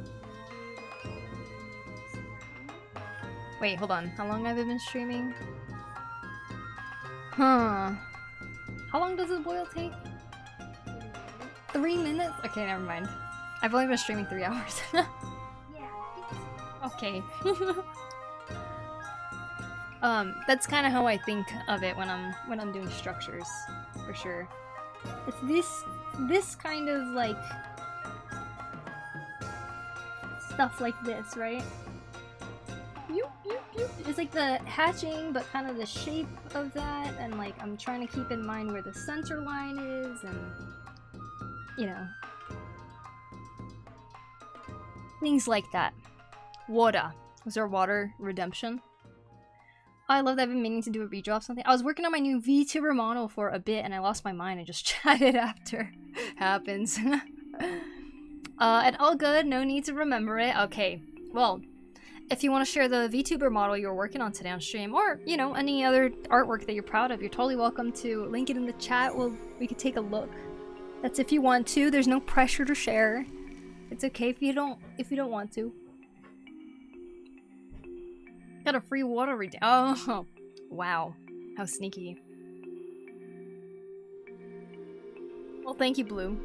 Wait, hold on. How long have I been streaming? Huh. How long does this boil take? 3 minutes? Okay, never mind. I've only been streaming 3 hours. Yeah. Okay. That's kind of how I think of it when I'm doing structures, for sure. It's this kind of like stuff like this, right? It's like the hatching, but kind of the shape of that, and like I'm trying to keep in mind where the center line is, and you know, things like that. Water. Was there water redemption? I love that I've been meaning to do a redraw of something. I was working on my new VTuber model for a bit and I lost my mind and just chatted after. Happens. And all good, no need to remember it. Okay, well, if you want to share the VTuber model you were working on today on stream, or, you know, any other artwork that you're proud of, you're totally welcome to link it in the chat. We could take a look. That's if you want to. There's no pressure to share. It's okay if you don't want to. Got a free water oh, wow. How sneaky. Well, thank you, Blue.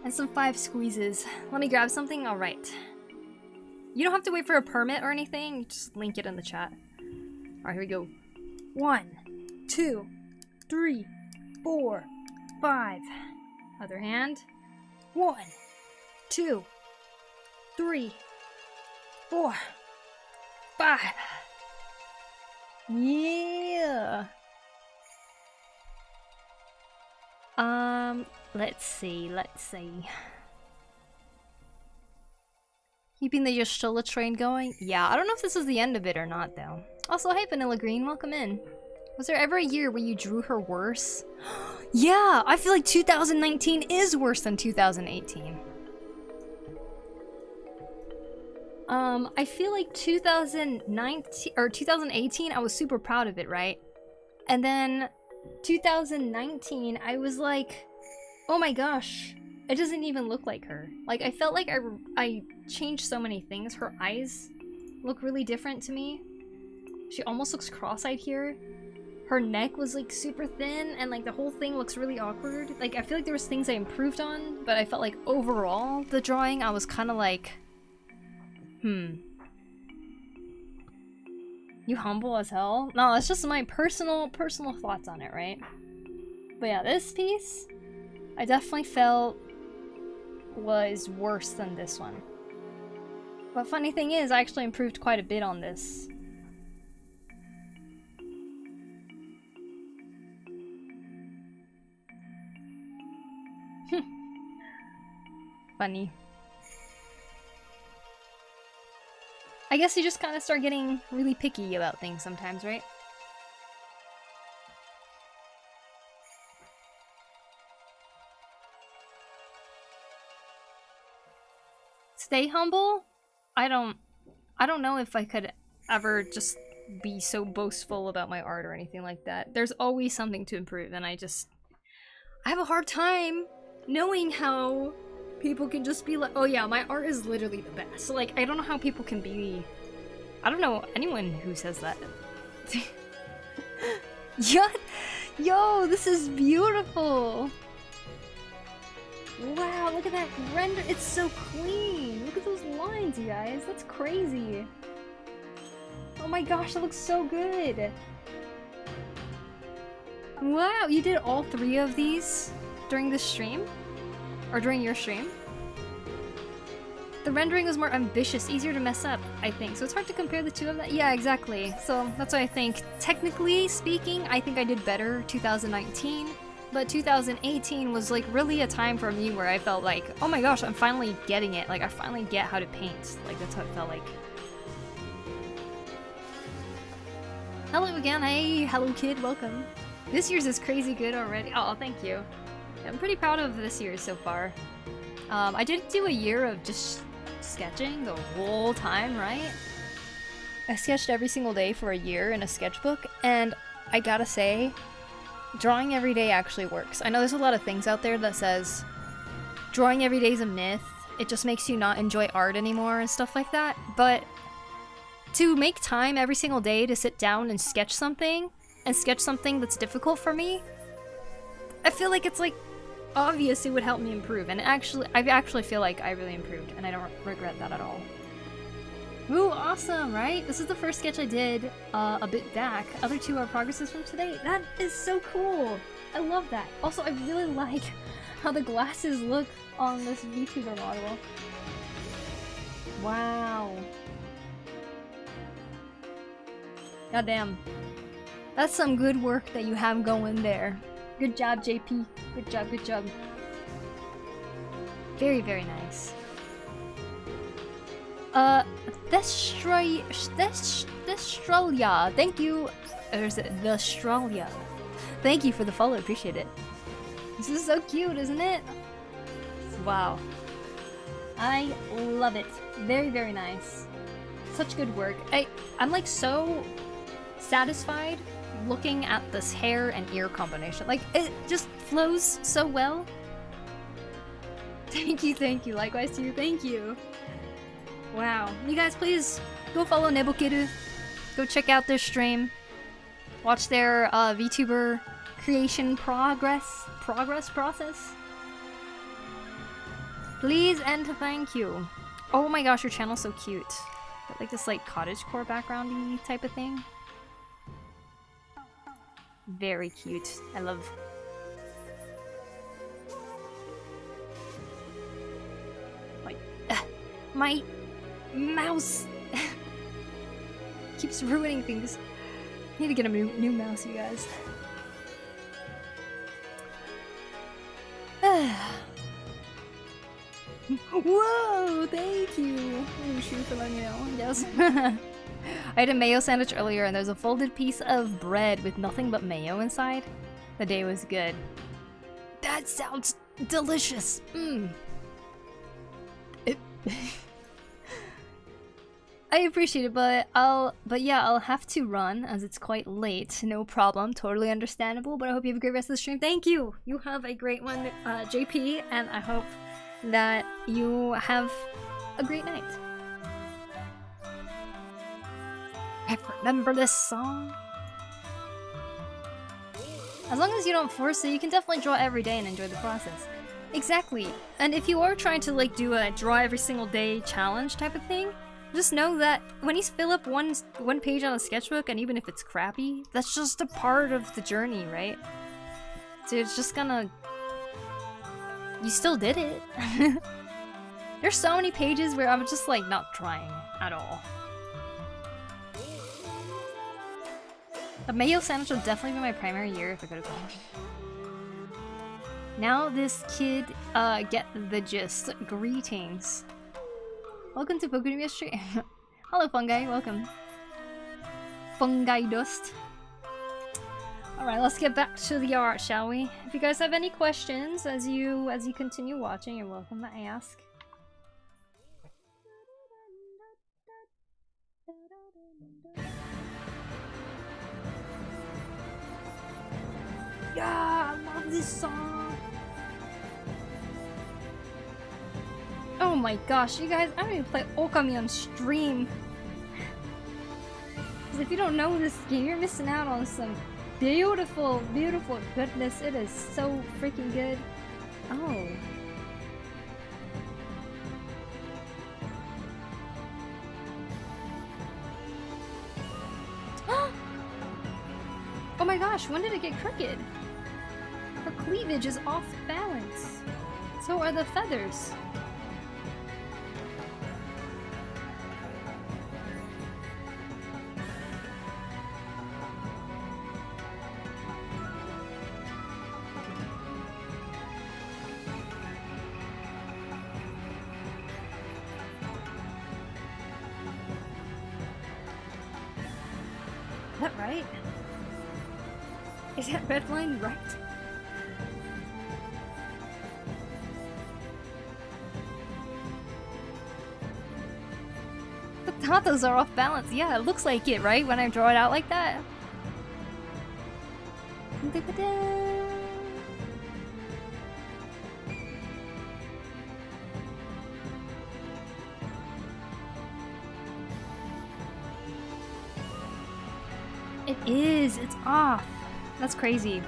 And some 5 squeezes. Let me grab something? Alright. You don't have to wait for a permit or anything. You just link it in the chat. Alright, here we go. 1, 2, 3, 4, 5. Other hand. 1, 2, 3, 4, 5. Yeah. Let's see. Keeping the Yshtola train going? Yeah, I don't know if this is the end of it or not, though. Also, hey, Vanilla Green, welcome in. Was there ever a year where you drew her worse? Yeah, I feel like 2019 is worse than 2018. I feel like 2019 or 2018, I was super proud of it, right? And then 2019, I was like, oh my gosh, it doesn't even look like her. Like, I felt like I changed so many things. Her eyes look really different to me. She almost looks cross-eyed here. Her neck was like super thin and like the whole thing looks really awkward. Like, I feel like there was things I improved on, but I felt like overall the drawing, I was kind of like, You humble as hell? No, it's just my personal thoughts on it, right? But yeah, this piece, I definitely felt was worse than this one. But funny thing is, I actually improved quite a bit on this. Funny. I guess you just kind of start getting really picky about things sometimes, right? Stay humble? I don't know if I could ever just be so boastful about my art or anything like that. There's always something to improve, and I have a hard time knowing how people can just be like, oh yeah, my art is literally the best. Like, I don't know how people can be... I don't know anyone who says that. Yo, this is beautiful! Wow, look at that render. It's so clean. Look at those lines, you guys. That's crazy. Oh my gosh, that looks so good. Wow, you did all 3 of these during this stream? Or during your stream? The rendering was more ambitious, easier to mess up, I think. So it's hard to compare the two of them. Yeah, exactly. So that's why I think, technically speaking, I think I did better 2019. But 2018 was like really a time for me where I felt like, oh my gosh, I'm finally getting it. Like, I finally get how to paint. Like, that's how it felt like. Hello again. Hey, hello kid, welcome. This year's is crazy good already. Oh, thank you. I'm pretty proud of this year so far. I did do a year of just sketching the whole time, right? I sketched every single day for a year in a sketchbook, and I gotta say, drawing every day actually works. I know there's a lot of things out there that says drawing every day is a myth. It just makes you not enjoy art anymore and stuff like that. But to make time every single day to sit down and sketch something that's difficult for me, I feel like it's like obvious it would help me improve. And I actually feel like I really improved, and I don't regret that at all. Ooh, awesome, right? This is the first sketch I did a bit back. Other 2 are progresses from today. That is so cool. I love that. Also, I really like how the glasses look on this VTuber model. Wow. Goddamn. That's some good work that you have going there. Good job, JP. Good job, good job. Very, very nice. Destrolia. Thank you. Or is it Destrolia? Thank you for the follow. Appreciate it. This is so cute, isn't it? Wow. I love it. Very, very nice. Such good work. I'm like so satisfied looking at this hair and ear combination. Like, it just flows so well. Thank you. Likewise to you. Thank you. Wow. You guys, please go follow Nebukiru. Go check out their stream. Watch their VTuber creation process. Please and thank you. Oh my gosh, your channel's so cute. Got like this like cottagecore background-y type of thing. Very cute. I love. My mouse keeps ruining things. I need to get a new mouse, you guys. Whoa, thank you. Oh, shoot for letting me know. Yes. I had a mayo sandwich earlier and there's a folded piece of bread with nothing but mayo inside. The day was good. That sounds delicious. I appreciate it, but I'll have to run as it's quite late. No problem, totally understandable. But I hope you have a great rest of the stream. Thank you. You have a great one, JP, and I hope that you have a great night. I remember this song. As long as you don't force it, you can definitely draw every day and enjoy the process. Exactly. And if you are trying to like do a draw every single day challenge type of thing, just know that when you fill up one page on a sketchbook, and even if it's crappy, that's just a part of the journey, right? So it's just gonna... You still did it. There's so many pages where I'm just like not trying at all. A mayo sandwich will definitely be my primary year if I go to college. Now this kid get the gist. Greetings. Welcome to PokuriMio stream. Hello fungi, welcome. Fungi dust. Alright, let's get back to the art, shall we? If you guys have any questions as you continue watching, you're welcome to ask. Yeah, I love this song. Oh my gosh, you guys, I don't even play Okami on stream. Because if you don't know this game, you're missing out on some beautiful, beautiful goodness. It is so freaking good. Oh. Oh my gosh, when did it get crooked? Her cleavage is off balance. So are the feathers. Is that right? Is that red line right? The tatas are off balance. Yeah, it looks like it, right? When I draw it out like that. It is. It's off. That's crazy.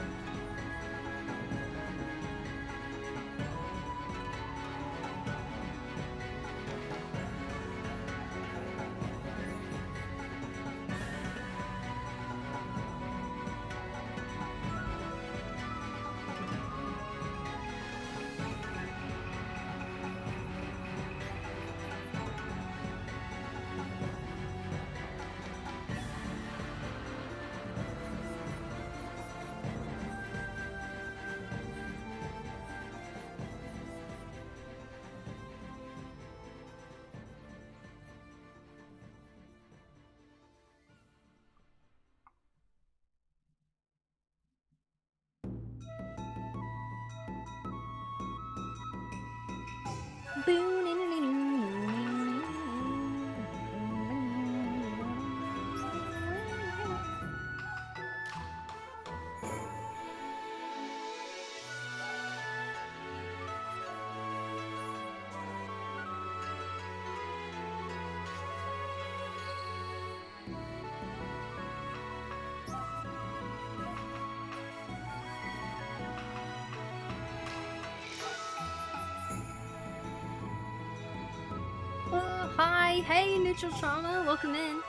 Hi, hey, Neutral Trauma, welcome in.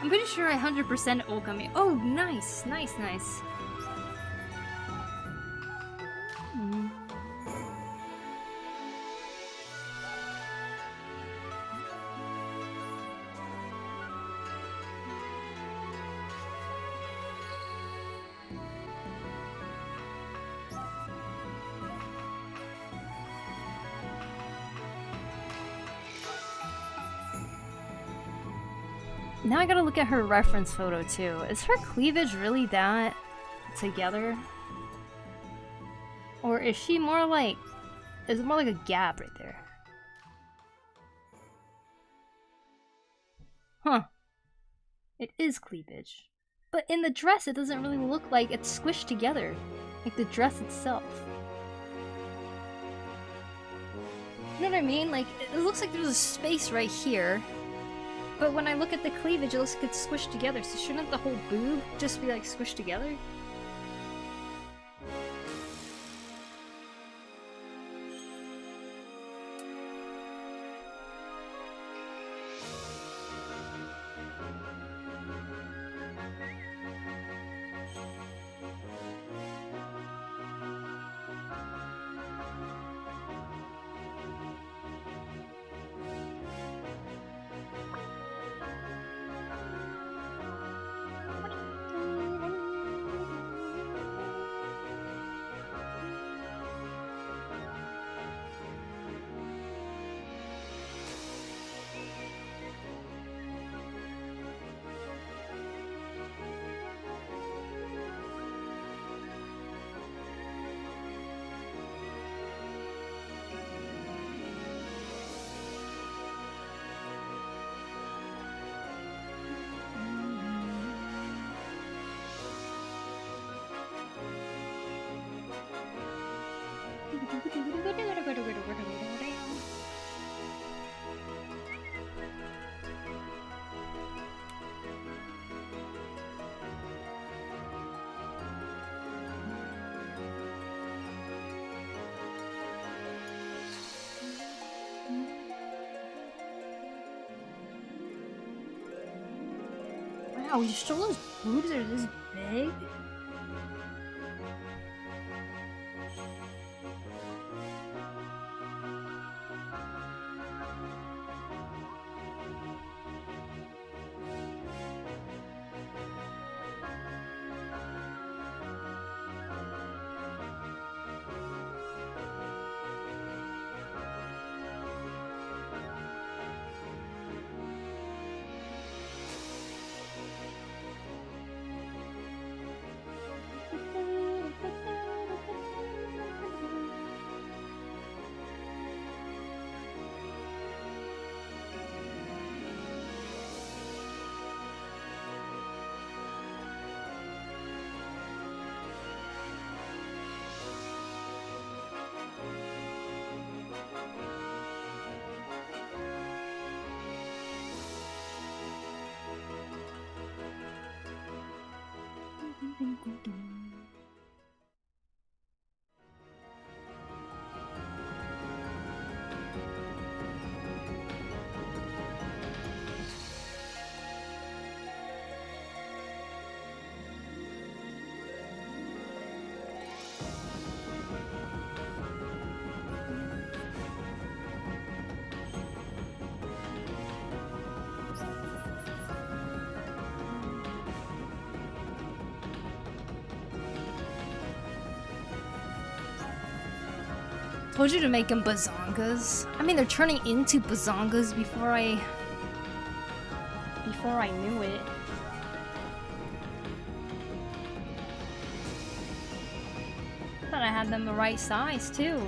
I'm pretty sure I 100% Okami. Oh, nice, nice, nice. Now I gotta look at her reference photo too. Is her cleavage really that together? Or is she more like... is it more like a gap right there? Huh. It is cleavage. But in the dress it doesn't really look like it's squished together. Like the dress itself. You know what I mean? Like, it looks like there's a space right here. But when I look at the cleavage, it looks like it's squished together, so shouldn't the whole boob just be like squished together? Wow, Yshtola's boobs are this big? Told you to make them bazongas. I mean, they're turning into bazongas before I knew it. Thought I had them the right size too.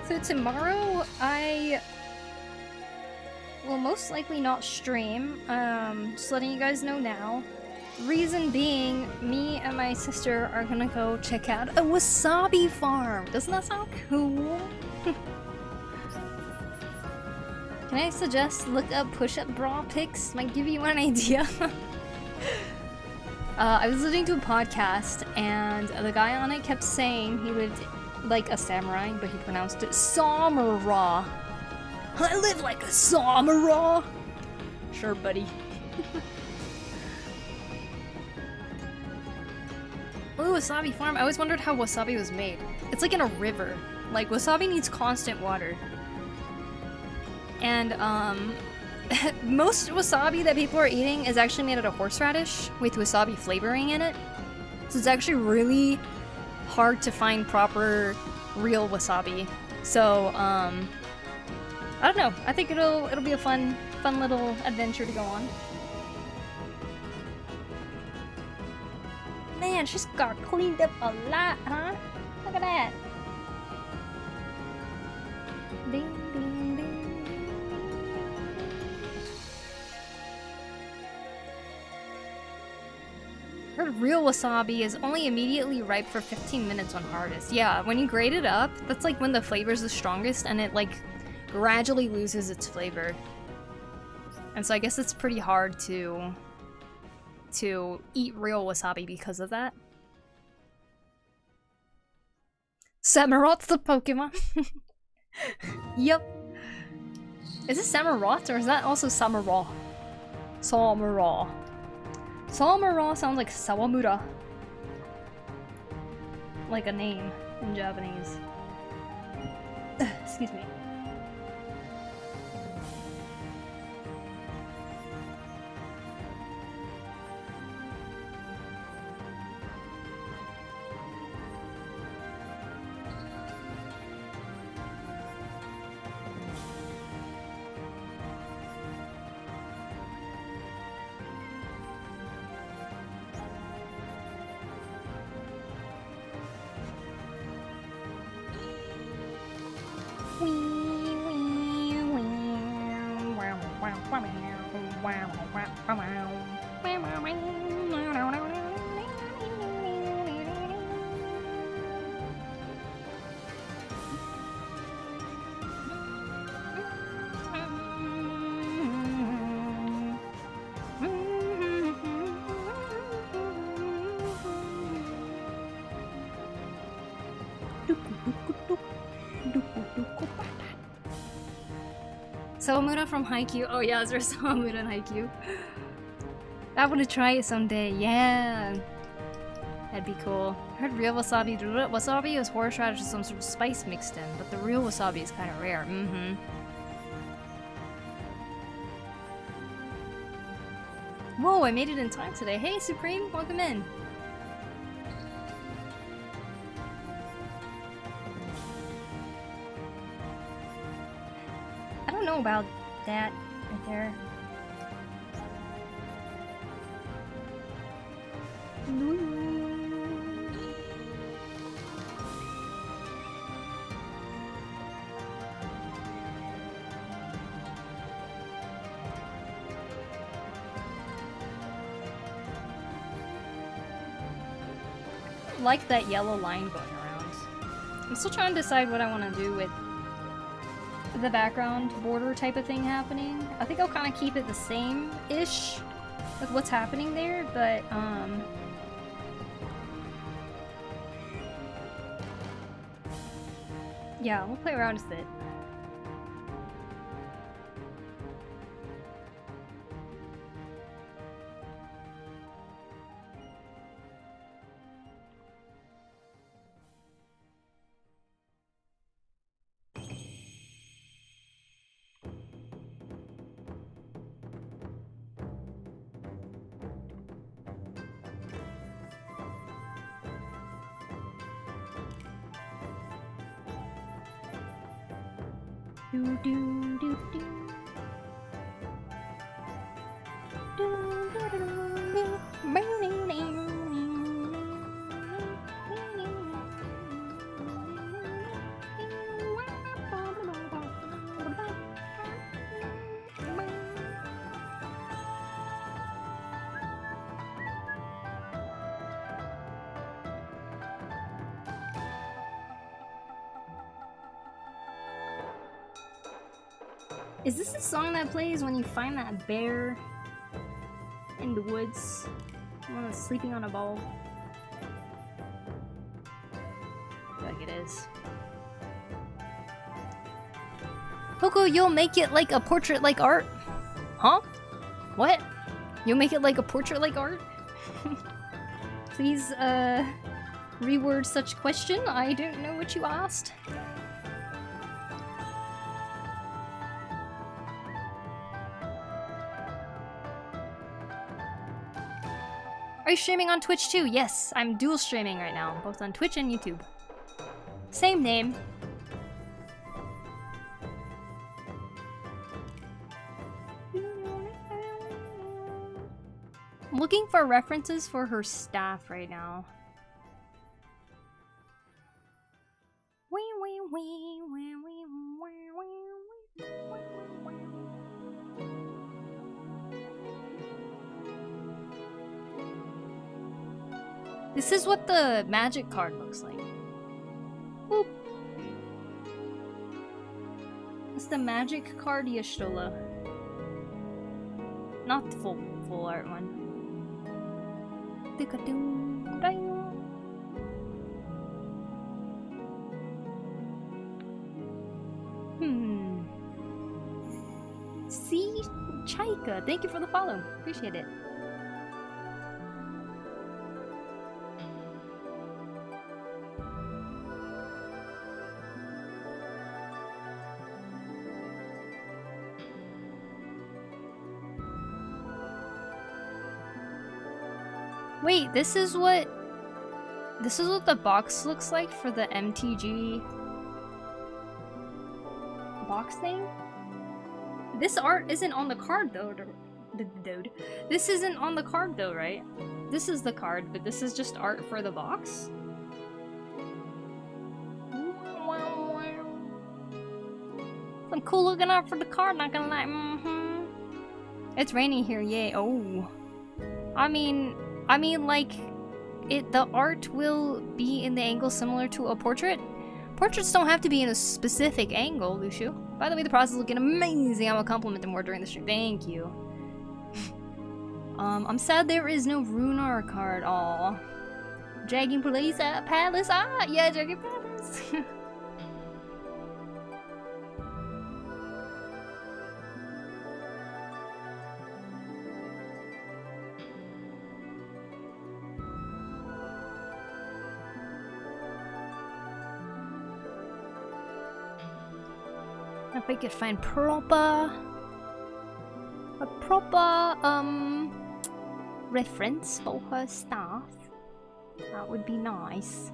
So tomorrow I will most likely not stream, just letting you guys know now. Reason being, me and my sister are gonna go check out a wasabi farm. Doesn't that sound cool? Can I suggest look up push-up bra pics? Might give you an idea. I was listening to a podcast and the guy on it kept saying he lived like a samurai, but he pronounced it samurai. I live like a samurai. Sure, buddy. Ooh, wasabi farm. I always wondered how wasabi was made. It's like in a river. Like, wasabi needs constant water. And, most wasabi that people are eating is actually made out of horseradish with wasabi flavoring in it. So it's actually really hard to find proper real wasabi. So, I don't know. I think it'll be a fun little adventure to go on. Man, she's got cleaned up a lot, huh? Look at that. Ding, ding, ding. Heard real wasabi is only immediately ripe for 15 minutes on hardest. Yeah, when you grate it up, that's like when the flavor's the strongest and it like gradually loses its flavor. And so I guess it's pretty hard to eat real wasabi because of that. Samurot's the Pokemon. Yep. Is it Samurott or is that also Samura? Samura. Samura sounds like Sawamura. Like a name in Japanese. Excuse me. Sawamura from Haikyuu. Oh yeah, there's Sawamura in Haikyuu. I want to try it someday. Yeah, that'd be cool. I heard real wasabi. Wasabi is horseradish with some sort of spice mixed in, but the real wasabi is kind of rare. Mm-hmm. Whoa! I made it in time today. Hey, Supreme, welcome in. I don't know about that right there. I like that yellow line going around. I'm still trying to decide what I want to do with the background border type of thing happening. I think I'll kind of keep it the same-ish with what's happening there, but yeah, we'll play around with it. Do do do do. Is this the song that plays when you find that bear in the woods? The one that's sleeping on a ball? I feel like it is. Poku, you'll make it like a portrait like art? Huh? What? You'll make it like a portrait like art? Please, reword such question. I don't know what you asked. Are you streaming on Twitch too? Yes, I'm dual streaming right now, both on Twitch and YouTube. Same name. I'm looking for references for her staff right now. This is what the magic card looks like. Boop. It's the magic card Yshtola. Not the full art one. See, Chaika, thank you for the follow. Appreciate it. Wait, this is what the box looks like for the MTG box thing? This art isn't on the card though, dude. This isn't on the card though, right? This is the card, but this is just art for the box? Some cool looking art for the card, not gonna lie. It's raining here, yay. Oh. I mean, like, the art will be in the angle similar to a portrait. Portraits don't have to be in a specific angle, Lucio. By the way, the process is looking amazing. I will compliment them more during the stream. Thank you. I'm sad there is no Runar card. Aw. Dragon Palace. Ah, yeah, Dragon Palace. If we could find a proper reference for her staff, that would be nice.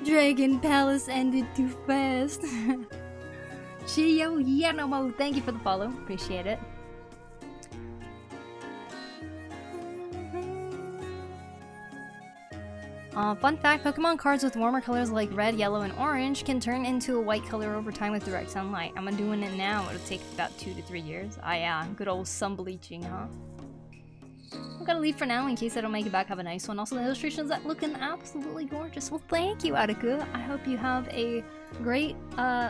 Dragon Palace ended too fast. Chiyo Yanomo, thank you for the follow. Appreciate it. Fun fact, Pokemon cards with warmer colors like red, yellow, and orange can turn into a white color over time with direct sunlight. I'm doing it now. It'll take about 2 to 3 years. Ah yeah, good old sun bleaching, huh? I'm gonna leave for now in case I don't make it back. Have a nice one. Also, the illustrations are looking absolutely gorgeous. Well, thank you, Ataku. I hope you have a great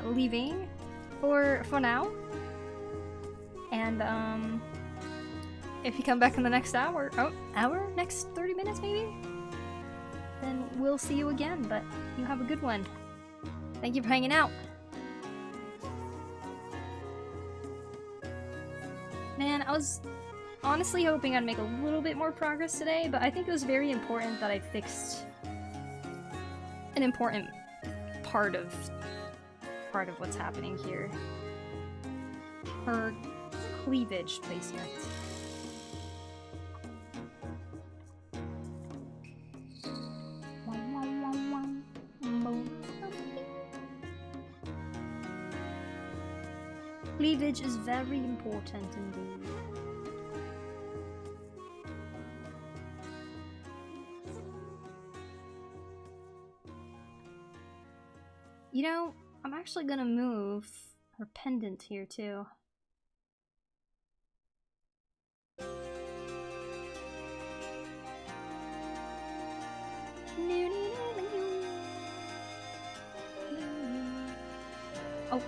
leaving for now. And if you come back in the next hour, next 30 minutes maybe, then we'll see you again, but you have a good one. Thank you for hanging out. Man, I was honestly hoping I'd make a little bit more progress today, but I think it was very important that I fixed an important part of what's happening here. Her cleavage placement. Cleavage is very important indeed. You know, I'm actually gonna move her pendant here too. Oh.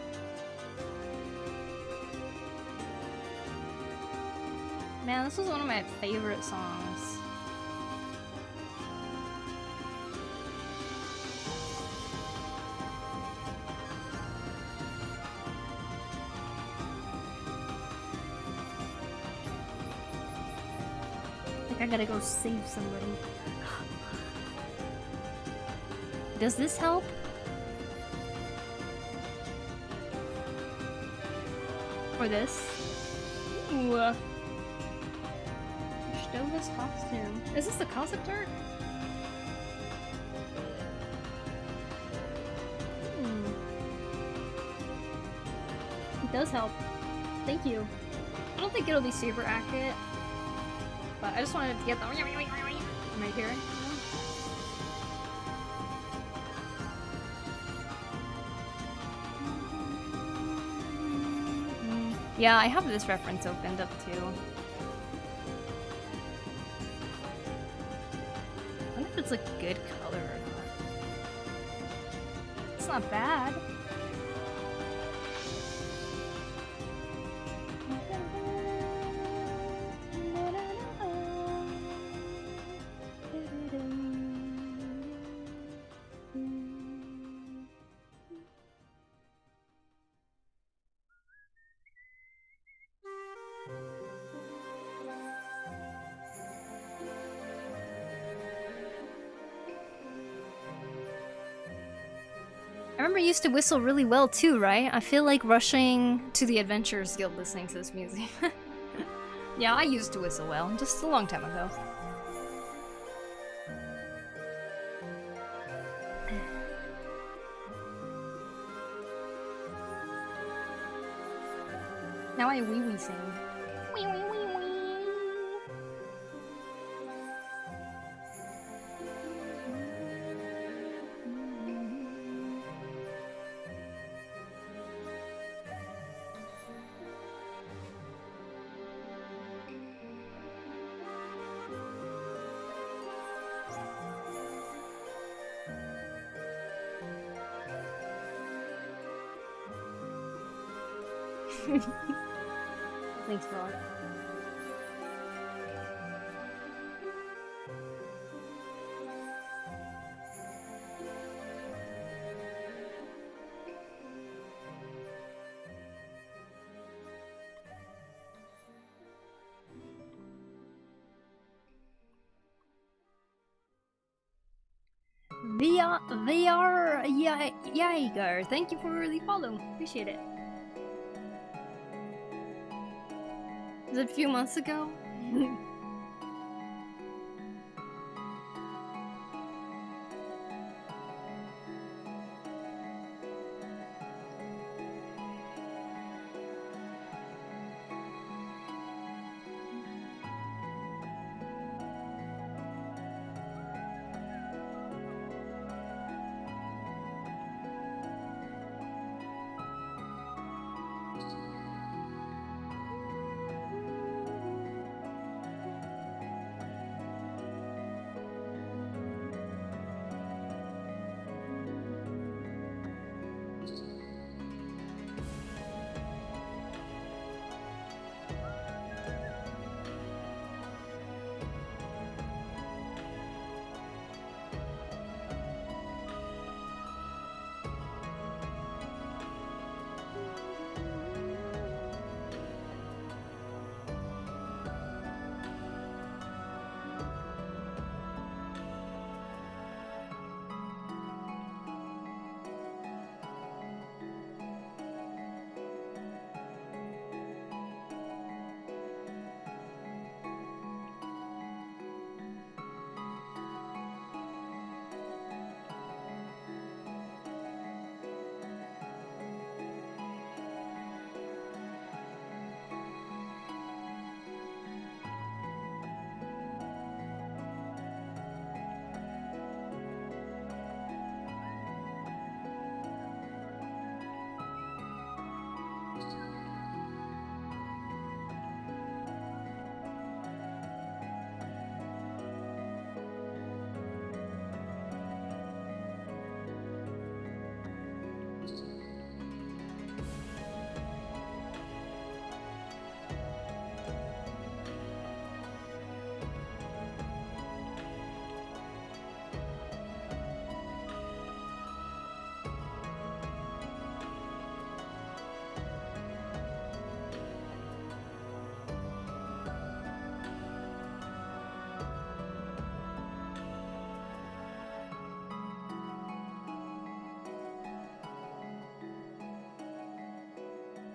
Man, this was one of my favorite songs. I gotta go save somebody. Does this help? Or this? Ooh. Yshtola's costume. Is this the concept art? It does help. Thank you. I don't think it'll be super accurate. But I just wanted to get the right here. Yeah, I have this reference opened up too. I wonder if it's a good color or not. It's not bad. I remember you used to whistle really well too, right? I feel like rushing to the Adventurers Guild listening to this music. Yeah, I used to whistle well, just a long time ago. Now I wee-wee sing. Wee-wee-wee-wee. Thanks, Rod. VR Jaeger, thank you for the follow. Appreciate it. Was it a few months ago?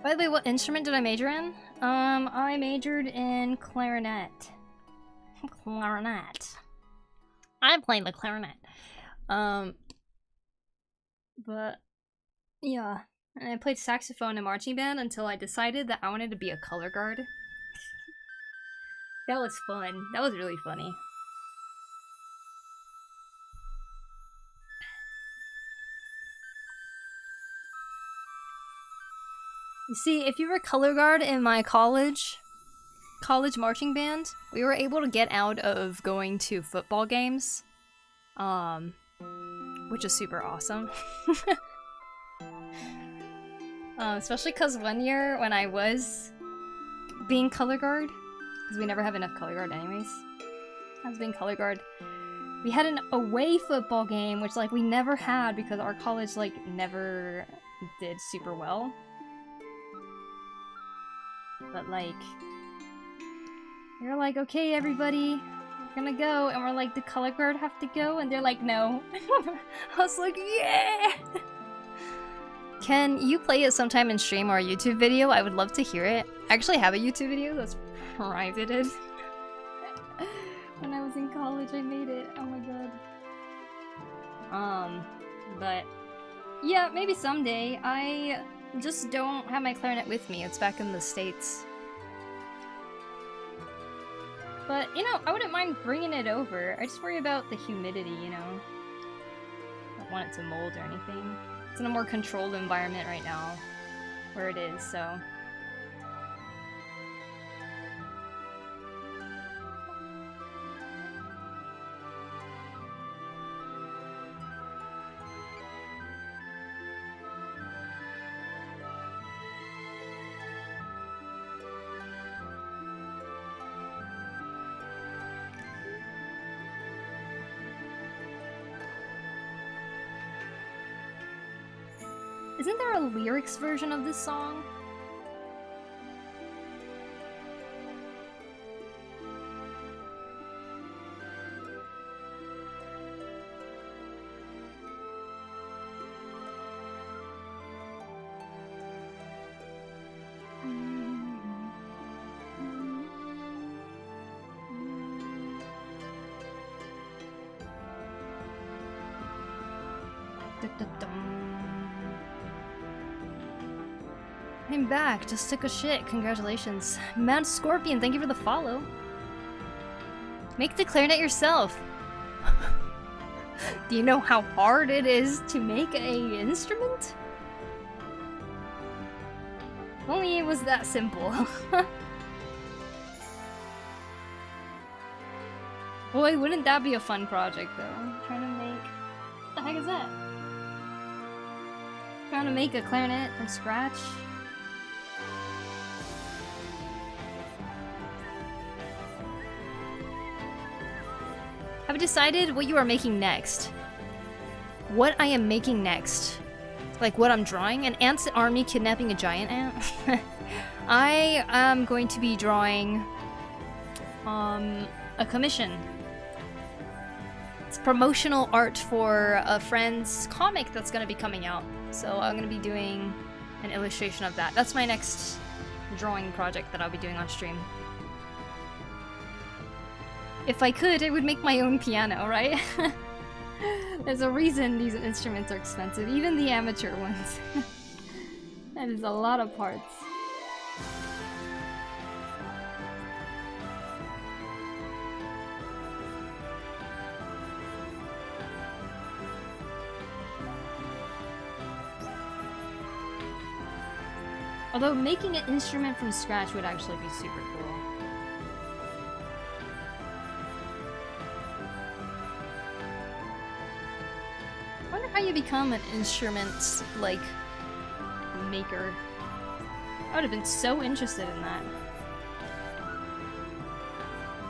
By the way, what instrument did I major in? I majored in clarinet. Clarinet. I play the clarinet. But yeah, and I played saxophone in marching band until I decided that I wanted to be a color guard. That was fun. That was really funny. You see, if you were color guard in my college marching band, we were able to get out of going to football games, which is super awesome. Especially because one year when I was being color guard, because we never have enough color guard anyways, I was being color guard. We had an away football game, which like we never had because our college like never did super well. But like, you're like, okay everybody, we're gonna go, and we're like, the color guard have to go? And they're like, no. I was like, yeah! Can you play it sometime in stream or a YouTube video? I would love to hear it. I actually have a YouTube video that's privated. When I was in college, I made it. Oh my god. But yeah, maybe someday. I just don't have my clarinet with me. It's back in the States. But, you know, I wouldn't mind bringing it over. I just worry about the humidity, you know? I don't want it to mold or anything. It's in a more controlled environment right now, where it is, so... Isn't there a lyrics version of this song? I'm back, just took a shit, congratulations. Mad Scorpion, thank you for the follow. Make the clarinet yourself. Do you know how hard it is to make an instrument? If only it was that simple. Boy, wouldn't that be a fun project though? I'm trying to make... What the heck is that? Trying to make a clarinet from scratch. Have you decided what you are making next? What I am making next? Like what I'm drawing? An ant's army kidnapping a giant ant? I am going to be drawing a commission. It's promotional art for a friend's comic that's going to be coming out. So I'm going to be doing an illustration of that. That's my next drawing project that I'll be doing on stream. If I could, I would make my own piano, right? There's a reason these instruments are expensive, even the amateur ones. That is a lot of parts. Although making an instrument from scratch would actually be super cool. I wonder how you become an instrument, like, maker. I would have been so interested in that.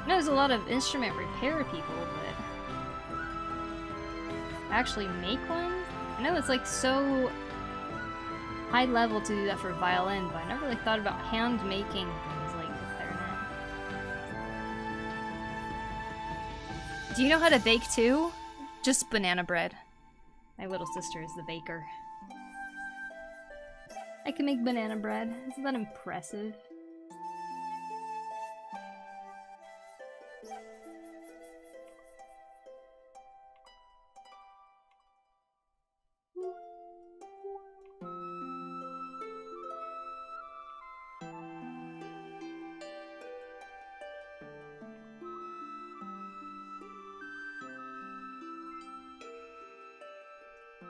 I know there's a lot of instrument repair people, but... actually make one? I know it's like so high level to do that for violin, but I never really thought about hand making things like the clarinet. Do you know how to bake too? Just banana bread. My little sister is the baker. I can make banana bread. Isn't that impressive?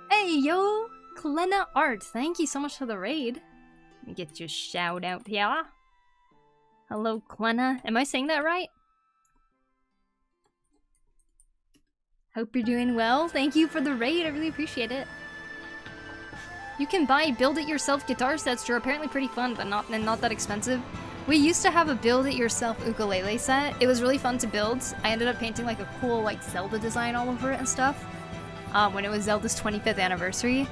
Hey yo! Klena Art, thank you so much for the raid. Let me get your shout out here. Hello, Klena. Am I saying that right? Hope you're doing well. Thank you for the raid. I really appreciate it. You can buy build-it-yourself guitar sets, which are apparently pretty fun, but not that expensive. We used to have a build-it-yourself ukulele set. It was really fun to build. I ended up painting like a cool like Zelda design all over it and stuff. When it was Zelda's 25th anniversary.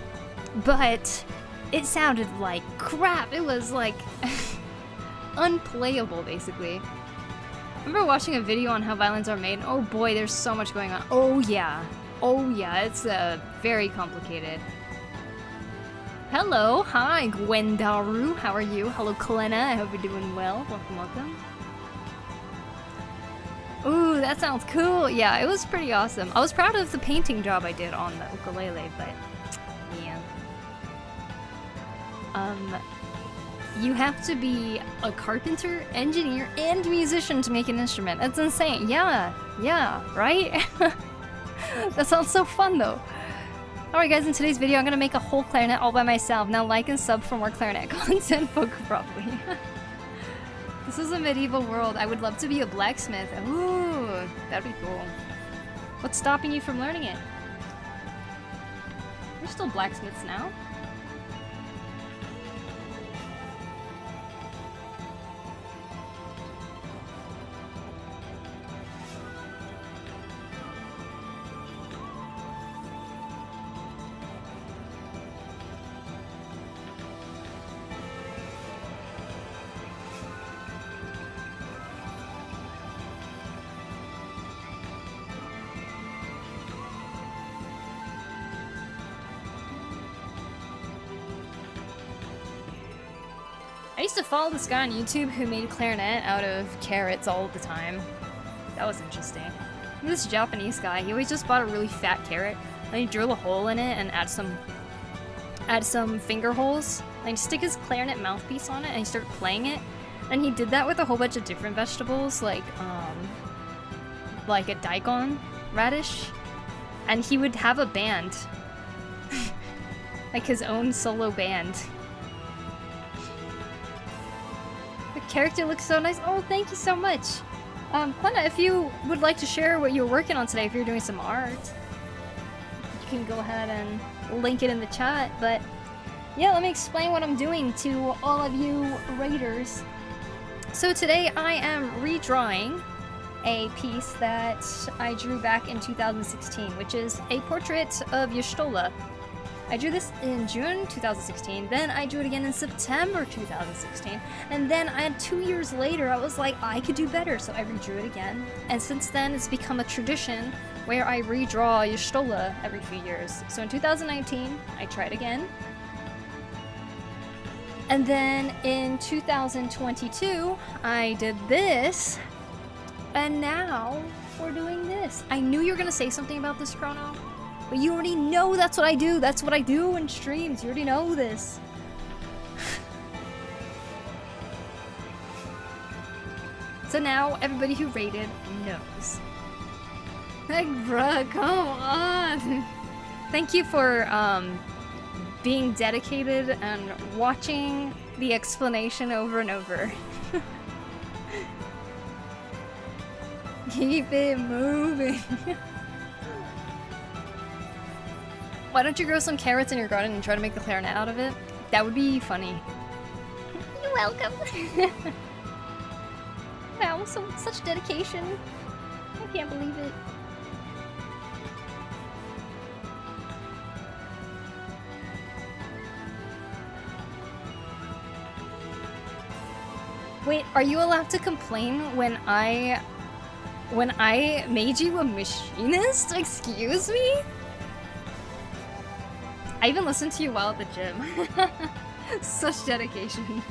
But it sounded like crap. It was like unplayable, basically. I remember watching a video on how violins are made. Oh boy, there's so much going on. Oh yeah, it's very complicated. Hello, hi Gwendaru, how are you? Hello Kalena, I hope you're doing well. Welcome, welcome. Ooh, that sounds cool. Yeah, it was pretty awesome. I was proud of the painting job I did on the ukulele, but yeah. You have to be a carpenter, engineer, and musician to make an instrument. That's insane. Yeah, right? That sounds so fun though. Alright guys, in today's video I'm gonna make a whole clarinet all by myself. Now like and sub for more clarinet content, Poku probably. This is a medieval world. I would love to be a blacksmith. Ooh, that'd be cool. What's stopping you from learning it? We're still blacksmiths now. I used to follow this guy on YouTube who made clarinet out of carrots all the time. That was interesting. This Japanese guy, he always just bought a really fat carrot, then he'd drill a hole in it and add some finger holes, and he'd stick his clarinet mouthpiece on it and he'd start playing it. And he did that with a whole bunch of different vegetables, like a daikon radish. And he would have a band. Like his own solo band. Character looks so nice. Oh, thank you so much. Klena, if you would like to share what you're working on today, if you're doing some art, you can go ahead and link it in the chat. But yeah, let me explain what I'm doing to all of you raiders. So today I am redrawing a piece that I drew back in 2016, which is a portrait of Yshtola. I drew this in June 2016, then I drew it again in September 2016, and then 2 years later I was like, I could do better, so I redrew it again. And since then it's become a tradition where I redraw Yshtola every few years. So in 2019, I tried again. And then in 2022, I did this, and now we're doing this. I knew you were gonna say something about this, Chrono. But you already know that's what I do. That's what I do in streams. You already know this. So now everybody who rated knows. Like, bruh, come on. Thank you for being dedicated and watching the explanation over and over. Keep it moving. Why don't you grow some carrots in your garden and try to make the clarinet out of it? That would be funny. You're welcome. Wow, such dedication. I can't believe it. Wait, are you allowed to complain when I made you a machinist? Excuse me? I even listened to you while at the gym. Such dedication.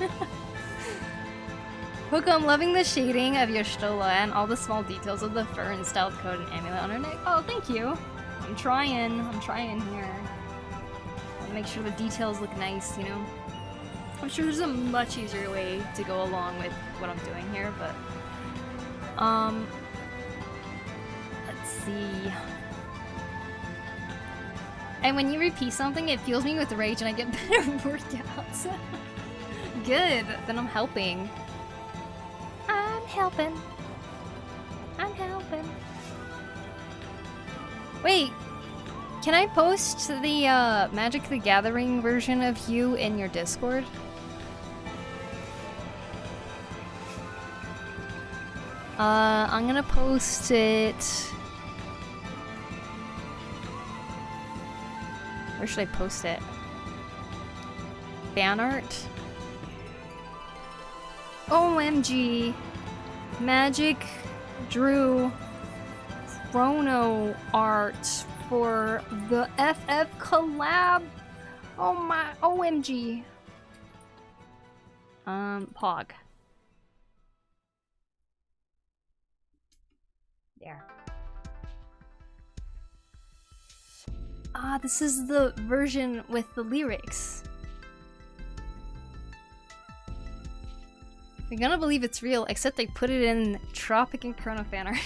Poku, I'm loving the shading of your Yshtola and all the small details of the fur and stealth coat and amulet on her neck. Oh, thank you. I'm trying here. I'll make sure the details look nice, you know? I'm sure there's a much easier way to go along with what I'm doing here, but... let's see... And when you repeat something, it fuels me with rage and I get better workouts. Good, then I'm helping. I'm helping. Wait, can I post the Magic the Gathering version of you in your Discord? I'm gonna post it... Where should I post it? Fan art? OMG! Magic drew Chrono art for the FF collab! Oh my, OMG! Pog. There. Ah, this is the version with the lyrics. You're gonna believe it's real, except they put it in Tropic and Chrono fan art.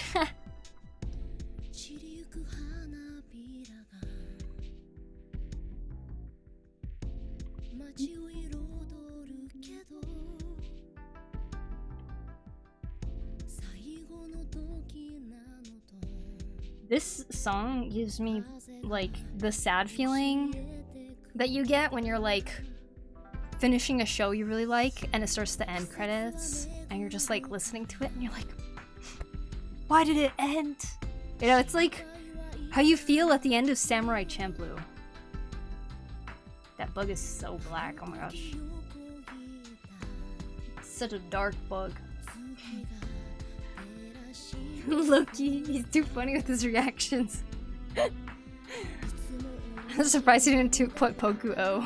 This song gives me, like, the sad feeling that you get when you're, like, finishing a show you really like and it starts the end credits and you're just, like, listening to it and you're like, why did it end? You know, it's like how you feel at the end of Samurai Champloo. That bug is so black, oh my gosh. It's such a dark bug. Loki, he's too funny with his reactions. I'm surprised he didn't put Poku O.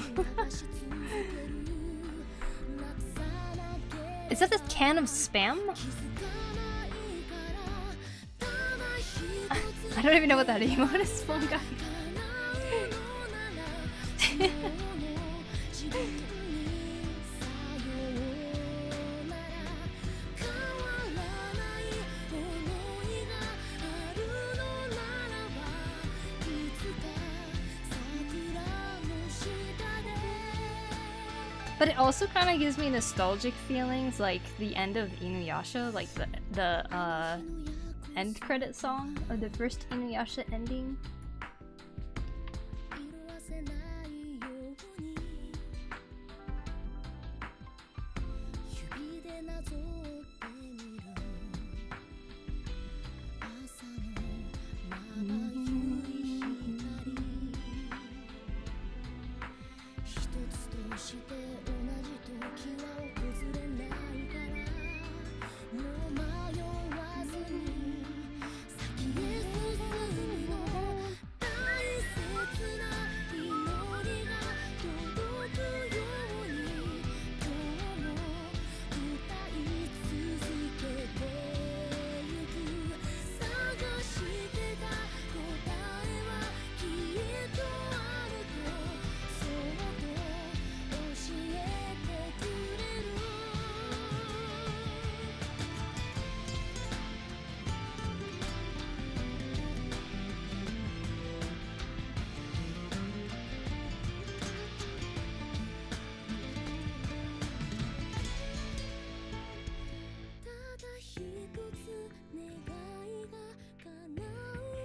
Is that a can of spam? I don't even know what that emote is, phone guy. But it also kind of gives me nostalgic feelings, like the end of Inuyasha, like the end credit song, or the first Inuyasha ending.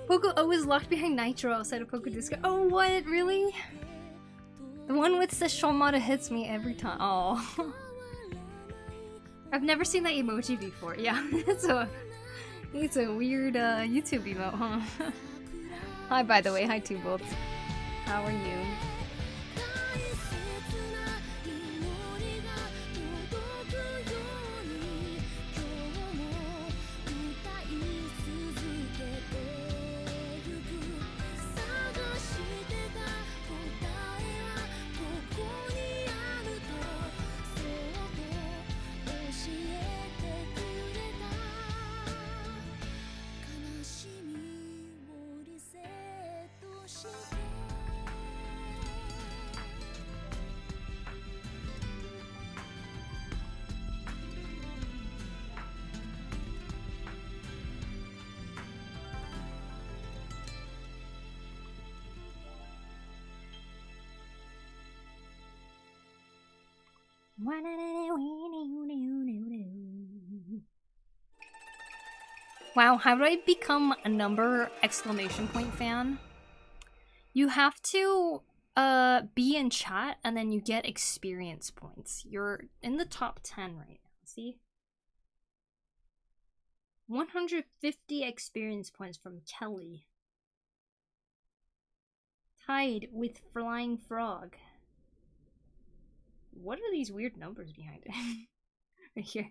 Poku O is locked behind Nitro outside of Poku Disco. Oh, what? Really? The one with the Shomada hits me every time. Oh. I've never seen that emoji before. Yeah, it's a weird YouTube emote, huh? Hi, by the way. Hi, Two Bolts. How are you? Wow, how do I become a number exclamation point fan? You have to be in chat and then you get experience points. You're in the top 10 right now, see? 150 experience points from Kelly. Tied with Flying Frog. What are these weird numbers behind it? Right here.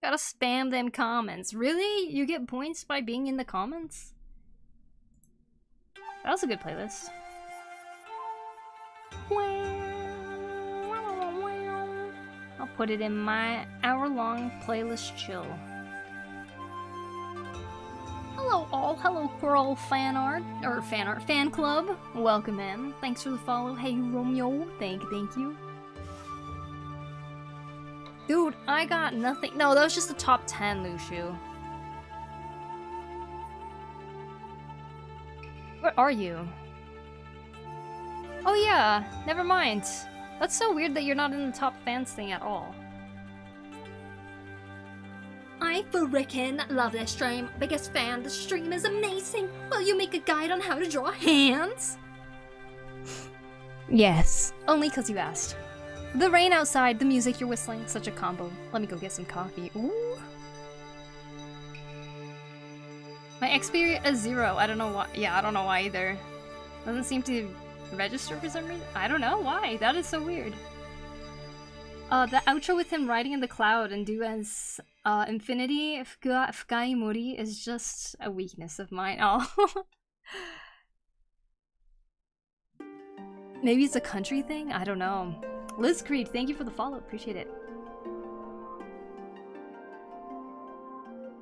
Gotta spam them comments. Really? You get points by being in the comments? That was a good playlist. I'll put it in my hour-long playlist chill. Hello all, hello Coral fan club. Welcome in. Thanks for the follow. Hey Romeo, thank you. Dude, I got nothing. No, that was just the top 10, Lushu. Where are you? Oh yeah, never mind. That's so weird that you're not in the top fans thing at all. I frickin' love this stream. Biggest fan. The stream is amazing. Will you make a guide on how to draw hands? Yes. Only because you asked. The rain outside, the music you're whistling, such a combo. Let me go get some coffee. Ooh. My XP is 0. I don't know why. Yeah, I don't know why either. Doesn't seem to register for some reason. I don't know why. That is so weird. The outro with him riding in the cloud and do as Infinity Fukai Mori is just a weakness of mine. Oh. Maybe it's a country thing? I don't know. Liz Creed, thank you for the follow. Appreciate it.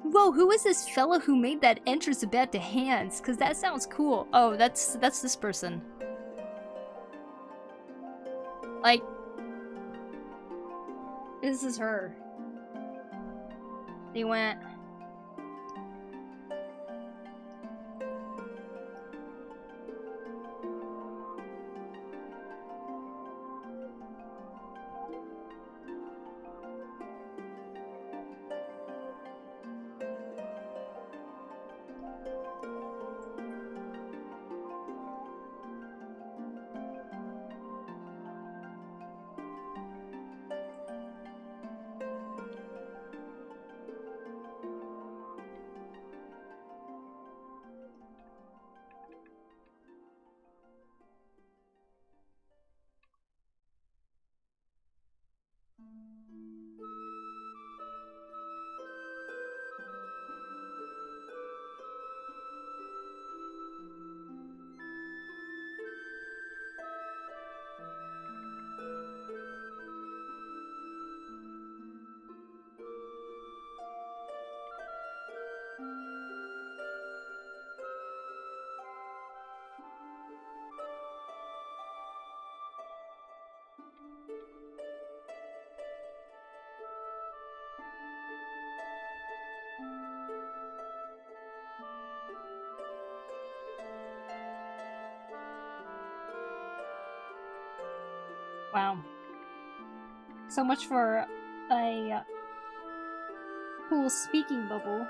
Whoa, who is this fellow who made that entrance about to hands? Cause that sounds cool. Oh, that's this person. Like, this is her. They went. Wow. So much for a cool speaking bubble.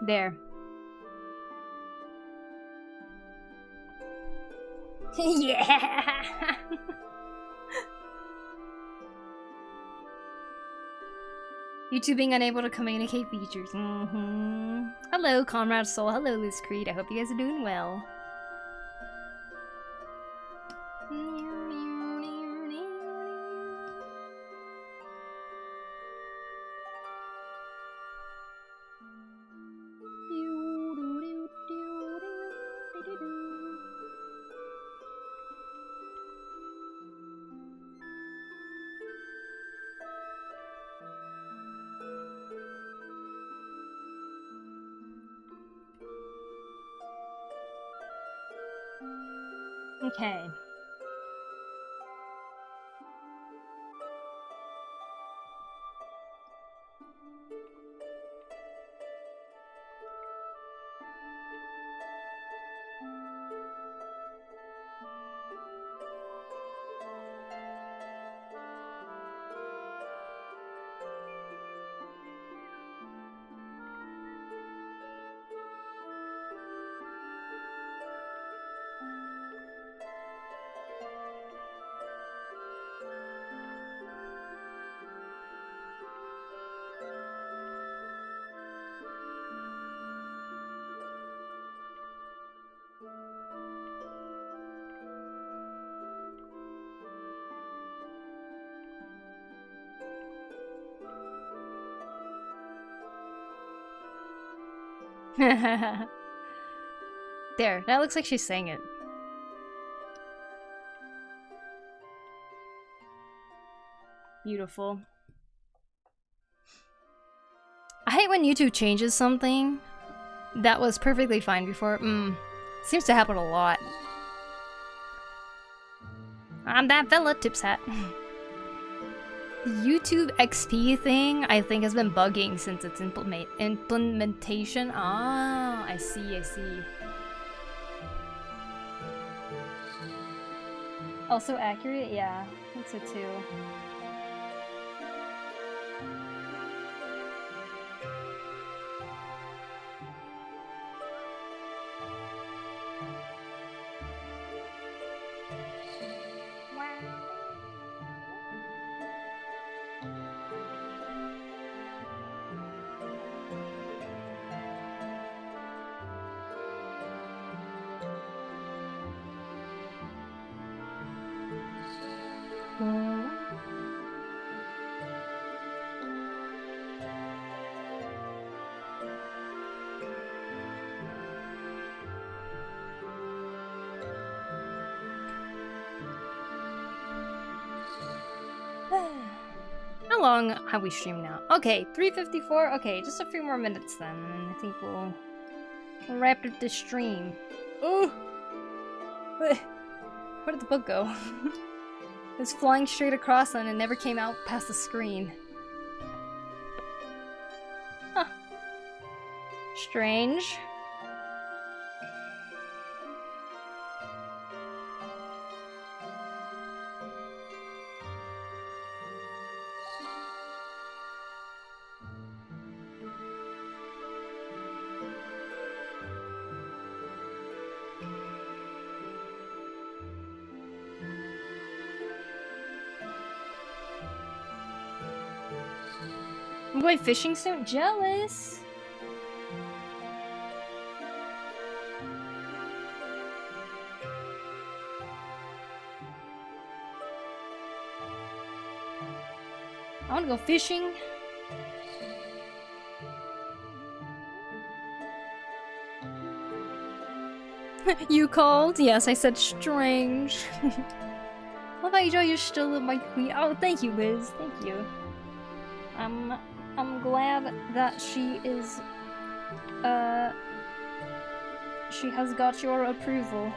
There. Yeah! YouTube being unable to communicate features. Hello, Comrade Soul. Hello, Liz Creed. I hope you guys are doing well. Okay. There, that looks like she sang it. Beautiful. I hate when YouTube changes something that was perfectly fine before. Seems to happen a lot. I'm that fella, tips hat. The YouTube XP thing, I think, has been bugging since its implementation. Ah, I see, I see. Also accurate? Yeah, I think so too. How long have we streamed now? Okay, 3:54. Okay, just a few more minutes then, and I think we'll wrap up this stream. Oh, where did the book go? It was flying straight across and it never came out past the screen. Huh. Strange. I'm going fishing soon? Jealous! I wanna go fishing. You called? Yes, I said strange. Love how you enjoy Yshtola, my queen. Oh, thank you, Liz. Thank you. I'm glad that she is, she has got your approval.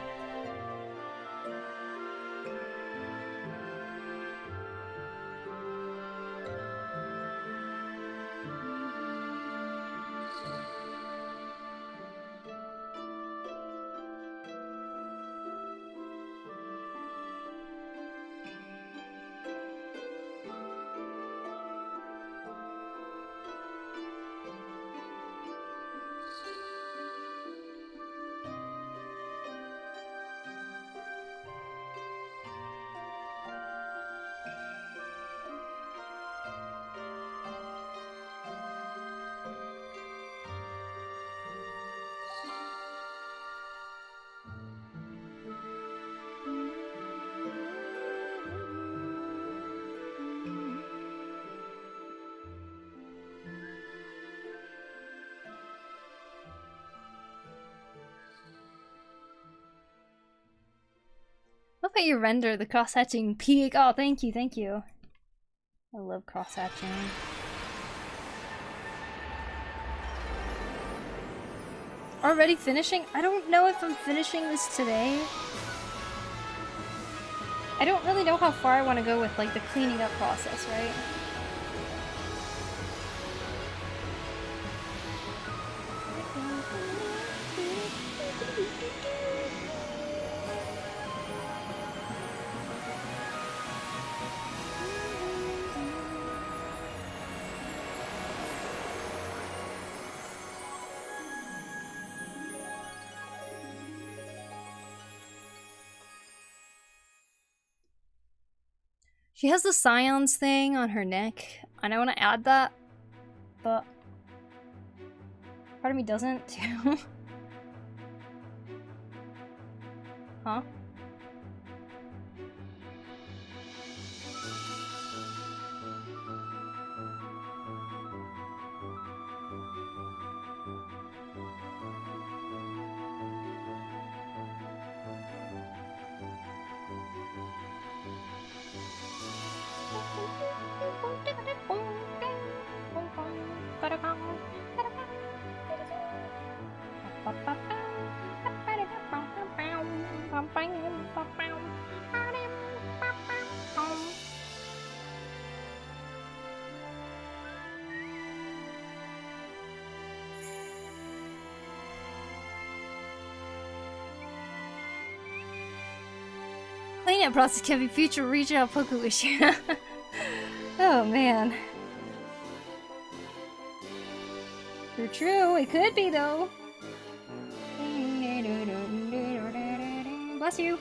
Love how you render the cross-hatching peak. Oh, thank you, thank you. I love cross-hatching. Already finishing? I don't know if I'm finishing this today. I don't really know how far I want to go with like the cleaning up process, right? She has the scions thing on her neck, and I want to add that, but part of me doesn't too. Huh? Cleanup process can be future regional Poku issue. Oh man. True, it could be though. Bless you.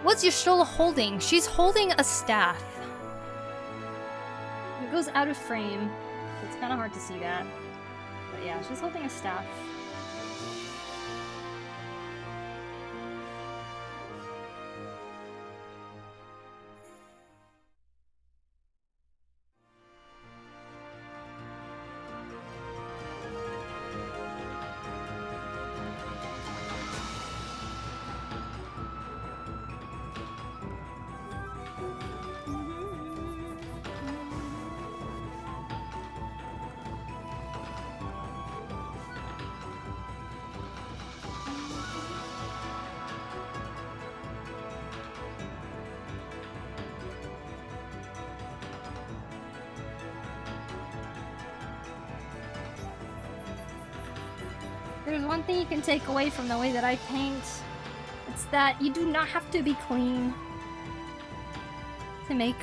What's Yshtola holding? She's holding a staff. It goes out of frame, so it's kind of hard to see that. But yeah, she's holding a staff. There's one thing you can take away from the way that I paint. It's that you do not have to be clean to make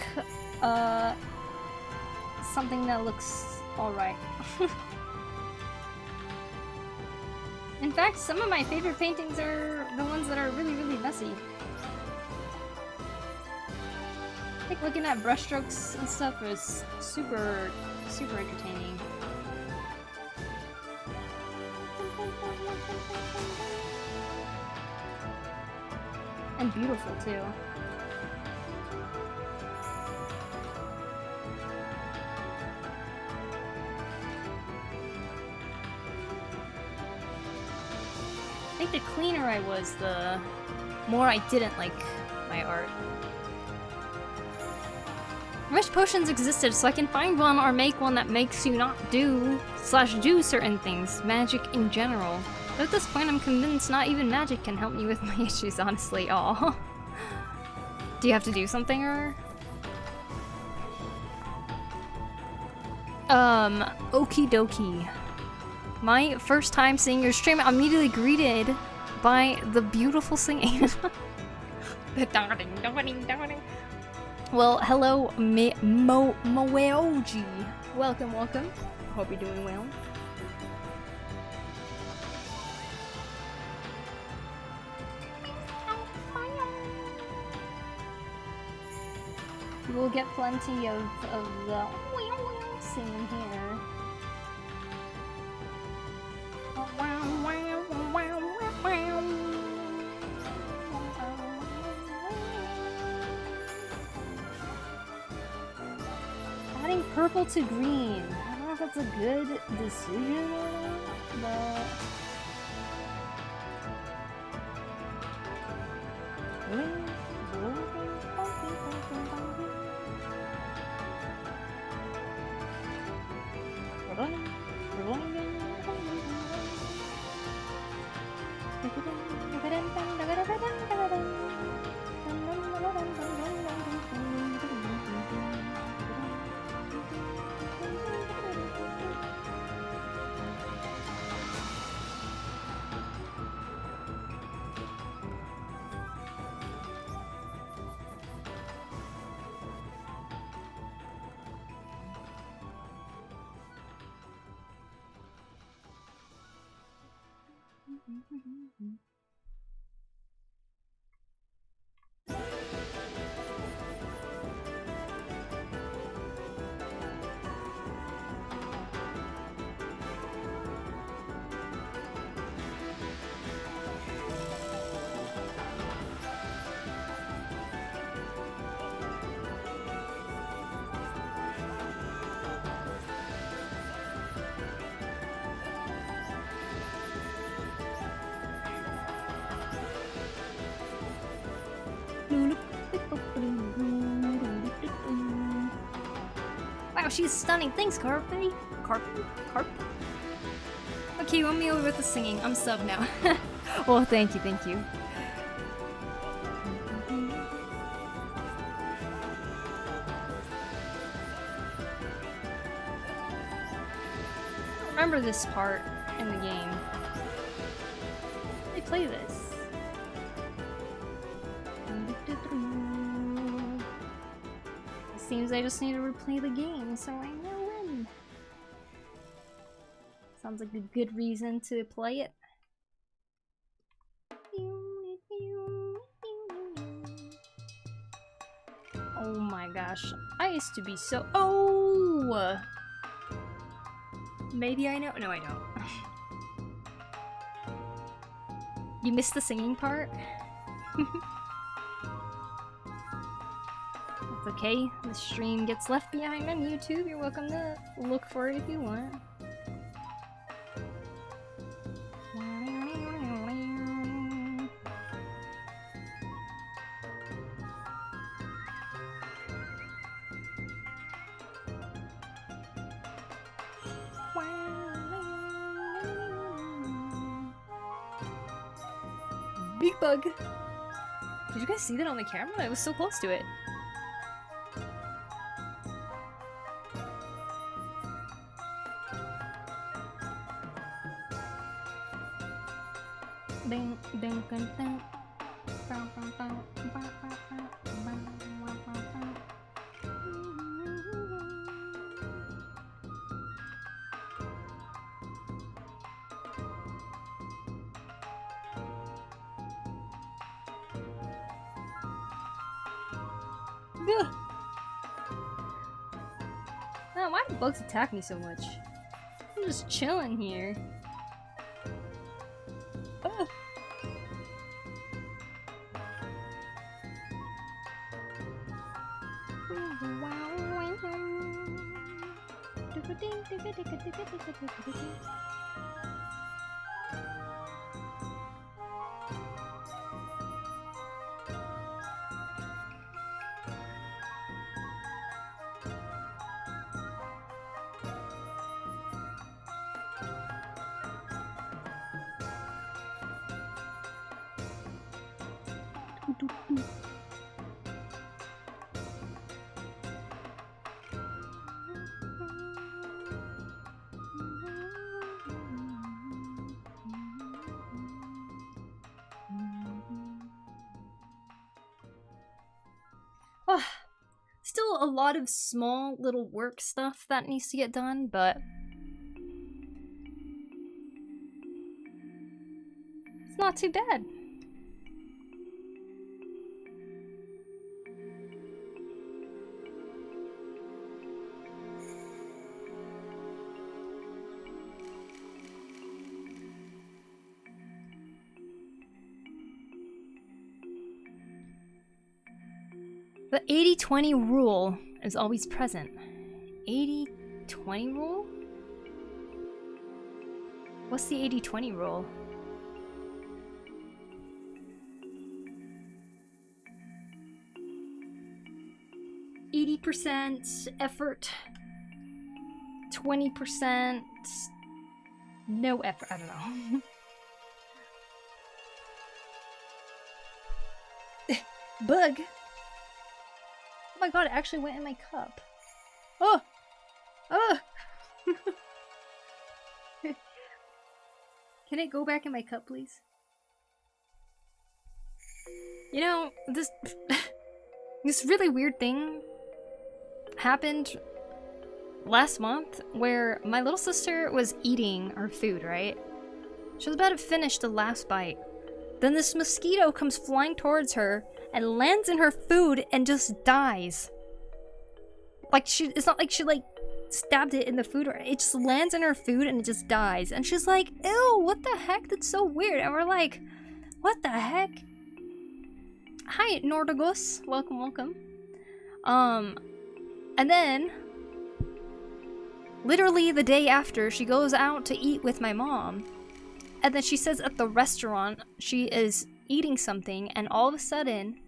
something that looks alright. In fact, some of my favorite paintings are the ones that are really, really messy. I think looking at brushstrokes and stuff is super, super entertaining. And beautiful too. funnier I was, the more I didn't like my art. I wish potions existed so I can find one or make one that makes you not do / do certain things, magic in general. But at this point I'm convinced not even magic can help me with my issues, honestly. Aw. Do you have to do something or? Okie dokie. My first time seeing your stream, I'm immediately greeted by the beautiful singing. Well, hello, Moeoji. Welcome, welcome. Hope you're doing well. We'll get plenty of the singing here. Adding purple to green. I don't know if that's a good decision or not, but... Wow, she's stunning. Thanks, Carpe. Carp? Okay, you want me over with the singing. I'm sub now. Well, thank you, thank you. I remember this part in the game. They play this. Seems I just need to replay the game so I know when. Sounds like a good reason to play it. Oh my gosh, I used to be so— oh! Maybe I know— no, I don't. You missed the singing part? It's okay, the stream gets left behind on YouTube. You're welcome to look for it if you want. Big bug! Did you guys see that on the camera? I was so close to it. Oh, why do bugs attack me so much? I'm just chilling here. Oh. Oh, still a lot of small little work stuff that needs to get done, but it's not too bad. The 80-20 rule is always present. 80-20 rule? What's the 80-20 rule? %, effort, 20% no effort. I don't know. Bug. Oh my god, it actually went in my cup. Oh! Oh! Can it go back in my cup, please? You know, this this really weird thing happened last month where my little sister was eating our food, right? She was about to finish the last bite. Then this mosquito comes flying towards her and lands in her food and just dies. Like it's not like she like stabbed it in the food, or it just lands in her food and it just dies. And she's like, ew, what the heck? That's so weird. And we're like, what the heck? Hi, Nordagos. Welcome, welcome. And then literally the day after, she goes out to eat with my mom. And then she says at the restaurant she is eating something, and all of a sudden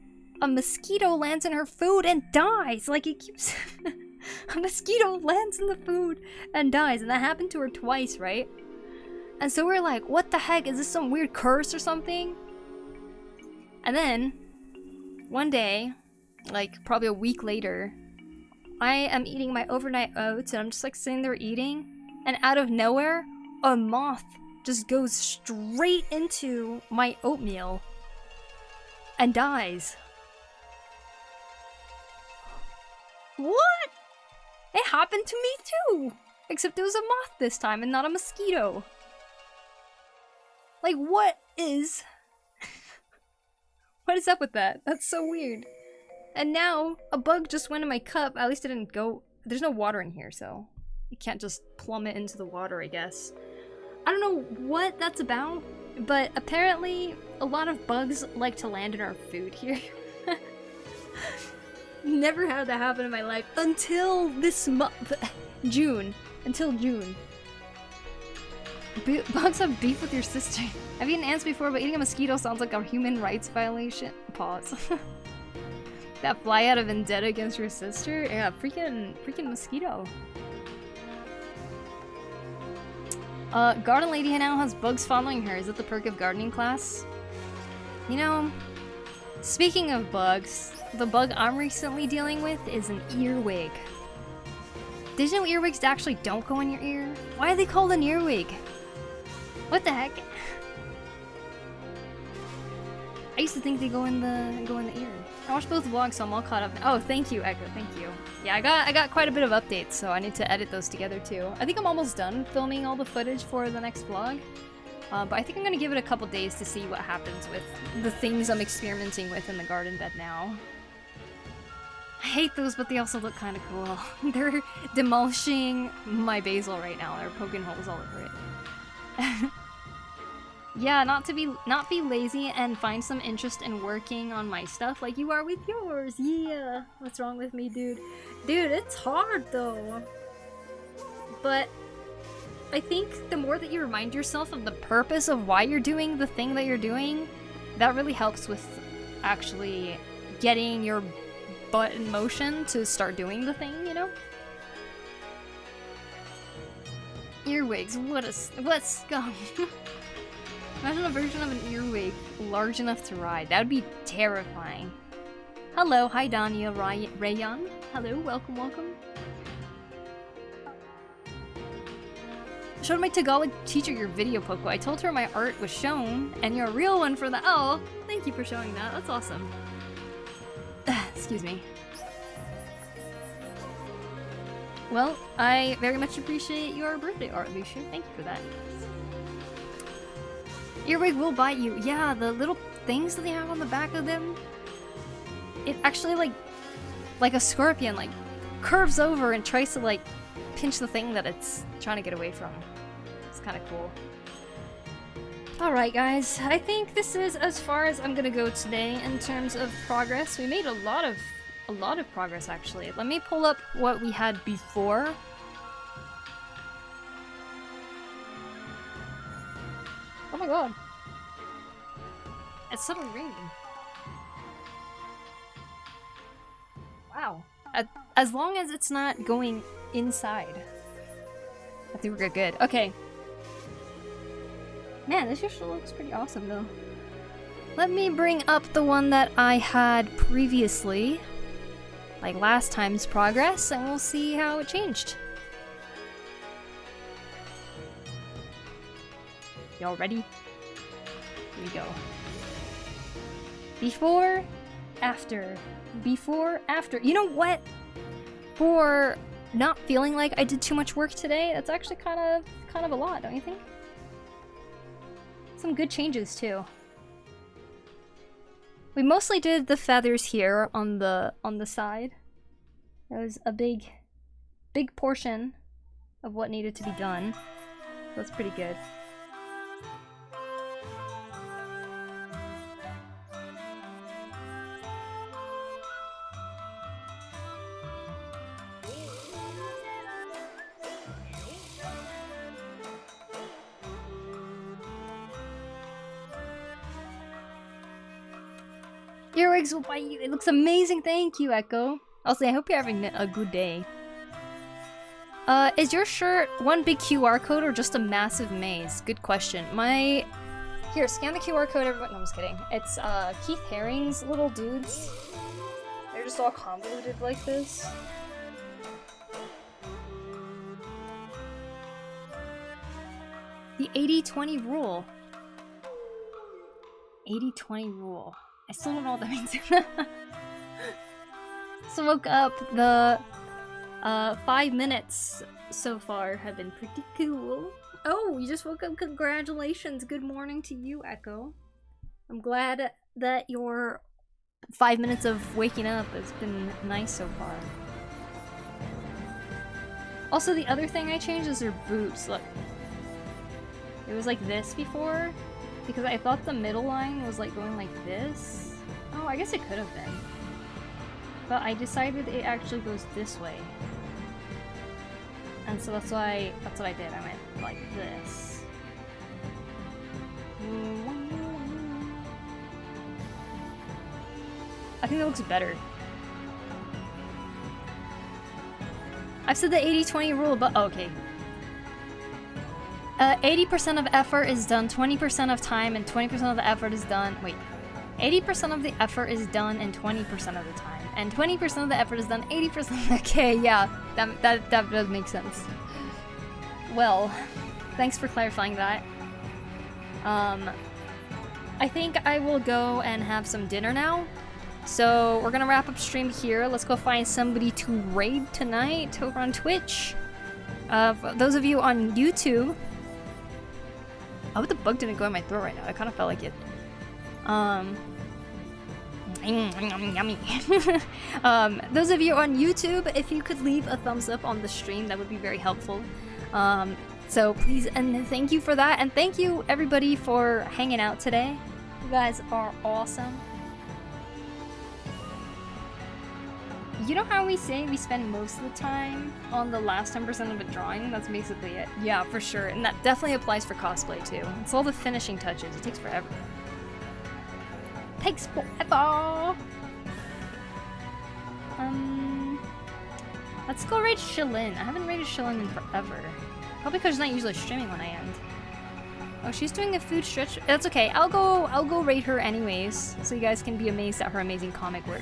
a mosquito lands in her food and dies. Like, it keeps a mosquito lands in the food and dies, and that happened to her twice, right? And so we're like, what the heck? Is this some weird curse or something? And then one day, like probably a week later, I am eating my overnight oats, and I'm just like sitting there eating, and out of nowhere a moth just goes straight into my oatmeal and dies. What? It happened to me too! Except it was a moth this time and not a mosquito. Like, what is... what is up with that? That's so weird. And now, a bug just went in my cup. At least it didn't go... There's no water in here, so... you can't just plummet into the water, I guess. I don't know what that's about, but apparently a lot of bugs like to land in our food here. Never had that happen in my life until this month. June. Until June. Bugs have beef with your sister. I've eaten ants before, but eating a mosquito sounds like a human rights violation. Pause. That fly out of vendetta against your sister? Yeah, freaking mosquito. Garden Lady now has bugs following her. Is it the perk of gardening class? You know, speaking of bugs, the bug I'm recently dealing with is an earwig. Did you know earwigs actually don't go in your ear? Why are they called an earwig? What the heck? I used to think they go in the ear. I watched both vlogs, so I'm all caught up. Oh, thank you, Echo. Thank you. Yeah, I got quite a bit of updates, so I need to edit those together too. I think I'm almost done filming all the footage for the next vlog, but I think I'm gonna give it a couple days to see what happens with the things I'm experimenting with in the garden bed now. I hate those, but they also look kind of cool. They're demolishing my basil right now. They're poking holes all over it. Yeah, not be lazy and find some interest in working on my stuff like you are with yours. Yeah. What's wrong with me, dude? Dude, it's hard though. But I think the more that you remind yourself of the purpose of why you're doing the thing that you're doing, that really helps with actually getting your butt in motion to start doing the thing, you know? Earwigs, what scum. Imagine a version of an earwig large enough to ride. That would be terrifying. Hello, hi Dania Rayan. Hello, welcome, welcome. Showed my Tagalog teacher your video, Poku. I told her my art was shown, and you're a real one for that. Oh, thank you for showing that. That's awesome. Excuse me. Well, I very much appreciate your birthday art, Lucia. Thank you for that. Earwig will bite you. Yeah, the little things that they have on the back of them. It actually, like a scorpion, like, curves over and tries to, like, pinch the thing that it's trying to get away from. It's kind of cool. Alright, guys. I think this is as far as I'm gonna go today in terms of progress. We made a lot of progress, actually. Let me pull up what we had before. Oh my god. It's suddenly raining. Wow. As long as it's not going inside, I think we're good. Okay. Man, this usually looks pretty awesome, though. Let me bring up the one that I had previously, like last time's progress, and we'll see how it changed. Y'all ready? Here we go. Before, after. Before, after. You know what? For not feeling like I did too much work today, that's actually kind of a lot, don't you think? Some good changes too. We mostly did the feathers here on the side. That was a big portion of what needed to be done. That's pretty good. Earwigs will bite you. It looks amazing. Thank you, Echo. Also, I hope you're having a good day. Is your shirt one big QR code or just a massive maze? Good question. Here, scan the QR code, everyone. No, I'm just kidding. It's, Keith Haring's little dudes. They're just all convoluted like this. The 80-20 rule. 80-20 rule. I still don't know what that means. So woke up, the 5 minutes so far have been pretty cool. Oh, you just woke up, congratulations. Good morning to you, Echo. I'm glad that your 5 minutes of waking up has been nice so far. Also, the other thing I changed is their boots. Look. It was like this before, because I thought the middle line was like going like this. Oh, I guess it could have been. But I decided it actually goes this way. And so that's what I did. I went like this. I think that looks better. I've said the 80-20 rule, but okay. 80% of effort is done 20% of time, and 20% of the effort is done. Wait. 80% of the effort is done in 20% of the time, and 20% of the effort is done 80%. Okay, yeah, that does make sense. Well, thanks for clarifying that. I think I will go and have some dinner now. So we're gonna wrap up stream here. Let's go find somebody to raid tonight over on Twitch. For those of you on YouTube, I hope the bug didn't go in my throat right now. I kind of felt like it. Yummy. Those of you on YouTube, if you could leave a thumbs up on the stream, that would be very helpful. So please, and thank you for that, and thank you everybody for hanging out today. You guys are awesome. You know how we say we spend most of the time on the last 10% of a drawing? That's basically it. Yeah, for sure. And that definitely applies for cosplay too. It's all the finishing touches. It takes forever. Takes forever! Let's go raid Shilin. I haven't raided Shilin in forever. Probably because it's not usually streaming when I end. Oh, she's doing a food stretch. That's okay. I'll go rate her anyways, so you guys can be amazed at her amazing comic work.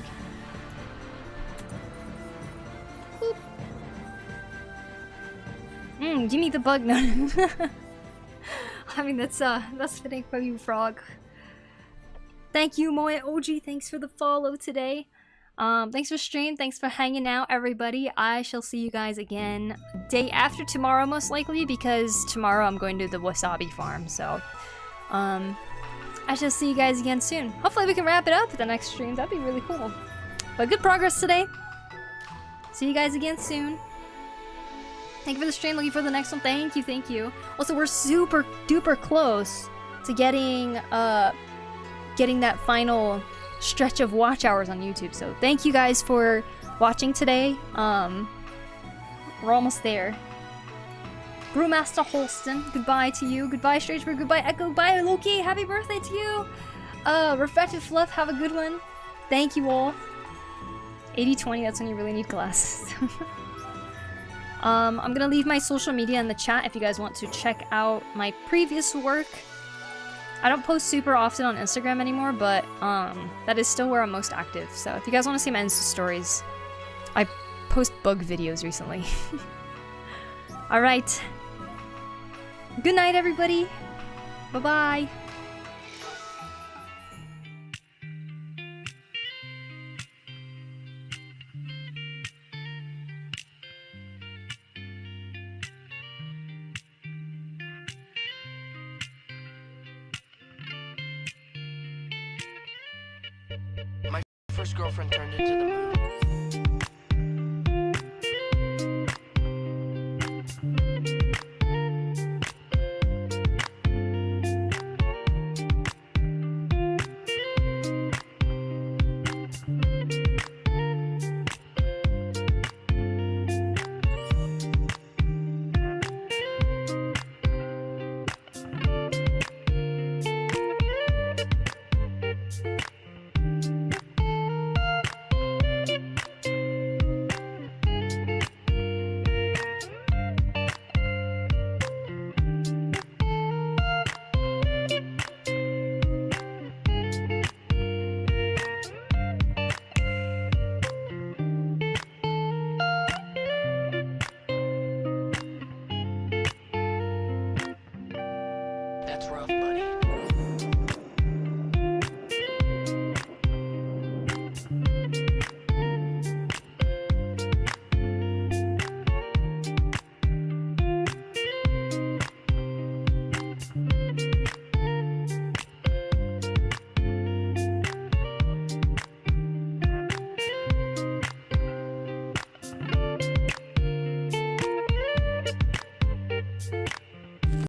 Give me the bug none. I mean, that's fitting for you, Frog. Thank you, Moe OG. Thanks for the follow today. Thanks for stream. Thanks for hanging out, everybody. I shall see you guys again day after tomorrow, most likely, because tomorrow I'm going to the wasabi farm. So, I shall see you guys again soon. Hopefully, we can wrap it up at the next stream. That'd be really cool. But good progress today. See you guys again soon. Thank you for the stream. Looking for the next one. Thank you, thank you. Also, we're super duper close to getting that final stretch of watch hours on YouTube. So thank you guys for watching today. We're almost there. Brewmaster Holston, goodbye to you. Goodbye, Strangebird. Goodbye, Echo. Goodbye, Loki. Happy birthday to you. Reflective Fluff, have a good one. Thank you all. 80/20, that's when you really need glasses. I'm gonna leave my social media in the chat if you guys want to check out my previous work. I don't post super often on Instagram anymore, but that is still where I'm most active. So if you guys want to see my Insta stories, I post bug videos recently. Alright. Good night, everybody. Bye-bye. My first girlfriend turned into the moon.